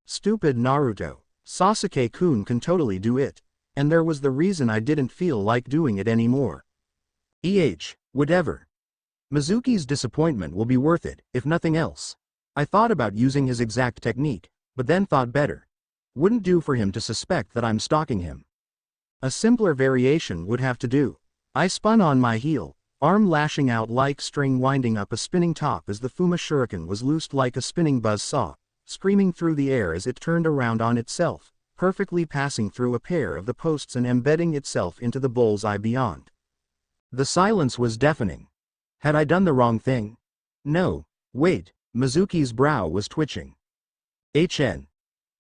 Stupid Naruto. Sasuke-kun can totally do it. And there was the reason I didn't feel like doing it anymore. Whatever. Mizuki's disappointment will be worth it, if nothing else. I thought about using his exact technique, but then thought better. Wouldn't do for him to suspect that I'm stalking him. A simpler variation would have to do. I spun on my heel, arm lashing out like string winding up a spinning top as the Fuma shuriken was loosed like a spinning buzz saw, screaming through the air as it turned around on itself, perfectly passing through a pair of the posts and embedding itself into the bullseye beyond. The silence was deafening. Had I done the wrong thing? No, wait, Mizuki's brow was twitching.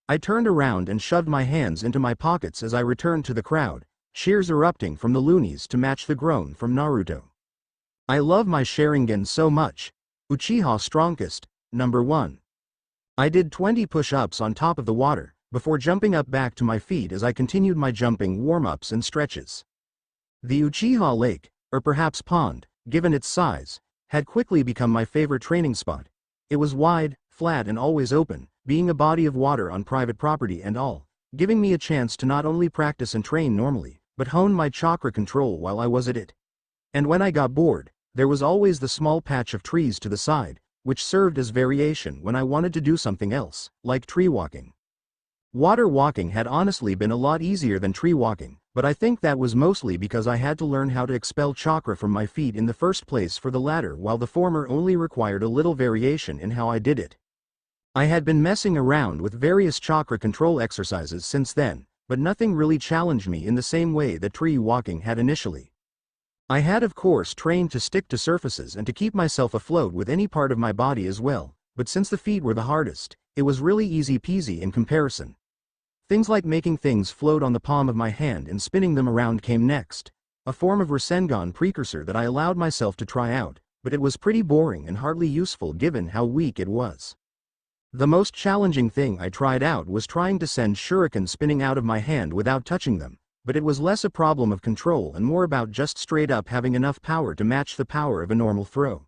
I turned around and shoved my hands into my pockets as I returned to the crowd, cheers erupting from the loonies to match the groan from Naruto. I love my Sharingan so much. Uchiha strongest, number 1. I did 20 push-ups on top of the water, before jumping up back to my feet as I continued my jumping warm-ups and stretches. The Uchiha Lake, or perhaps pond, given its size, had quickly become my favorite training spot. It was wide, flat and always open, being a body of water on private property and all, giving me a chance to not only practice and train normally, but hone my chakra control while I was at it. And when I got bored, there was always the small patch of trees to the side, which served as variation when I wanted to do something else, like tree walking. Water walking had honestly been a lot easier than tree walking, but I think that was mostly because I had to learn how to expel chakra from my feet in the first place for the latter, while the former only required a little variation in how I did it. I had been messing around with various chakra control exercises since then, but nothing really challenged me in the same way that tree walking had initially. I had of course trained to stick to surfaces and to keep myself afloat with any part of my body as well, but since the feet were the hardest, it was really easy peasy in comparison. Things like making things float on the palm of my hand and spinning them around came next, a form of Rasengan precursor that I allowed myself to try out, but it was pretty boring and hardly useful given how weak it was. The most challenging thing I tried out was trying to send shuriken spinning out of my hand without touching them, but it was less a problem of control and more about just straight up having enough power to match the power of a normal throw.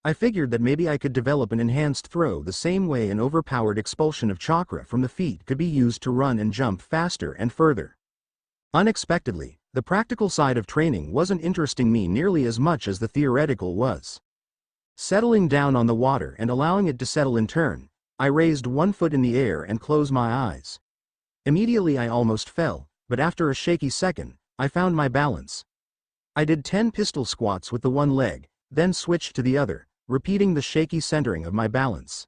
I figured that maybe I could develop an enhanced throw the same way an overpowered expulsion of chakra from the feet could be used to run and jump faster and further. Unexpectedly, the practical side of training wasn't interesting me nearly as much as the theoretical was. Settling down on the water and allowing it to settle in turn, I raised one foot in the air and closed my eyes. Immediately I almost fell, but after a shaky second, I found my balance. I did 10 pistol squats with the one leg, then switched to the other, repeating the shaky centering of my balance.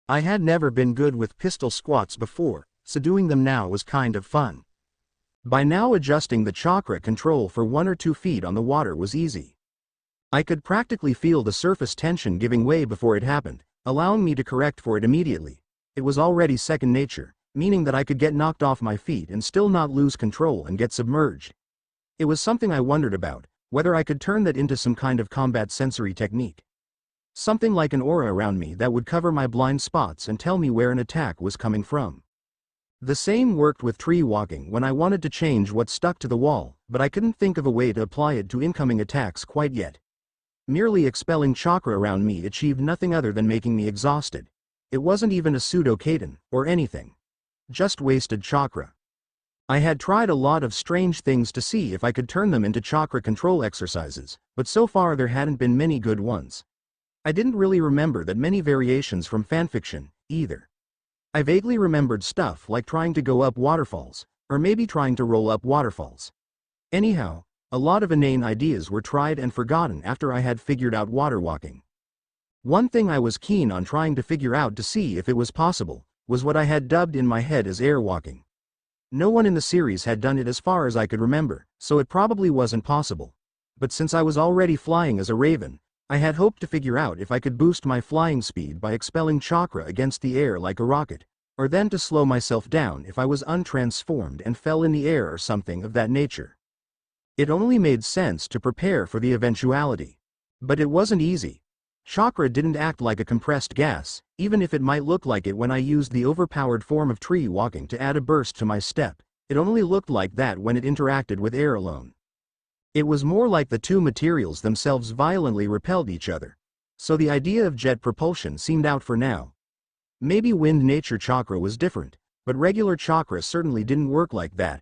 I had never been good with pistol squats before, so doing them now was kind of fun. By now adjusting the chakra control for 1 or 2 feet on the water was easy. I could practically feel the surface tension giving way before it happened, allowing me to correct for it immediately. It was already second nature, meaning that I could get knocked off my feet and still not lose control and get submerged. It was something I wondered about, whether I could turn that into some kind of combat sensory technique. Something like an aura around me that would cover my blind spots and tell me where an attack was coming from. The same worked with tree walking when I wanted to change what stuck to the wall, but I couldn't think of a way to apply it to incoming attacks quite yet. Merely expelling chakra around me achieved nothing other than making me exhausted. It wasn't even a pseudo-kaiden, or anything. Just wasted chakra. I had tried a lot of strange things to see if I could turn them into chakra control exercises, but so far there hadn't been many good ones. I didn't really remember that many variations from fanfiction, either. I vaguely remembered stuff like trying to go up waterfalls, or maybe trying to roll up waterfalls. Anyhow, a lot of inane ideas were tried and forgotten after I had figured out water walking. One thing I was keen on trying to figure out to see if it was possible, was what I had dubbed in my head as air walking. No one in the series had done it as far as I could remember, so it probably wasn't possible. But since I was already flying as a raven, I had hoped to figure out if I could boost my flying speed by expelling chakra against the air like a rocket, or then to slow myself down if I was untransformed and fell in the air or something of that nature. It only made sense to prepare for the eventuality. But it wasn't easy. Chakra didn't act like a compressed gas, even if it might look like it when I used the overpowered form of tree walking to add a burst to my step. It only looked like that when it interacted with air alone. It was more like the two materials themselves violently repelled each other. So the idea of jet propulsion seemed out for now. Maybe wind nature chakra was different, but regular chakra certainly didn't work like that.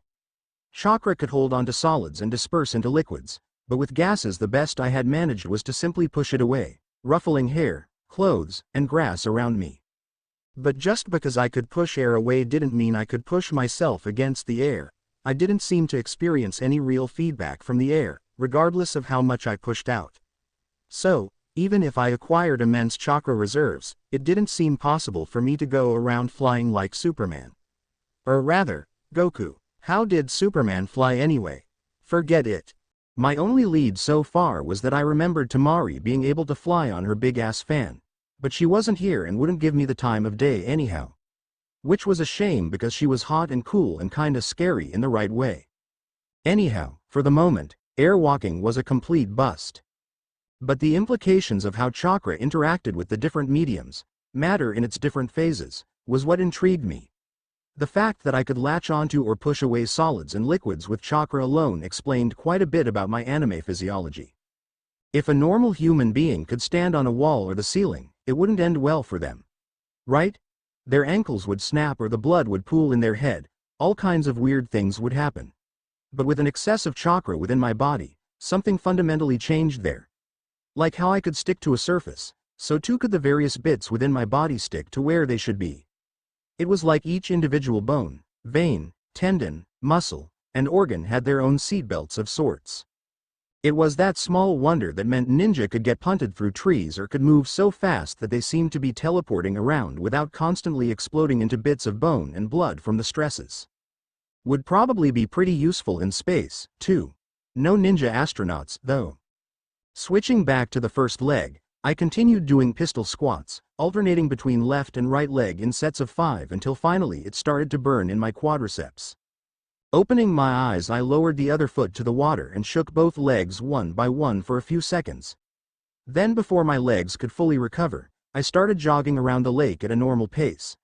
Chakra could hold onto solids and disperse into liquids, but with gases the best I had managed was to simply push it away, ruffling hair, clothes, and grass around me. But just because I could push air away didn't mean I could push myself against the air. I didn't seem to experience any real feedback from the air, regardless of how much I pushed out. So, even if I acquired immense chakra reserves, it didn't seem possible for me to go around flying like Superman. Or rather, Goku. How did Superman fly anyway? Forget it. My only lead so far was that I remembered Tamari being able to fly on her big-ass fan. But she wasn't here and wouldn't give me the time of day anyhow. Which was a shame because she was hot and cool and kinda scary in the right way. Anyhow, for the moment, airwalking was a complete bust. But the implications of how chakra interacted with the different mediums, matter in its different phases, was what intrigued me. The fact that I could latch onto or push away solids and liquids with chakra alone explained quite a bit about my anime physiology. If a normal human being could stand on a wall or the ceiling, it wouldn't end well for them. Right? Their ankles would snap or the blood would pool in their head, all kinds of weird things would happen. But with an excess of chakra within my body, something fundamentally changed there. Like how I could stick to a surface, so too could the various bits within my body stick to where they should be. It was like each individual bone, vein, tendon, muscle, and organ had their own seatbelts of sorts. It was that small wonder that meant ninja could get punted through trees or could move so fast that they seemed to be teleporting around without constantly exploding into bits of bone and blood from the stresses. Would probably be pretty useful in space, too. No ninja astronauts, though. Switching back to the first leg, I continued doing pistol squats, alternating between left and right leg in sets of 5 until finally it started to burn in my quadriceps. Opening my eyes, I lowered the other foot to the water and shook both legs one by one for a few seconds. Then before my legs could fully recover, I started jogging around the lake at a normal pace.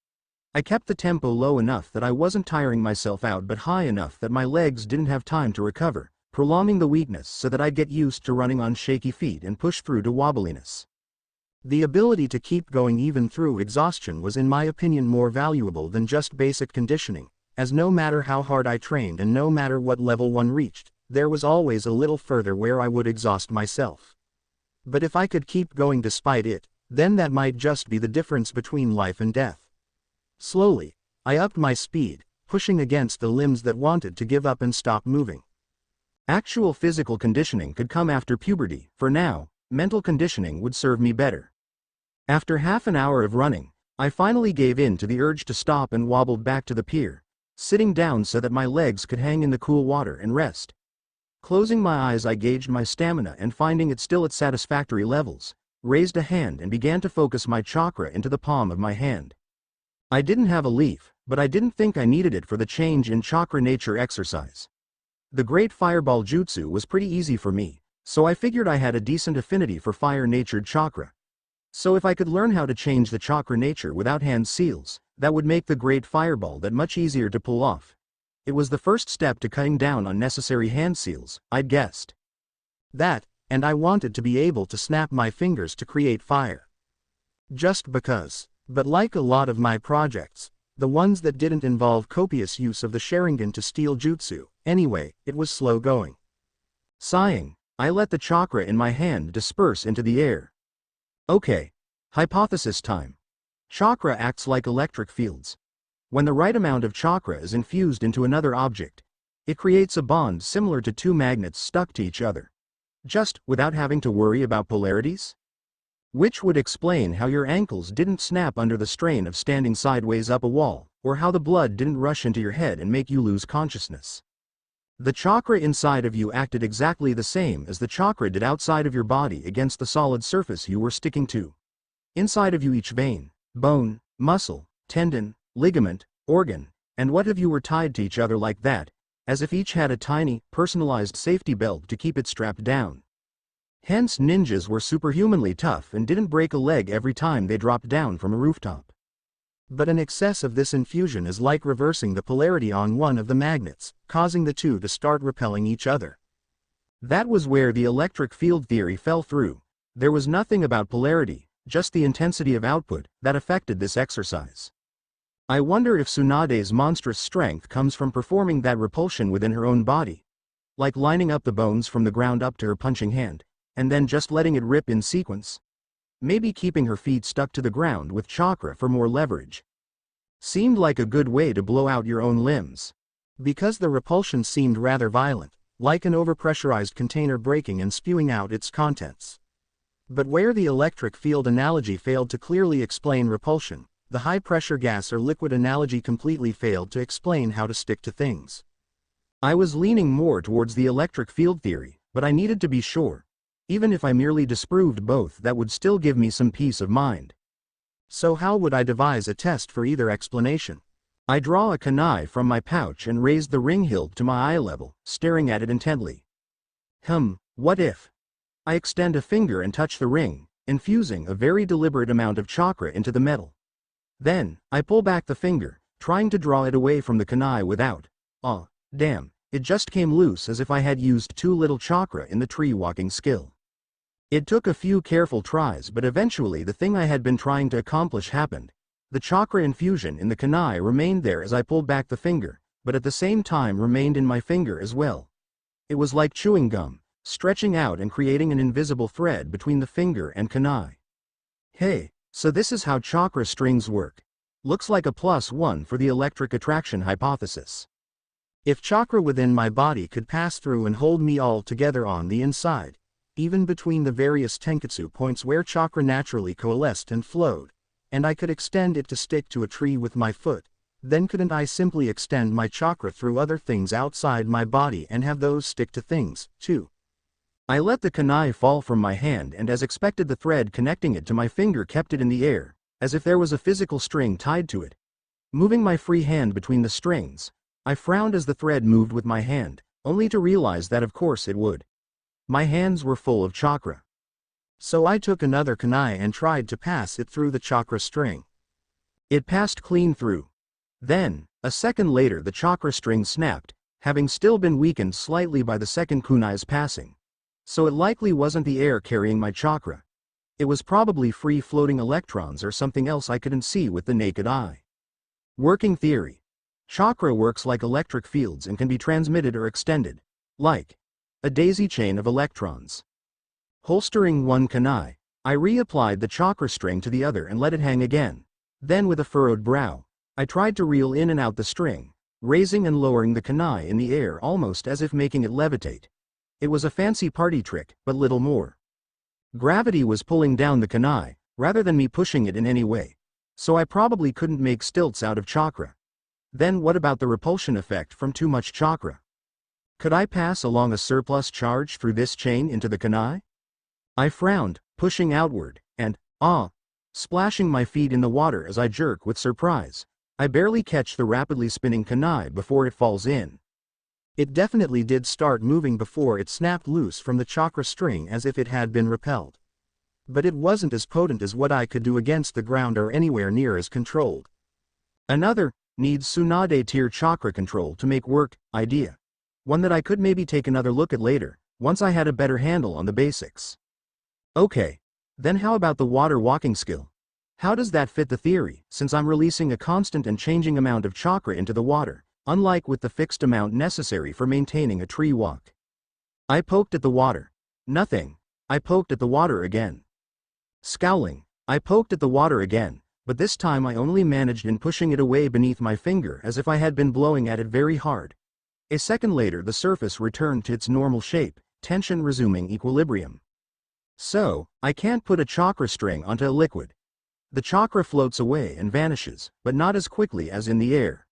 I kept the tempo low enough that I wasn't tiring myself out but high enough that my legs didn't have time to recover, prolonging the weakness so that I'd get used to running on shaky feet and push through to wobbliness. The ability to keep going even through exhaustion was in my opinion more valuable than just basic conditioning, as no matter how hard I trained and no matter what level 1 reached, there was always a little further where I would exhaust myself. But if I could keep going despite it, then that might just be the difference between life and death. Slowly, I upped my speed, pushing against the limbs that wanted to give up and stop moving. Actual physical conditioning could come after puberty. For now, mental conditioning would serve me better. After half an hour of running, I finally gave in to the urge to stop and wobbled back to the pier, sitting down so that my legs could hang in the cool water and rest. Closing my eyes, I gauged my stamina and finding it still at satisfactory levels, raised a hand and began to focus my chakra into the palm of my hand. I didn't have a leaf, but I didn't think I needed it for the change in chakra nature exercise. The Great Fireball Jutsu was pretty easy for me, so I figured I had a decent affinity for fire-natured chakra. So if I could learn how to change the chakra nature without hand seals, that would make the Great Fireball that much easier to pull off. It was the first step to cutting down on necessary hand seals, I'd guessed. That, and I wanted to be able to snap my fingers to create fire. Just because. But like a lot of my projects, the ones that didn't involve copious use of the Sharingan to steal jutsu, anyway, it was slow going. Sighing, I let the chakra in my hand disperse into the air. Okay. Hypothesis time. Chakra acts like electric fields. When the right amount of chakra is infused into another object, it creates a bond similar to two magnets stuck to each other. Just without having to worry about polarities? Which would explain how your ankles didn't snap under the strain of standing sideways up a wall, or how the blood didn't rush into your head and make you lose consciousness. The chakra inside of you acted exactly the same as the chakra did outside of your body against the solid surface you were sticking to. Inside of you each vein, bone, muscle, tendon, ligament, organ, and what have you were tied to each other like that, as if each had a tiny, personalized safety belt to keep it strapped down. Hence ninjas were superhumanly tough and didn't break a leg every time they dropped down from a rooftop. But an excess of this infusion is like reversing the polarity on one of the magnets, causing the two to start repelling each other. That was where the electric field theory fell through. There was nothing about polarity, just the intensity of output, that affected this exercise. I wonder if Tsunade's monstrous strength comes from performing that repulsion within her own body. Like lining up the bones from the ground up to her punching hand, and then just letting it rip in sequence. Maybe keeping her feet stuck to the ground with chakra for more leverage. Seemed like a good way to blow out your own limbs. Because the repulsion seemed rather violent, like an overpressurized container breaking and spewing out its contents. But where the electric field analogy failed to clearly explain repulsion, the high-pressure gas or liquid analogy completely failed to explain how to stick to things. I was leaning more towards the electric field theory, but I needed to be sure. Even if I merely disproved both, that would still give me some peace of mind. So how would I devise a test for either explanation? I draw a kunai from my pouch and raised the ring hilt to my eye level, staring at it intently. What if? I extend a finger and touch the ring, infusing a very deliberate amount of chakra into the metal. Then, I pull back the finger, trying to draw it away from the kunai without. Damn, it just came loose as if I had used too little chakra in the tree walking skill. It took a few careful tries, but eventually the thing I had been trying to accomplish happened. The chakra infusion in the kunai remained there as I pulled back the finger, but at the same time remained in my finger as well. It was like chewing gum, stretching out and creating an invisible thread between the finger and kunai. Hey, so this is how chakra strings work. Looks like a +1 for the electric attraction hypothesis. If chakra within my body could pass through and hold me all together on the inside, even between the various tenketsu points where chakra naturally coalesced and flowed, and I could extend it to stick to a tree with my foot, then couldn't I simply extend my chakra through other things outside my body and have those stick to things, too? I let the kunai fall from my hand, and as expected the thread connecting it to my finger kept it in the air, as if there was a physical string tied to it. Moving my free hand between the strings, I frowned as the thread moved with my hand, only to realize that of course it would. My hands were full of chakra. So I took another kunai and tried to pass it through the chakra string. It passed clean through. Then, a second later the chakra string snapped, having still been weakened slightly by the second kunai's passing. So it likely wasn't the air carrying my chakra. It was probably free-floating electrons or something else I couldn't see with the naked eye. Working theory. Chakra works like electric fields and can be transmitted or extended, like a daisy chain of electrons. Holstering one kunai, I reapplied the chakra string to the other and let it hang again. Then with a furrowed brow, I tried to reel in and out the string, raising and lowering the kunai in the air almost as if making it levitate. It was a fancy party trick, but little more. Gravity was pulling down the kunai, rather than me pushing it in any way. So I probably couldn't make stilts out of chakra. Then what about the repulsion effect from too much chakra? Could I pass along a surplus charge through this chain into the kunai? I frowned, pushing outward, and, splashing my feet in the water as I jerk with surprise. I barely catch the rapidly spinning kunai before it falls in. It definitely did start moving before it snapped loose from the chakra string as if it had been repelled. But it wasn't as potent as what I could do against the ground or anywhere near as controlled. Another, needs Tsunade tier chakra control to make work, idea. One that I could maybe take another look at later, once I had a better handle on the basics. Okay. Then how about the water walking skill? How does that fit the theory, since I'm releasing a constant and changing amount of chakra into the water, unlike with the fixed amount necessary for maintaining a tree walk? I poked at the water. Nothing. I poked at the water again. Scowling, I poked at the water again, but this time I only managed in pushing it away beneath my finger as if I had been blowing at it very hard. A second later the surface returned to its normal shape, tension resuming equilibrium. So, I can't put a chakra string onto a liquid. The chakra floats away and vanishes, but not as quickly as in the air.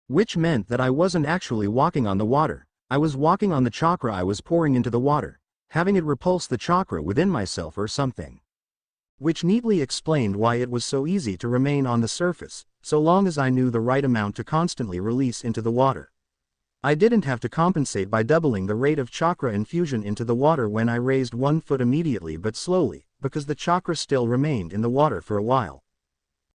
Which meant that I wasn't actually walking on the water, I was walking on the chakra I was pouring into the water, having it repulse the chakra within myself or something. Which neatly explained why it was so easy to remain on the surface, so long as I knew the right amount to constantly release into the water. I didn't have to compensate by doubling the rate of chakra infusion into the water when I raised one foot immediately but slowly, because the chakra still remained in the water for a while.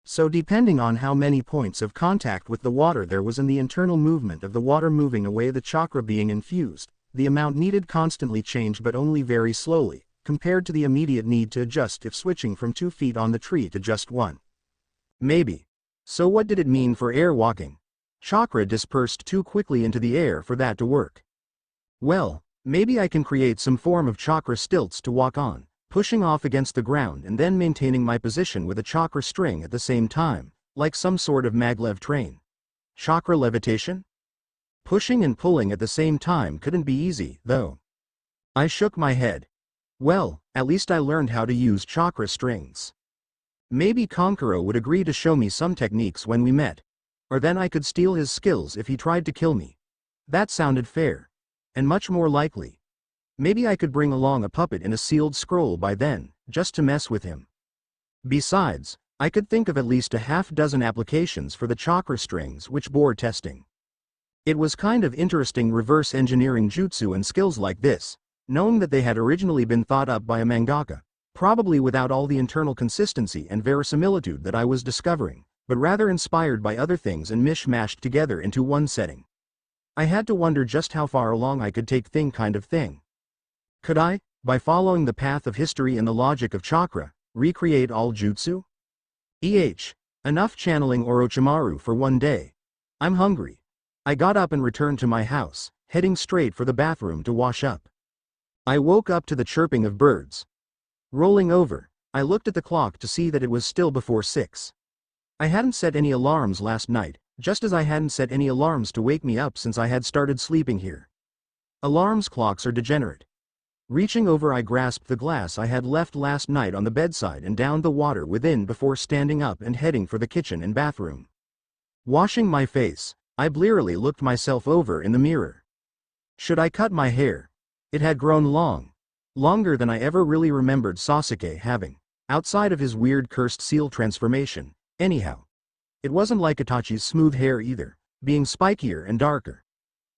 So depending on how many points of contact with the water there was in the internal movement of the water moving away the chakra being infused, the amount needed constantly changed but only very slowly, compared to the immediate need to adjust if switching from 2 feet on the tree to just 1. Maybe. So what did it mean for air walking? Chakra dispersed too quickly into the air for that to work. Well, maybe I can create some form of chakra stilts to walk on, pushing off against the ground and then maintaining my position with a chakra string at the same time, like some sort of maglev train. Chakra levitation? Pushing and pulling at the same time couldn't be easy, though. I shook my head. Well, at least I learned how to use chakra strings. Maybe Konkuro would agree to show me some techniques when we met. Or then I could steal his skills if he tried to kill me. That sounded fair. And much more likely. Maybe I could bring along a puppet in a sealed scroll by then, just to mess with him. Besides, I could think of at least a half-dozen applications for the chakra strings which bore testing. It was kind of interesting reverse engineering jutsu and skills like this, knowing that they had originally been thought up by a mangaka, probably without all the internal consistency and verisimilitude that I was discovering, but rather inspired by other things and mishmashed together into one setting. I had to wonder just how far along I could take kind of thing. Could I, by following the path of history and the logic of chakra, recreate all jutsu? Enough channeling Orochimaru for one day. I'm hungry. I got up and returned to my house, heading straight for the bathroom to wash up. I woke up to the chirping of birds. Rolling over, I looked at the clock to see that it was still before 6. I hadn't set any alarms last night, just as I hadn't set any alarms to wake me up since I had started sleeping here. Alarms clocks are degenerate. Reaching over, I grasped the glass I had left last night on the bedside and downed the water within before standing up and heading for the kitchen and bathroom. Washing my face, I blearily looked myself over in the mirror. Should I cut my hair? It had grown long. Longer than I ever really remembered Sasuke having, outside of his weird cursed seal transformation, anyhow. It wasn't like Itachi's smooth hair either, being spikier and darker.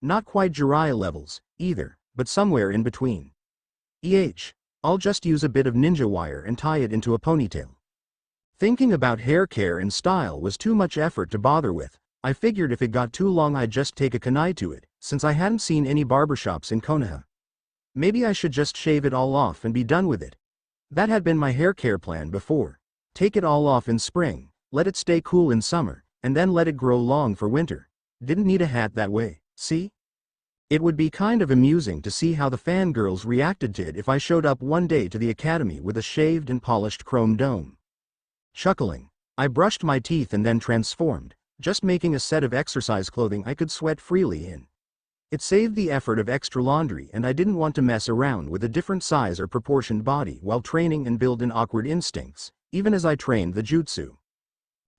Not quite Jiraiya levels, either, but somewhere in between. I'll just use a bit of ninja wire and tie it into a ponytail. Thinking about hair care and style was too much effort to bother with. I figured if it got too long I'd just take a kunai to it, since I hadn't seen any barbershops in Konoha. Maybe I should just shave it all off and be done with it. That had been my hair care plan before. Take it all off in spring, let it stay cool in summer, and then let it grow long for winter. Didn't need a hat that way, see? It would be kind of amusing to see how the fangirls reacted to it if I showed up one day to the academy with a shaved and polished chrome dome. Chuckling, I brushed my teeth and then transformed, just making a set of exercise clothing I could sweat freely in. It saved the effort of extra laundry, and I didn't want to mess around with a different size or proportioned body while training and build in awkward instincts, even as I trained the jutsu.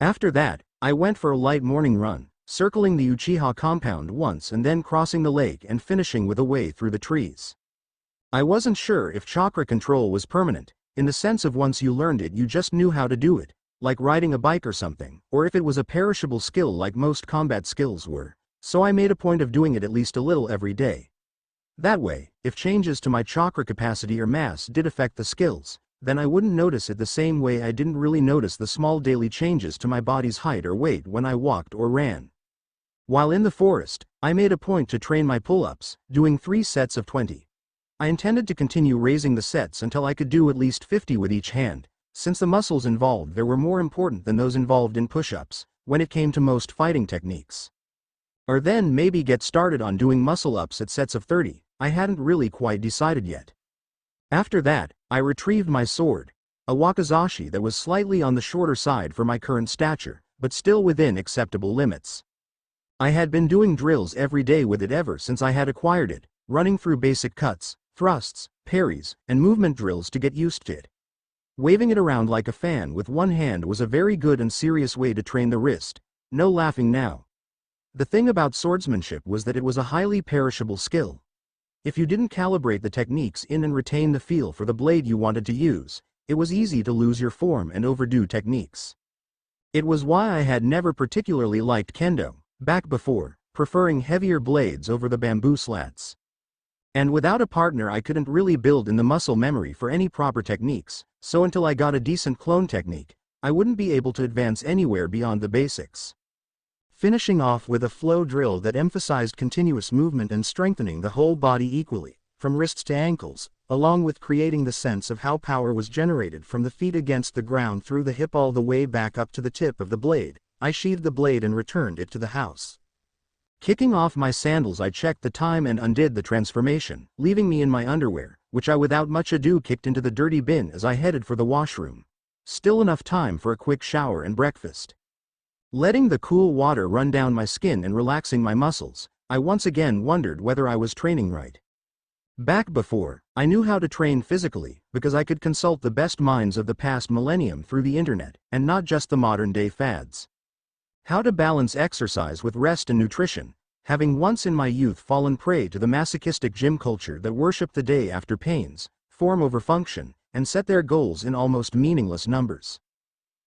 After that, I went for a light morning run, circling the Uchiha compound once and then crossing the lake and finishing with a way through the trees. I wasn't sure if chakra control was permanent, in the sense of once you learned it you just knew how to do it, like riding a bike or something, or if it was a perishable skill like most combat skills were, so I made a point of doing it at least a little every day. That way, if changes to my chakra capacity or mass did affect the skills, then I wouldn't notice it the same way I didn't really notice the small daily changes to my body's height or weight when I walked or ran. While in the forest, I made a point to train my pull-ups, doing 3 sets of 20. I intended to continue raising the sets until I could do at least 50 with each hand, since the muscles involved there were more important than those involved in push-ups, when it came to most fighting techniques. Or then maybe get started on doing muscle-ups at sets of 30, I hadn't really quite decided yet. After that, I retrieved my sword, a wakizashi that was slightly on the shorter side for my current stature, but still within acceptable limits. I had been doing drills every day with it ever since I had acquired it, running through basic cuts, thrusts, parries, and movement drills to get used to it. Waving it around like a fan with one hand was a very good and serious way to train the wrist, no laughing now. The thing about swordsmanship was that it was a highly perishable skill. If you didn't calibrate the techniques in and retain the feel for the blade you wanted to use, it was easy to lose your form and overdo techniques. It was why I had never particularly liked kendo, back before, preferring heavier blades over the bamboo slats. And without a partner I couldn't really build in the muscle memory for any proper techniques, so until I got a decent clone technique, I wouldn't be able to advance anywhere beyond the basics. Finishing off with a flow drill that emphasized continuous movement and strengthening the whole body equally, from wrists to ankles, along with creating the sense of how power was generated from the feet against the ground through the hip all the way back up to the tip of the blade, I sheathed the blade and returned it to the house. Kicking off my sandals, I checked the time and undid the transformation, leaving me in my underwear, which I without much ado kicked into the dirty bin as I headed for the washroom. Still enough time for a quick shower and breakfast. Letting the cool water run down my skin and relaxing my muscles, I once again wondered whether I was training right. Back before, I knew how to train physically, because I could consult the best minds of the past millennium through the internet, and not just the modern-day fads. How to balance exercise with rest and nutrition, having once in my youth fallen prey to the masochistic gym culture that worshiped the day after pains, form over function, and set their goals in almost meaningless numbers.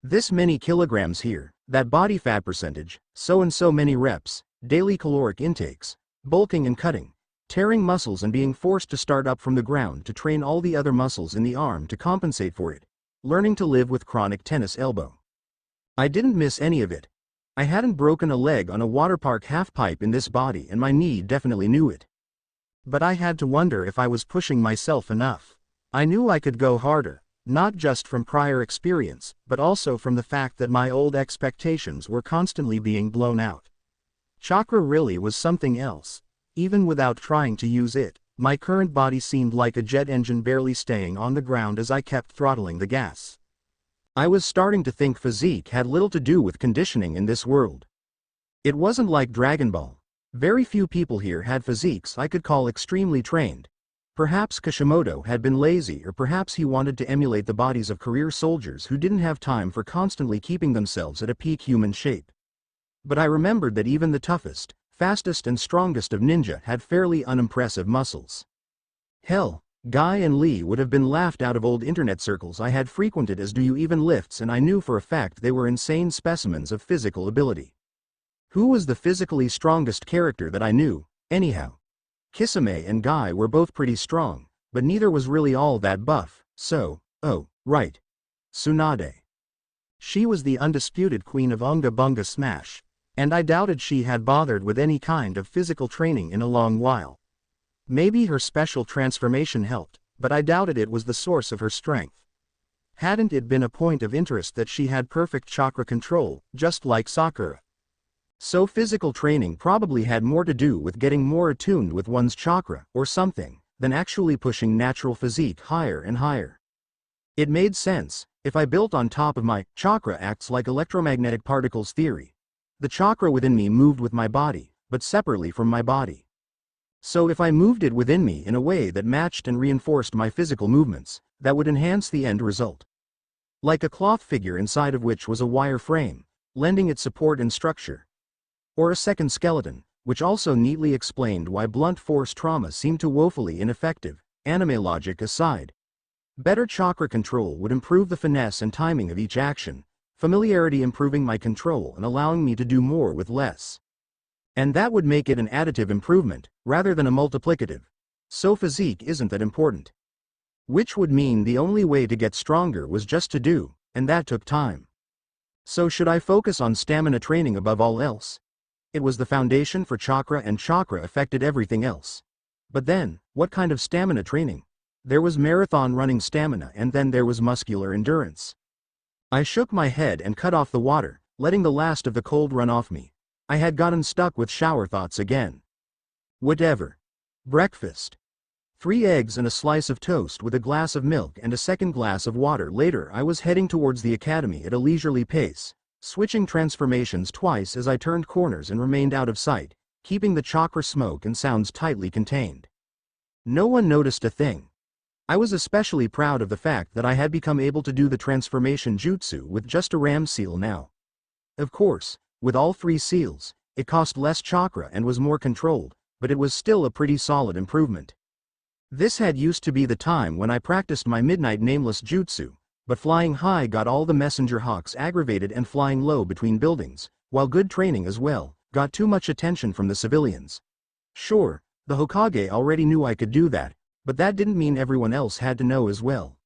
This many kilograms here, that body fat percentage, so and so many reps, daily caloric intakes, bulking and cutting, tearing muscles and being forced to start up from the ground to train all the other muscles in the arm to compensate for it, learning to live with chronic tennis elbow. I didn't miss any of it. I hadn't broken a leg on a water park halfpipe in this body, and my knee definitely knew it. But I had to wonder if I was pushing myself enough. I knew I could go harder, not just from prior experience, but also from the fact that my old expectations were constantly being blown out. Chakra really was something else. Even without trying to use it, my current body seemed like a jet engine barely staying on the ground as I kept throttling the gas. I was starting to think physique had little to do with conditioning in this world. It wasn't like Dragon Ball. Very few people here had physiques I could call extremely trained. Perhaps Kishimoto had been lazy, or perhaps he wanted to emulate the bodies of career soldiers who didn't have time for constantly keeping themselves at a peak human shape. But I remembered that even the toughest, fastest and strongest of ninja had fairly unimpressive muscles. Hell, Guy and Lee would have been laughed out of old internet circles I had frequented as do you even lifts, and I knew for a fact they were insane specimens of physical ability. Who was the physically strongest character that I knew, anyhow? Kisame and Guy were both pretty strong, but neither was really all that buff, so, oh, right. Tsunade. She was the undisputed queen of Unga Bunga Smash, and I doubted she had bothered with any kind of physical training in a long while. Maybe her special transformation helped, but I doubted it was the source of her strength. Hadn't it been a point of interest that she had perfect chakra control, just like Sakura? So physical training probably had more to do with getting more attuned with one's chakra, or something, than actually pushing natural physique higher and higher. It made sense. If I built on top of my chakra acts like electromagnetic particles theory. The chakra within me moved with my body, but separately from my body. So if I moved it within me in a way that matched and reinforced my physical movements, that would enhance the end result. Like a cloth figure inside of which was a wire frame, lending it support and structure. Or a second skeleton, which also neatly explained why blunt force trauma seemed to woefully ineffective, anime logic aside. Better chakra control would improve the finesse and timing of each action, familiarity improving my control and allowing me to do more with less. And that would make it an additive improvement, rather than a multiplicative. So physique isn't that important. Which would mean the only way to get stronger was just to do, and that took time. So should I focus on stamina training above all else? It was the foundation for chakra, and chakra affected everything else. But then, what kind of stamina training? There was marathon running stamina, and then there was muscular endurance. I shook my head and cut off the water, letting the last of the cold run off me. I had gotten stuck with shower thoughts again. Whatever. Breakfast. 3 eggs and a slice of toast with a glass of milk and a second glass of water later. I was heading towards the academy at a leisurely pace, switching transformations twice as I turned corners and remained out of sight, keeping the chakra smoke and sounds tightly contained. No one noticed a thing. I was especially proud of the fact that I had become able to do the transformation jutsu with just a ram seal now. Of course, with all 3 seals, it cost less chakra and was more controlled, but it was still a pretty solid improvement. This had used to be the time when I practiced my midnight nameless jutsu, but flying high got all the messenger hawks aggravated, and flying low between buildings, while good training as well, got too much attention from the civilians. Sure, the Hokage already knew I could do that, but that didn't mean everyone else had to know as well.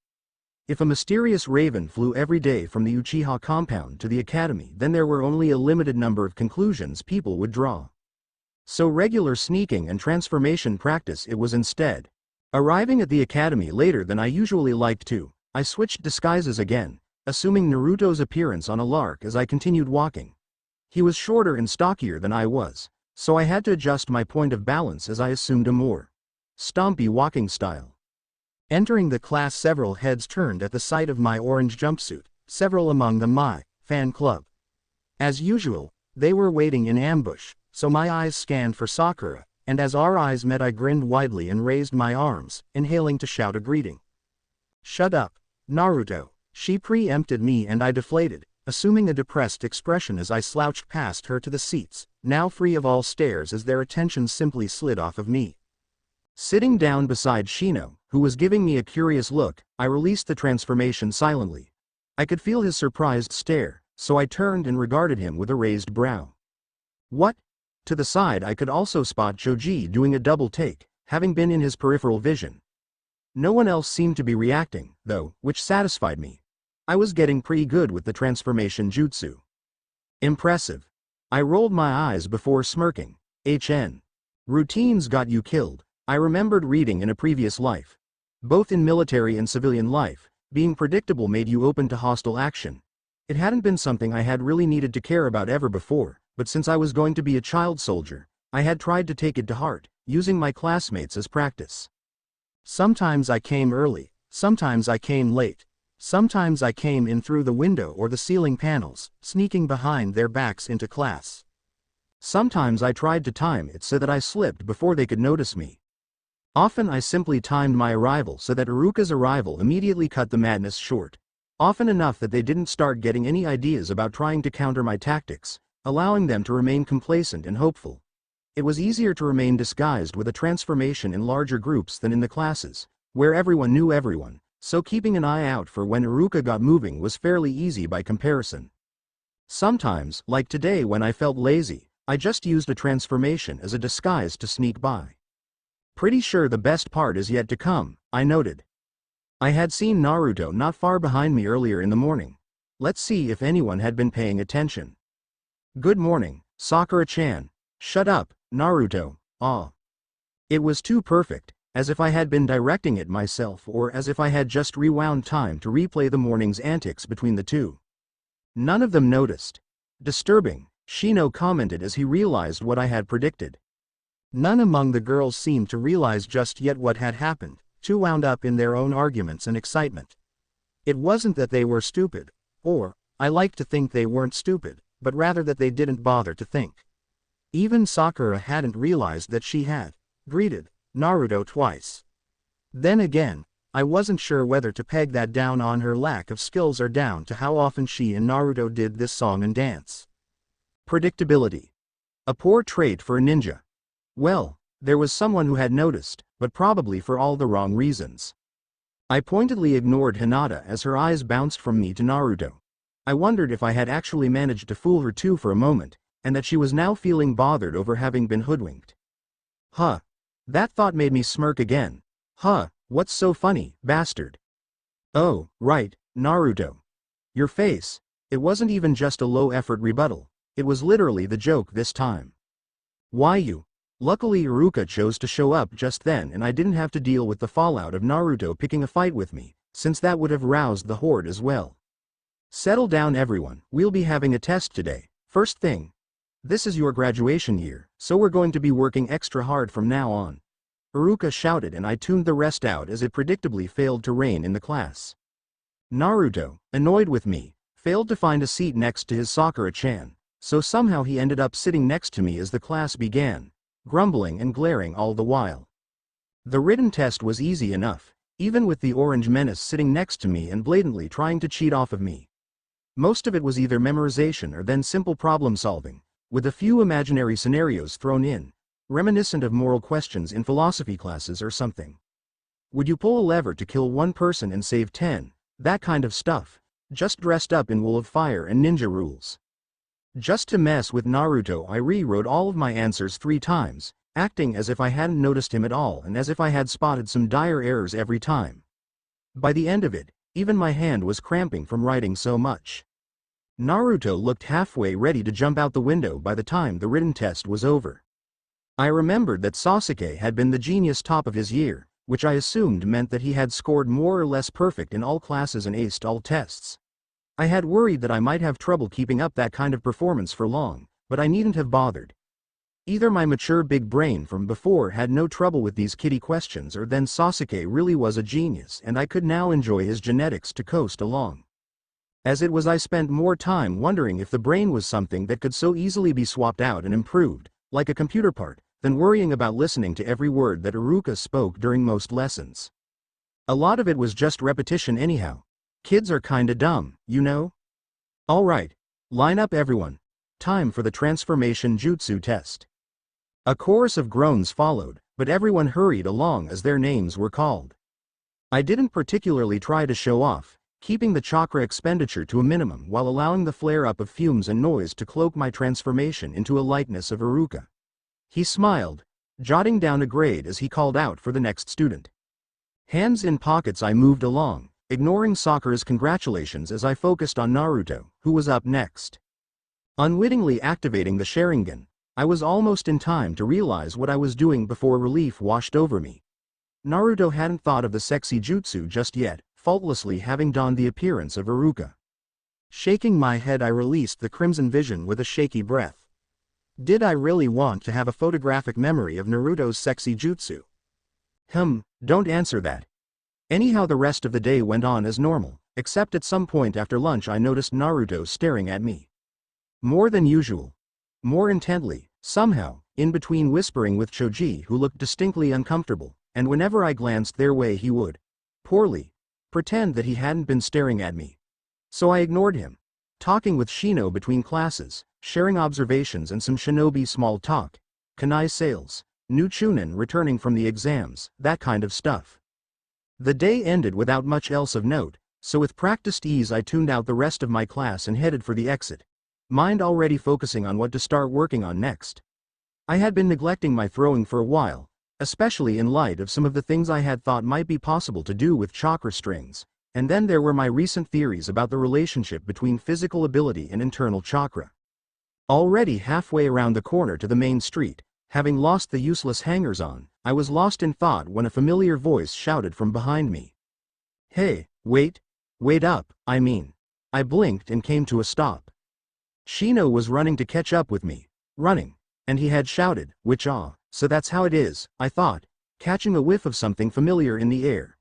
If a mysterious raven flew every day from the Uchiha compound to the academy, then there were only a limited number of conclusions people would draw. So regular sneaking and transformation practice it was instead. Arriving at the academy later than I usually liked to, I switched disguises again, assuming Naruto's appearance on a lark as I continued walking, He was shorter and stockier than I was, so I had to adjust my point of balance as I assumed a more stompy walking style. Entering the class, several heads turned at the sight of my orange jumpsuit, several among them my fan club. As usual, they were waiting in ambush, so my eyes scanned for Sakura, and as our eyes met I grinned widely and raised my arms, inhaling to shout a greeting. "Shut up, Naruto," she preempted me and I deflated, assuming a depressed expression as I slouched past her to the seats, now free of all stares as their attention simply slid off of me. Sitting down beside Shino, who was giving me a curious look, I released the transformation silently. I could feel his surprised stare, so I turned and regarded him with a raised brow. What? To the side I could also spot Choji doing a double take, having been in his peripheral vision. No one else seemed to be reacting, though, which satisfied me. I was getting pretty good with the transformation jutsu. Impressive. I rolled my eyes before smirking. HN. Routines got you killed. I remembered reading in a previous life. Both in military and civilian life, being predictable made you open to hostile action. It hadn't been something I had really needed to care about ever before, but since I was going to be a child soldier, I had tried to take it to heart, using my classmates as practice. Sometimes I came early, sometimes I came late. Sometimes I came in through the window or the ceiling panels, sneaking behind their backs into class. Sometimes I tried to time it so that I slipped before they could notice me. Often I simply timed my arrival so that Iruka's arrival immediately cut the madness short. Often enough that they didn't start getting any ideas about trying to counter my tactics, allowing them to remain complacent and hopeful. It was easier to remain disguised with a transformation in larger groups than in the classes, where everyone knew everyone, so keeping an eye out for when Iruka got moving was fairly easy by comparison. Sometimes, like today when I felt lazy, I just used a transformation as a disguise to sneak by. Pretty sure the best part is yet to come, I noted. I had seen Naruto not far behind me earlier in the morning. Let's see if anyone had been paying attention. Good morning, Sakura-chan. Shut up, Naruto. Ah. It was too perfect, as if I had been directing it myself or as if I had just rewound time to replay the morning's antics between the two. None of them noticed. Disturbing, Shino commented as he realized what I had predicted. None among the girls seemed to realize just yet what had happened, too wound up in their own arguments and excitement. It wasn't that they were stupid, or, I like to think they weren't stupid, but rather that they didn't bother to think. Even Sakura hadn't realized that she had greeted Naruto twice. Then again, I wasn't sure whether to peg that down on her lack of skills or down to how often she and Naruto did this song and dance. Predictability. A poor trait for a ninja. Well, there was someone who had noticed, but probably for all the wrong reasons. I pointedly ignored Hinata as her eyes bounced from me to Naruto. I wondered if I had actually managed to fool her too for a moment, and that she was now feeling bothered over having been hoodwinked. Huh. That thought made me smirk again. Huh, what's so funny, bastard? Oh, right, Naruto. Your face. It wasn't even just a low-effort rebuttal. It was literally the joke this time. Why you? Luckily Iruka chose to show up just then and I didn't have to deal with the fallout of Naruto picking a fight with me, since that would have roused the horde as well. Settle down everyone, we'll be having a test today, first thing. This is your graduation year, so we're going to be working extra hard from now on. Iruka shouted and I tuned the rest out as it predictably failed to rain in the class. Naruto, annoyed with me, failed to find a seat next to his Sakura-chan, so somehow he ended up sitting next to me as the class began, grumbling and glaring all the while. The written test was easy enough, even with the orange menace sitting next to me and blatantly trying to cheat off of me. Most of it was either memorization or then simple problem solving, with a few imaginary scenarios thrown in, reminiscent of moral questions in philosophy classes or something. Would you pull a lever to kill one person and save 10? That kind of stuff, just dressed up in wool of fire and ninja rules. Just to mess with Naruto I rewrote all of my answers 3 times, acting as if I hadn't noticed him at all and as if I had spotted some dire errors every time. By the end of it, even my hand was cramping from writing so much. Naruto looked halfway ready to jump out the window by the time the written test was over. I remembered that Sasuke had been the genius top of his year, which I assumed meant that he had scored more or less perfect in all classes and aced all tests. I had worried that I might have trouble keeping up that kind of performance for long, but I needn't have bothered. Either my mature big brain from before had no trouble with these kiddie questions, or then Sasuke really was a genius and I could now enjoy his genetics to coast along. As it was, I spent more time wondering if the brain was something that could so easily be swapped out and improved, like a computer part, than worrying about listening to every word that Iruka spoke during most lessons. A lot of it was just repetition anyhow. Kids are kinda dumb, you know? Alright, line up everyone. Time for the transformation jutsu test. A chorus of groans followed, but everyone hurried along as their names were called. I didn't particularly try to show off, keeping the chakra expenditure to a minimum while allowing the flare-up of fumes and noise to cloak my transformation into a likeness of Iruka. He smiled, jotting down a grade as he called out for the next student. Hands in pockets, I moved along, ignoring Sakura's congratulations as I focused on Naruto, who was up next. Unwittingly activating the Sharingan, I was almost in time to realize what I was doing before relief washed over me. Naruto hadn't thought of the sexy jutsu just yet, faultlessly having donned the appearance of Iruka. Shaking my head, I released the crimson vision with a shaky breath. Did I really want to have a photographic memory of Naruto's sexy jutsu? Don't answer that. Anyhow, the rest of the day went on as normal, except at some point after lunch I noticed Naruto staring at me. More than usual. More intently, somehow, in between whispering with Choji, who looked distinctly uncomfortable, and whenever I glanced their way he would, poorly, pretend that he hadn't been staring at me. So I ignored him, talking with Shino between classes, sharing observations and some shinobi small talk, kunai sales, new chunin returning from the exams, that kind of stuff. The day ended without much else of note, so with practiced ease I tuned out the rest of my class and headed for the exit, mind already focusing on what to start working on next. I had been neglecting my throwing for a while, especially in light of some of the things I had thought might be possible to do with chakra strings, and then there were my recent theories about the relationship between physical ability and internal chakra. Already halfway around the corner to the main street, having lost the useless hangers-on, I was lost in thought when a familiar voice shouted from behind me. Hey, wait up, I mean. I blinked and came to a stop. Shino was running to catch up with me, running, and he had shouted, so that's how it is, I thought, catching a whiff of something familiar in the air.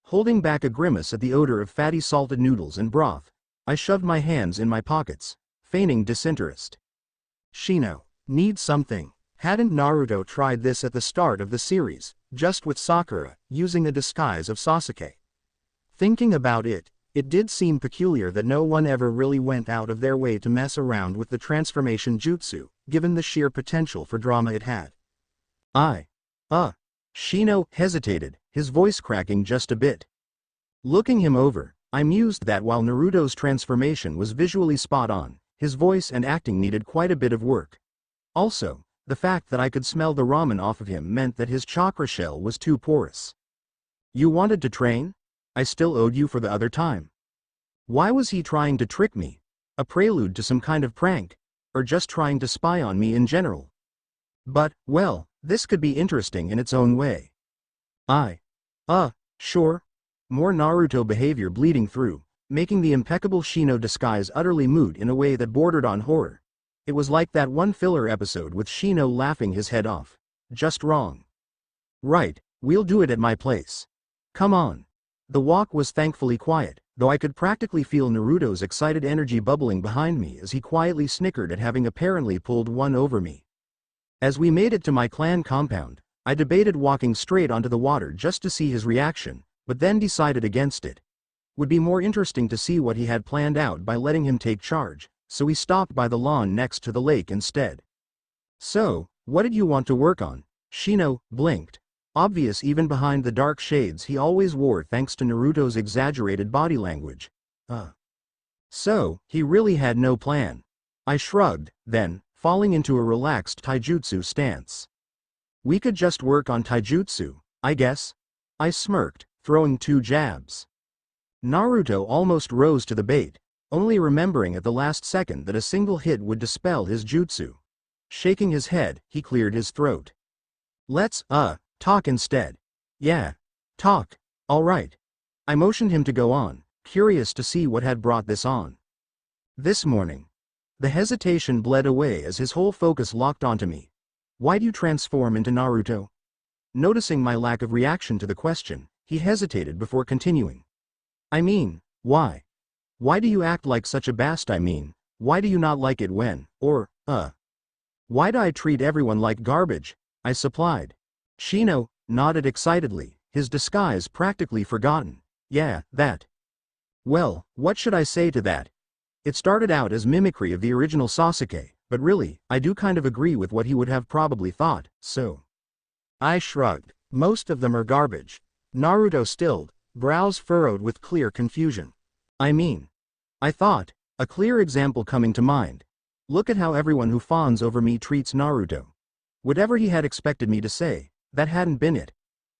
Holding back a grimace at the odor of fatty salted noodles and broth, I shoved my hands in my pockets, feigning disinterest. Shino, need something. Hadn't Naruto tried this at the start of the series, just with Sakura, using a disguise of Sasuke? Thinking about it, it did seem peculiar that no one ever really went out of their way to mess around with the transformation jutsu, given the sheer potential for drama it had. Shino hesitated, his voice cracking just a bit. Looking him over, I mused that while Naruto's transformation was visually spot on, his voice and acting needed quite a bit of work. Also, the fact that I could smell the ramen off of him meant that his chakra shell was too porous. You wanted to train? I still owed you for the other time. Why was he trying to trick me? A prelude to some kind of prank? Or just trying to spy on me in general? But, well, this could be interesting in its own way. Sure. More Naruto behavior bleeding through, making the impeccable Shino disguise utterly moot in a way that bordered on horror. It was like that one filler episode with Shino laughing his head off. Just wrong. Right, we'll do it at my place. Come on. The walk was thankfully quiet, though I could practically feel Naruto's excited energy bubbling behind me as he quietly snickered at having apparently pulled one over me. As we made it to my clan compound, I debated walking straight onto the water just to see his reaction, but then decided against it. Would be more interesting to see what he had planned out by letting him take charge, so we stopped by the lawn next to the lake instead. So, what did you want to work on? Shino blinked. Obvious even behind the dark shades he always wore thanks to Naruto's exaggerated body language. So, he really had no plan. I shrugged, then, falling into a relaxed taijutsu stance. We could just work on taijutsu, I guess. I smirked, throwing 2 jabs. Naruto almost rose to the bait, only remembering at the last second that a single hit would dispel his jutsu. Shaking his head, he cleared his throat. Let's, talk instead. Yeah. Talk. Alright. I motioned him to go on, curious to see what had brought this on. This morning. The hesitation bled away as his whole focus locked onto me. Why do you transform into Naruto? Noticing my lack of reaction to the question, he hesitated before continuing. I mean, why? Why do you act like such a bast? I mean, why do you not like it when, why do I treat everyone like garbage? I supplied. Shino nodded excitedly, his disguise practically forgotten. Yeah, that. Well, what should I say to that? It started out as mimicry of the original Sasuke, but really, I do kind of agree with what he would have probably thought, so. I shrugged. Most of them are garbage. Naruto stilled, brows furrowed with clear confusion. I mean, I thought, a clear example coming to mind. Look at how everyone who fawns over me treats Naruto. Whatever he had expected me to say, that hadn't been it.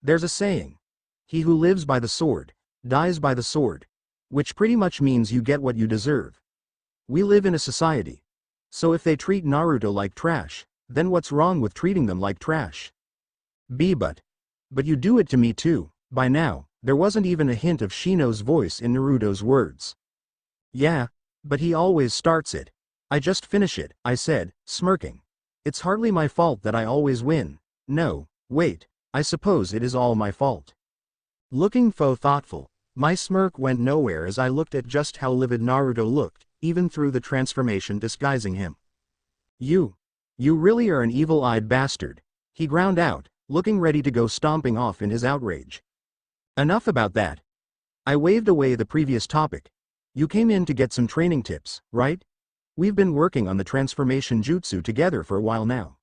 There's a saying. He who lives by the sword, dies by the sword. Which pretty much means you get what you deserve. We live in a society. So if they treat Naruto like trash, then what's wrong with treating them like trash? But you do it to me too. By now, there wasn't even a hint of Shino's voice in Naruto's words. Yeah, but he always starts it. I just finish it, I said, smirking. It's hardly my fault that I always win. No, wait, I suppose it is all my fault. Looking faux thoughtful, my smirk went nowhere as I looked at just how livid Naruto looked, even through the transformation disguising him. You really are an evil-eyed bastard, he ground out, looking ready to go stomping off in his outrage. Enough about that. I waved away the previous topic. You came in to get some training tips, right? We've been working on the transformation jutsu together for a while now.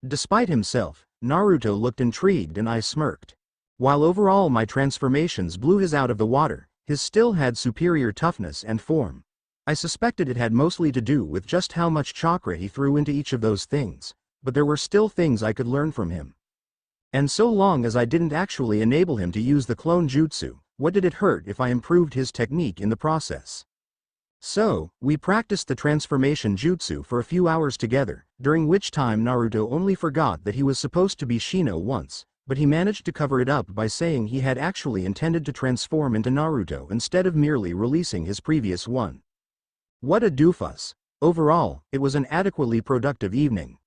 Despite himself, Naruto looked intrigued and I smirked. While overall my transformations blew his out of the water, his still had superior toughness and form. I suspected it had mostly to do with just how much chakra he threw into each of those things, but there were still things I could learn from him. And so long as I didn't actually enable him to use the clone jutsu, what did it hurt if I improved his technique in the process? So, we practiced the transformation jutsu for a few hours together, during which time Naruto only forgot that he was supposed to be Shino once, but he managed to cover it up by saying he had actually intended to transform into Naruto instead of merely releasing his previous one. What a doofus. Overall, it was an adequately productive evening.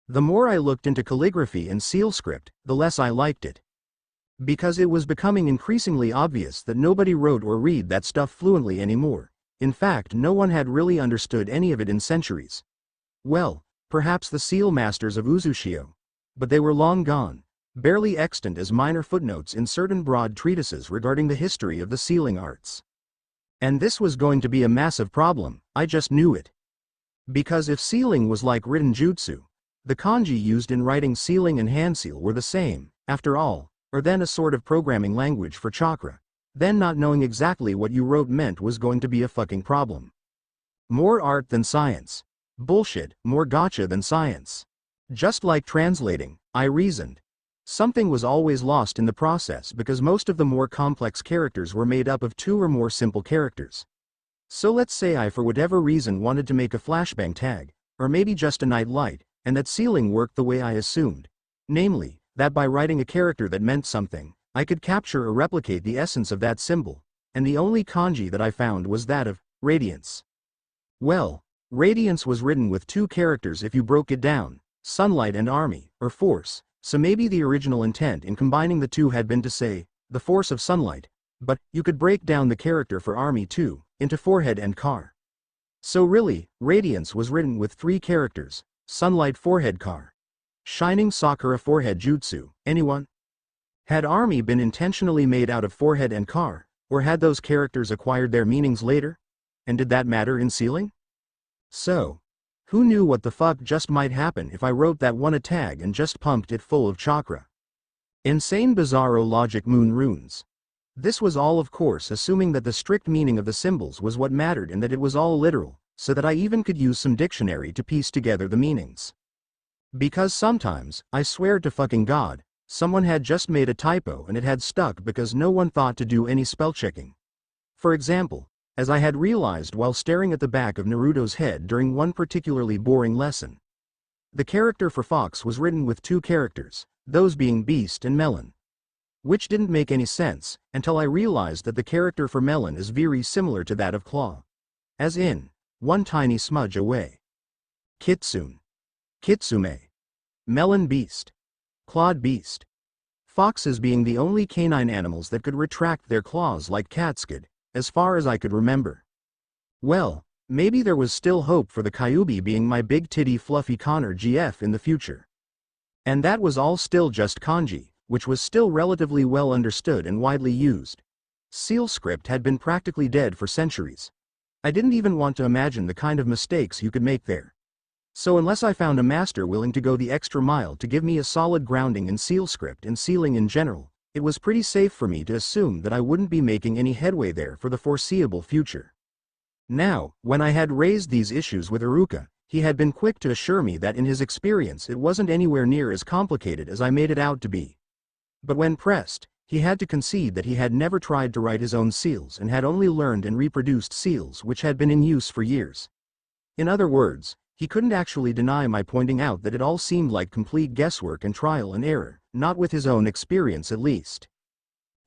The more I looked into calligraphy and seal script, the less I liked it. Because it was becoming increasingly obvious that nobody wrote or read that stuff fluently anymore. In fact, no one had really understood any of it in centuries. Well, perhaps the seal masters of Uzushio. But they were long gone, barely extant as minor footnotes in certain broad treatises regarding the history of the sealing arts. And this was going to be a massive problem, I just knew it. Because if sealing was like written jutsu, the kanji used in writing sealing and hand seal were the same, after all, or then a sort of programming language for chakra. Then not knowing exactly what you wrote meant was going to be a fucking problem. More art than science. Bullshit, more gotcha than science. Just like translating, I reasoned. Something was always lost in the process because most of the more complex characters were made up of two or more simple characters. So let's say I for whatever reason wanted to make a flashbang tag, or maybe just a night light, and that sealing worked the way I assumed. Namely, that by writing a character that meant something, I could capture or replicate the essence of that symbol, and the only kanji that I found was that of radiance. Well, radiance was written with two characters if you broke it down, sunlight and army, or force, so maybe the original intent in combining the two had been to say, the force of sunlight, but you could break down the character for army too, into forehead and car. So really, radiance was written with three characters, sunlight forehead car. Shining Sakura forehead jutsu, anyone? Had army been intentionally made out of forehead and car, or had those characters acquired their meanings later? And did that matter in sealing? So, who knew what the fuck just might happen if I wrote that one a tag and just pumped it full of chakra? Insane bizarro logic moon runes. This was all of course assuming that the strict meaning of the symbols was what mattered and that it was all literal, so that I even could use some dictionary to piece together the meanings. Because sometimes, I swear to fucking God, someone had just made a typo and it had stuck because no one thought to do any spell checking. For example, as I had realized while staring at the back of Naruto's head during one particularly boring lesson. The character for Fox was written with two characters, those being Beast and Melon. Which didn't make any sense, until I realized that the character for Melon is very similar to that of Claw. As in, one tiny smudge away. Kitsune. Kitsume. Melon Beast. Clawed Beast. Foxes being the only canine animals that could retract their claws like cats could, as far as I could remember. Well, maybe there was still hope for the Kyuubi being my big titty fluffy Connor GF in the future. And that was all still just kanji, which was still relatively well understood and widely used. Seal script had been practically dead for centuries. I didn't even want to imagine the kind of mistakes you could make there. So unless I found a master willing to go the extra mile to give me a solid grounding in seal script and sealing in general, it was pretty safe for me to assume that I wouldn't be making any headway there for the foreseeable future. Now, when I had raised these issues with Iruka, he had been quick to assure me that in his experience it wasn't anywhere near as complicated as I made it out to be. But when pressed, he had to concede that he had never tried to write his own seals and had only learned and reproduced seals which had been in use for years. In other words, he couldn't actually deny my pointing out that it all seemed like complete guesswork and trial and error, not with his own experience at least.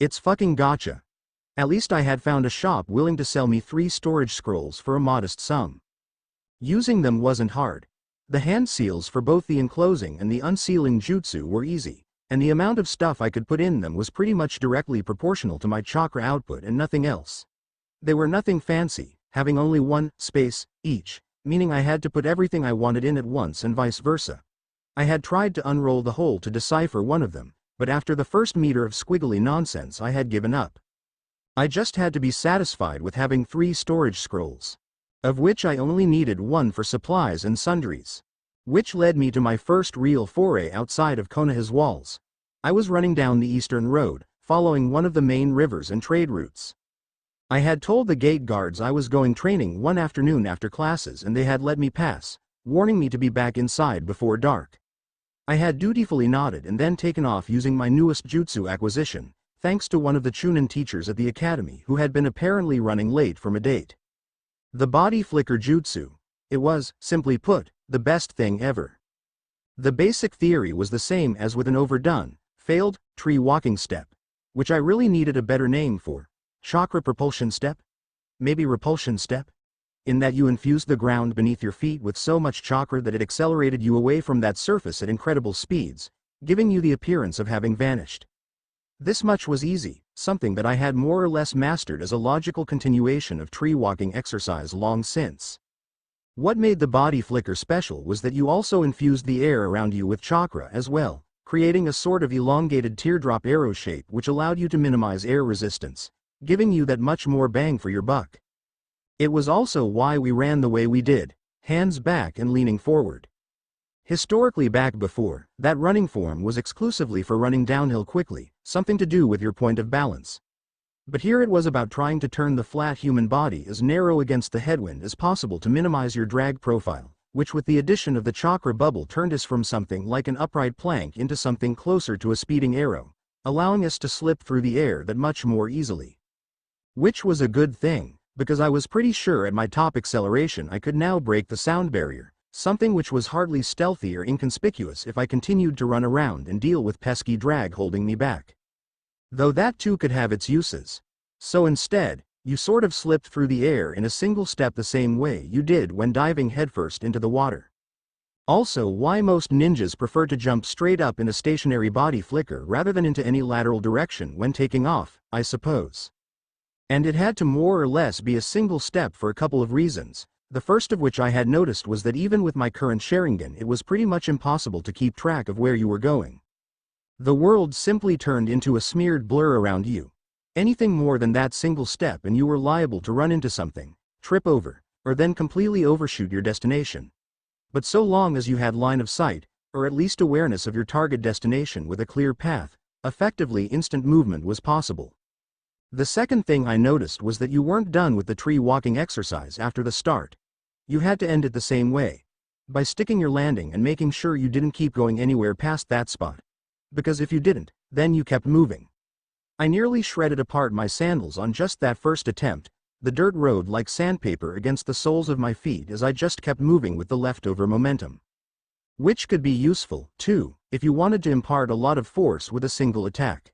It's fucking gotcha. At least I had found a shop willing to sell me 3 storage scrolls for a modest sum. Using them wasn't hard. The hand seals for both the enclosing and the unsealing jutsu were easy, and the amount of stuff I could put in them was pretty much directly proportional to my chakra output and nothing else. They were nothing fancy, having only one space each, meaning I had to put everything I wanted in at once and vice versa. I had tried to unroll the whole to decipher one of them, but after the first meter of squiggly nonsense I had given up. I just had to be satisfied with having 3 storage scrolls, of which I only needed 1 for supplies and sundries. Which led me to my first real foray outside of Konoha's walls. I was running down the eastern road, following one of the main rivers and trade routes. I had told the gate guards I was going training one afternoon after classes and they had let me pass, warning me to be back inside before dark. I had dutifully nodded and then taken off using my newest jutsu acquisition, thanks to one of the Chunin teachers at the academy who had been apparently running late from a date. The body flicker jutsu. It was, simply put, the best thing ever. The basic theory was the same as with an overdone, failed, tree walking step, which I really needed a better name for. Chakra propulsion step? Maybe repulsion step? In that you infused the ground beneath your feet with so much chakra that it accelerated you away from that surface at incredible speeds, giving you the appearance of having vanished. This much was easy, something that I had more or less mastered as a logical continuation of tree walking exercise long since. What made the body flicker special was that you also infused the air around you with chakra as well, creating a sort of elongated teardrop arrow shape which allowed you to minimize air resistance, giving you that much more bang for your buck. It was also why we ran the way we did, hands back and leaning forward. Historically back before, that running form was exclusively for running downhill quickly, something to do with your point of balance. But here it was about trying to turn the flat human body as narrow against the headwind as possible to minimize your drag profile, which with the addition of the chakra bubble turned us from something like an upright plank into something closer to a speeding arrow, allowing us to slip through the air that much more easily. Which was a good thing, because I was pretty sure at my top acceleration I could now break the sound barrier, something which was hardly stealthy or inconspicuous if I continued to run around and deal with pesky drag holding me back. Though that too could have its uses. So instead, you sort of slipped through the air in a single step the same way you did when diving headfirst into the water. Also why most ninjas prefer to jump straight up in a stationary body flicker rather than into any lateral direction when taking off, I suppose. And it had to more or less be a single step for a couple of reasons, the first of which I had noticed was that even with my current Sharingan it was pretty much impossible to keep track of where you were going. The world simply turned into a smeared blur around you. Anything more than that single step and you were liable to run into something, trip over, or then completely overshoot your destination. But so long as you had line of sight, or at least awareness of your target destination with a clear path, effectively instant movement was possible. The second thing I noticed was that you weren't done with the tree walking exercise after the start. You had to end it the same way, by sticking your landing and making sure you didn't keep going anywhere past that spot. Because if you didn't, then you kept moving. I nearly shredded apart my sandals on just that first attempt, the dirt rode like sandpaper against the soles of my feet as I just kept moving with the leftover momentum. Which could be useful, too, if you wanted to impart a lot of force with a single attack.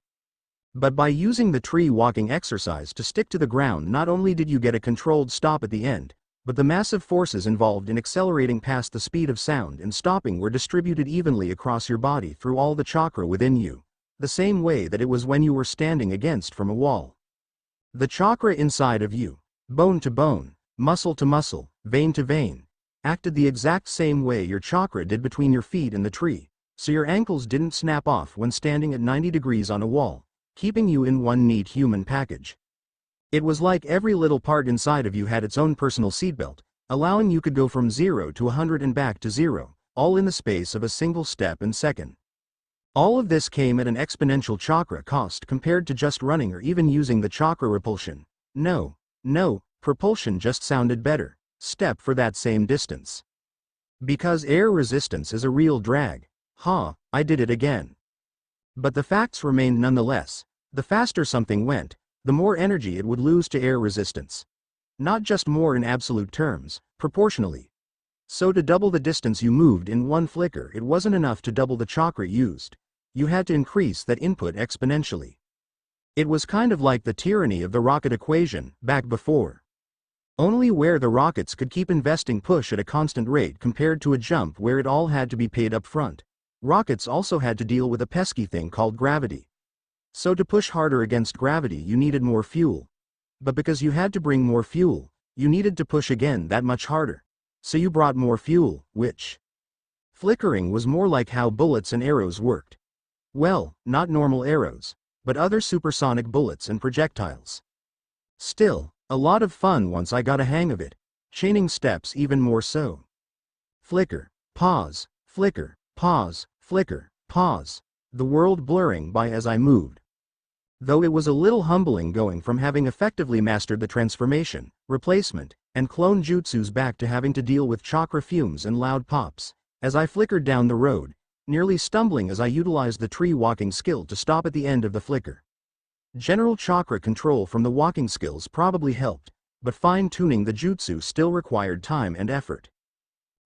But by using the tree walking exercise to stick to the ground, not only did you get a controlled stop at the end, but the massive forces involved in accelerating past the speed of sound and stopping were distributed evenly across your body through all the chakra within you, the same way that it was when you were standing against from a wall. The chakra inside of you, bone to bone, muscle to muscle, vein to vein, acted the exact same way your chakra did between your feet and the tree, so your ankles didn't snap off when standing at 90 degrees on a wall, keeping you in one neat human package. It was like every little part inside of you had its own personal seatbelt, allowing you could go from 0 to 100 and back to 0, all in the space of a single step and second. All of this came at an exponential chakra cost compared to just running or even using the chakra repulsion. No, propulsion just sounded better. Step for that same distance. Because air resistance is a real drag. I did it again. But the facts remained nonetheless. The faster something went, the more energy it would lose to air resistance. Not just more in absolute terms, proportionally. So to double the distance you moved in one flicker, it wasn't enough to double the chakra used. You had to increase that input exponentially. It was kind of like the tyranny of the rocket equation, back before. Only where the rockets could keep investing push at a constant rate compared to a jump where it all had to be paid up front. Rockets also had to deal with a pesky thing called gravity. So to push harder against gravity you needed more fuel. But because you had to bring more fuel, you needed to push again that much harder. So you brought more fuel, which flickering was more like how bullets and arrows worked. Well, not normal arrows, but other supersonic bullets and projectiles. Still, a lot of fun once I got a hang of it, chaining steps even more so. Flicker, pause, flicker, pause, flicker, pause, the world blurring by as I moved. Though it was a little humbling going from having effectively mastered the transformation, replacement, and clone jutsus back to having to deal with chakra fumes and loud pops, as I flickered down the road, nearly stumbling as I utilized the tree walking skill to stop at the end of the flicker. General chakra control from the walking skills probably helped, but fine-tuning the jutsu still required time and effort.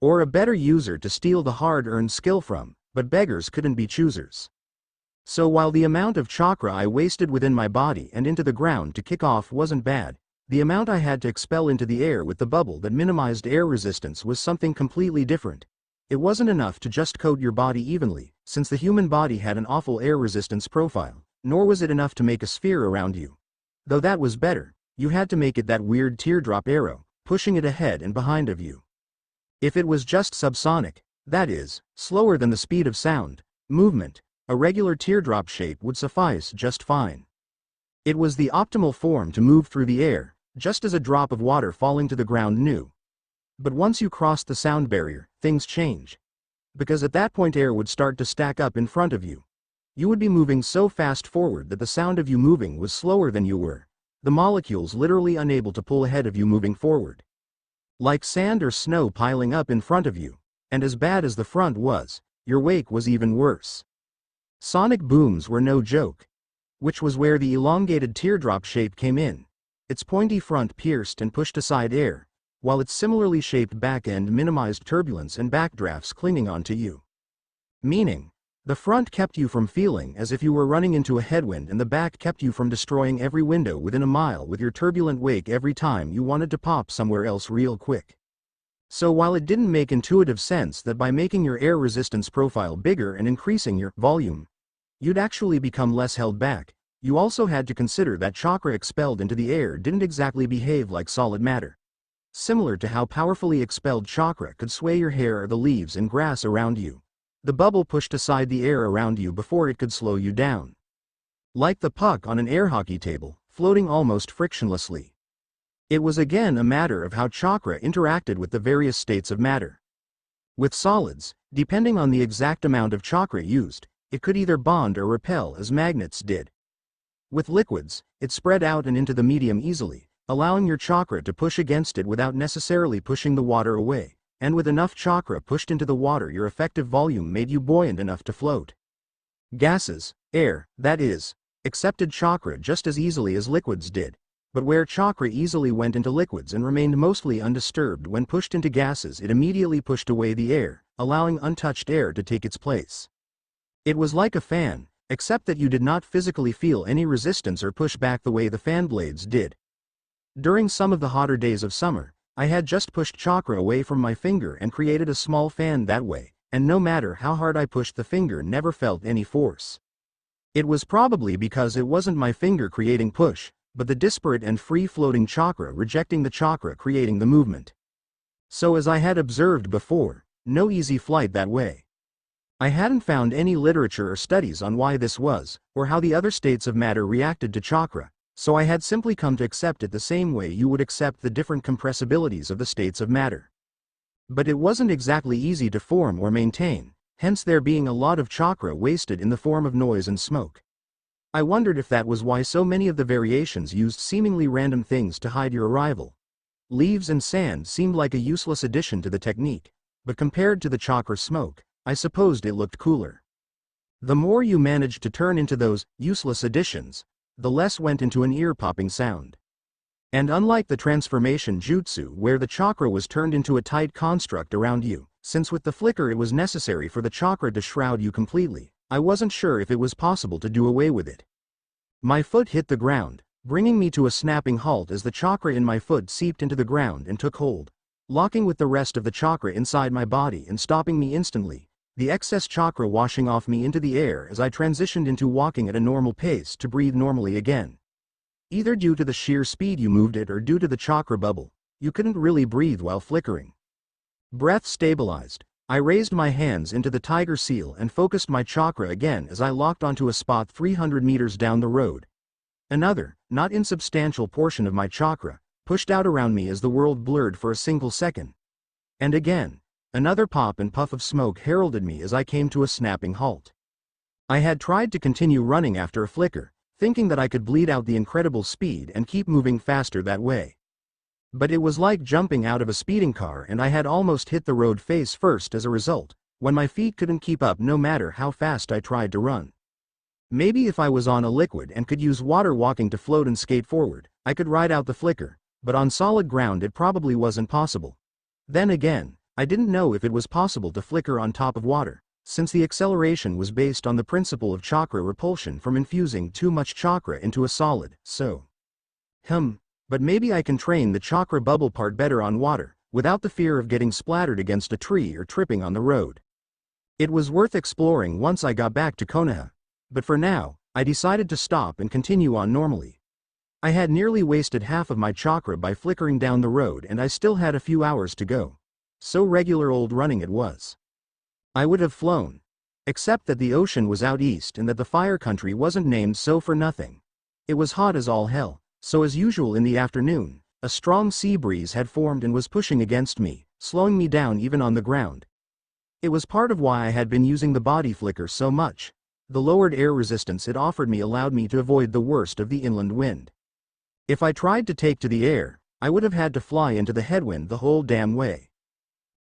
Or a better user to steal the hard-earned skill from, but beggars couldn't be choosers. So while the amount of chakra I wasted within my body and into the ground to kick off wasn't bad, the amount I had to expel into the air with the bubble that minimized air resistance was something completely different. It wasn't enough to just coat your body evenly, since the human body had an awful air resistance profile, nor was it enough to make a sphere around you. Though that was better, you had to make it that weird teardrop arrow, pushing it ahead and behind of you. If it was just subsonic, that is, slower than the speed of sound, movement, a regular teardrop shape would suffice just fine. It was the optimal form to move through the air, just as a drop of water falling to the ground knew. But once you crossed the sound barrier, things change. Because at that point air would start to stack up in front of you. You would be moving so fast forward that the sound of you moving was slower than you were, the molecules literally unable to pull ahead of you moving forward. Like sand or snow piling up in front of you, and as bad as the front was, your wake was even worse. Sonic booms were no joke. Which was where the elongated teardrop shape came in. Its pointy front pierced and pushed aside air, while its similarly shaped back end minimized turbulence and backdrafts clinging onto you. Meaning, the front kept you from feeling as if you were running into a headwind and the back kept you from destroying every window within a mile with your turbulent wake every time you wanted to pop somewhere else real quick. So while it didn't make intuitive sense that by making your air resistance profile bigger and increasing your volume, you'd actually become less held back, you also had to consider that chakra expelled into the air didn't exactly behave like solid matter. Similar to how powerfully expelled chakra could sway your hair or the leaves and grass around you. The bubble pushed aside the air around you before it could slow you down. Like the puck on an air hockey table, floating almost frictionlessly. It was again a matter of how chakra interacted with the various states of matter. With solids, depending on the exact amount of chakra used, it could either bond or repel as magnets did. With liquids, it spread out and into the medium easily, allowing your chakra to push against it without necessarily pushing the water away, and with enough chakra pushed into the water your effective volume made you buoyant enough to float. Gases, air, that is, accepted chakra just as easily as liquids did. But where chakra easily went into liquids and remained mostly undisturbed when pushed into gases, it immediately pushed away the air, allowing untouched air to take its place. It was like a fan, except that you did not physically feel any resistance or push back the way the fan blades did. During some of the hotter days of summer, I had just pushed chakra away from my finger and created a small fan that way, and no matter how hard I pushed the finger never felt any force. It was probably because it wasn't my finger creating push, but the disparate and free-floating chakra rejecting the chakra creating the movement. So as I had observed before, no easy flight that way. I hadn't found any literature or studies on why this was, or how the other states of matter reacted to chakra, so I had simply come to accept it the same way you would accept the different compressibilities of the states of matter. But it wasn't exactly easy to form or maintain, hence there being a lot of chakra wasted in the form of noise and smoke. I wondered if that was why so many of the variations used seemingly random things to hide your arrival. Leaves and sand seemed like a useless addition to the technique, but compared to the chakra smoke, I supposed it looked cooler. The more you managed to turn into those useless additions, the less went into an ear-popping sound. And unlike the transformation jutsu where the chakra was turned into a tight construct around you, since with the flicker it was necessary for the chakra to shroud you completely, I wasn't sure if it was possible to do away with it. My foot hit the ground, bringing me to a snapping halt as the chakra in my foot seeped into the ground and took hold, locking with the rest of the chakra inside my body and stopping me instantly, the excess chakra washing off me into the air as I transitioned into walking at a normal pace to breathe normally again. Either due to the sheer speed you moved it or due to the chakra bubble, you couldn't really breathe while flickering. Breath stabilized. I raised my hands into the tiger seal and focused my chakra again as I locked onto a spot 300 meters down the road. Another, not insubstantial portion of my chakra, pushed out around me as the world blurred for a single second. And again, another pop and puff of smoke heralded me as I came to a snapping halt. I had tried to continue running after a flicker, thinking that I could bleed out the incredible speed and keep moving faster that way. But it was like jumping out of a speeding car and I had almost hit the road face first as a result, when my feet couldn't keep up no matter how fast I tried to run. Maybe if I was on a liquid and could use water walking to float and skate forward, I could ride out the flicker, but on solid ground it probably wasn't possible. Then again, I didn't know if it was possible to flicker on top of water, since the acceleration was based on the principle of chakra repulsion from infusing too much chakra into a solid, so. But maybe I can train the chakra bubble part better on water, without the fear of getting splattered against a tree or tripping on the road. It was worth exploring once I got back to Konoha. But for now, I decided to stop and continue on normally. I had nearly wasted half of my chakra by flickering down the road and I still had a few hours to go. So regular old running it was. I would have flown. Except that the ocean was out east and that the fire country wasn't named so for nothing. It was hot as all hell, so as usual in the afternoon, a strong sea breeze had formed and was pushing against me, slowing me down even on the ground. It was part of why I had been using the body flicker so much. The lowered air resistance it offered me allowed me to avoid the worst of the inland wind. If I tried to take to the air, I would have had to fly into the headwind the whole damn way.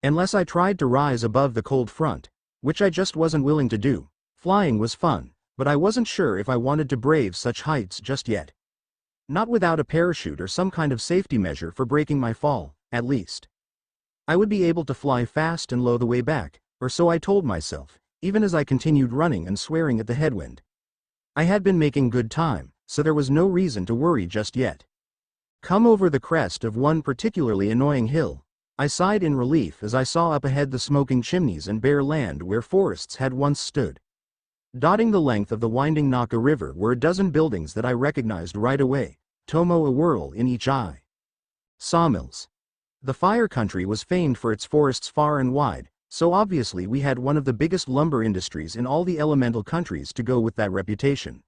Unless I tried to rise above the cold front, which I just wasn't willing to do. Flying was fun, but I wasn't sure if I wanted to brave such heights just yet. Not without a parachute or some kind of safety measure for breaking my fall, at least. I would be able to fly fast and low the way back, or so I told myself, even as I continued running and swearing at the headwind. I had been making good time, so there was no reason to worry just yet. Come over the crest of one particularly annoying hill, I sighed in relief as I saw up ahead the smoking chimneys and bare land where forests had once stood. Dotting the length of the winding Naka River were a dozen buildings that I recognized right away, Tomo a whirl in each eye. Sawmills. The fire country was famed for its forests far and wide, so obviously we had one of the biggest lumber industries in all the elemental countries to go with that reputation.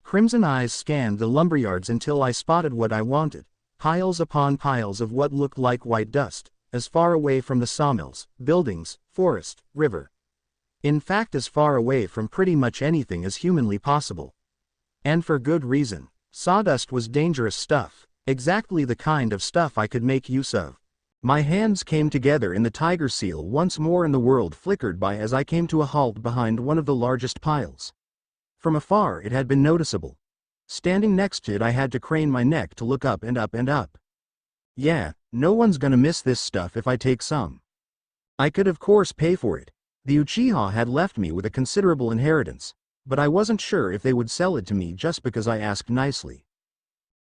Crimson eyes scanned the lumberyards until I spotted what I wanted, piles upon piles of what looked like white dust, as far away from the sawmills, buildings, forest, river. In fact, as far away from pretty much anything as humanly possible. And for good reason. Sawdust was dangerous stuff, exactly the kind of stuff I could make use of. My hands came together in the tiger seal once more and the world flickered by as I came to a halt behind one of the largest piles. From afar it had been noticeable. Standing next to it I had to crane my neck to look up and up and up. Yeah, no one's gonna miss this stuff if I take some. I could of course pay for it. The Uchiha had left me with a considerable inheritance, but I wasn't sure if they would sell it to me just because I asked nicely.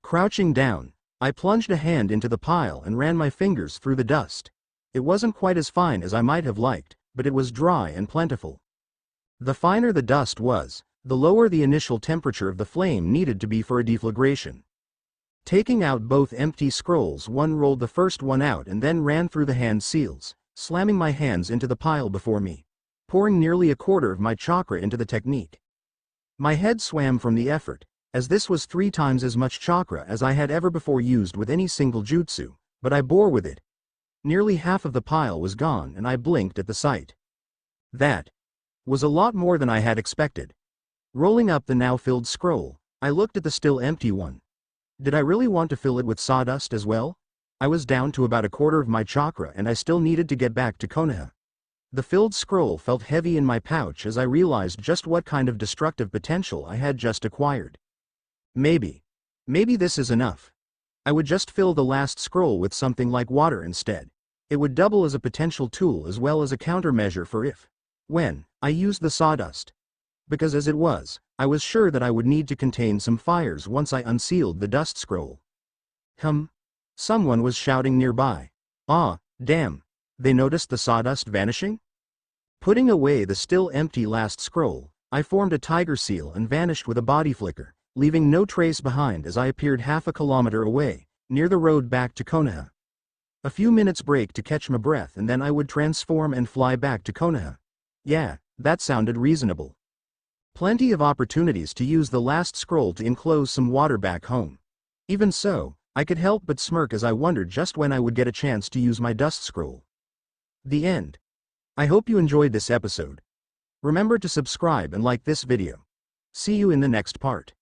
Crouching down, I plunged a hand into the pile and ran my fingers through the dust. It wasn't quite as fine as I might have liked, but it was dry and plentiful. The finer the dust was, the lower the initial temperature of the flame needed to be for a deflagration. Taking out both empty scrolls, one rolled the first one out and then ran through the hand seals, slamming my hands into the pile before me, pouring nearly a quarter of my chakra into the technique. My head swam from the effort, as this was 3 times as much chakra as I had ever before used with any single jutsu, but I bore with it. Nearly half of the pile was gone and I blinked at the sight. That was a lot more than I had expected. Rolling up the now filled scroll, I looked at the still empty one. Did I really want to fill it with sawdust as well? I was down to about a quarter of my chakra and I still needed to get back to Konoha. The filled scroll felt heavy in my pouch as I realized just what kind of destructive potential I had just acquired. Maybe this is enough. I would just fill the last scroll with something like water instead. It would double as a potential tool as well as a countermeasure for when I used the sawdust. Because as it was, I was sure that I would need to contain some fires once I unsealed the dust scroll. Someone was shouting nearby. Ah, damn. They noticed the sawdust vanishing? Putting away the still empty last scroll, I formed a tiger seal and vanished with a body flicker, leaving no trace behind as I appeared half a kilometer away, near the road back to Konoha. A few minutes break to catch my breath and then I would transform and fly back to Konoha. Yeah, that sounded reasonable. Plenty of opportunities to use the last scroll to enclose some water back home. Even so, I could help but smirk as I wondered just when I would get a chance to use my dust scroll. The end. I hope you enjoyed this episode. Remember to subscribe and like this video. See you in the next part.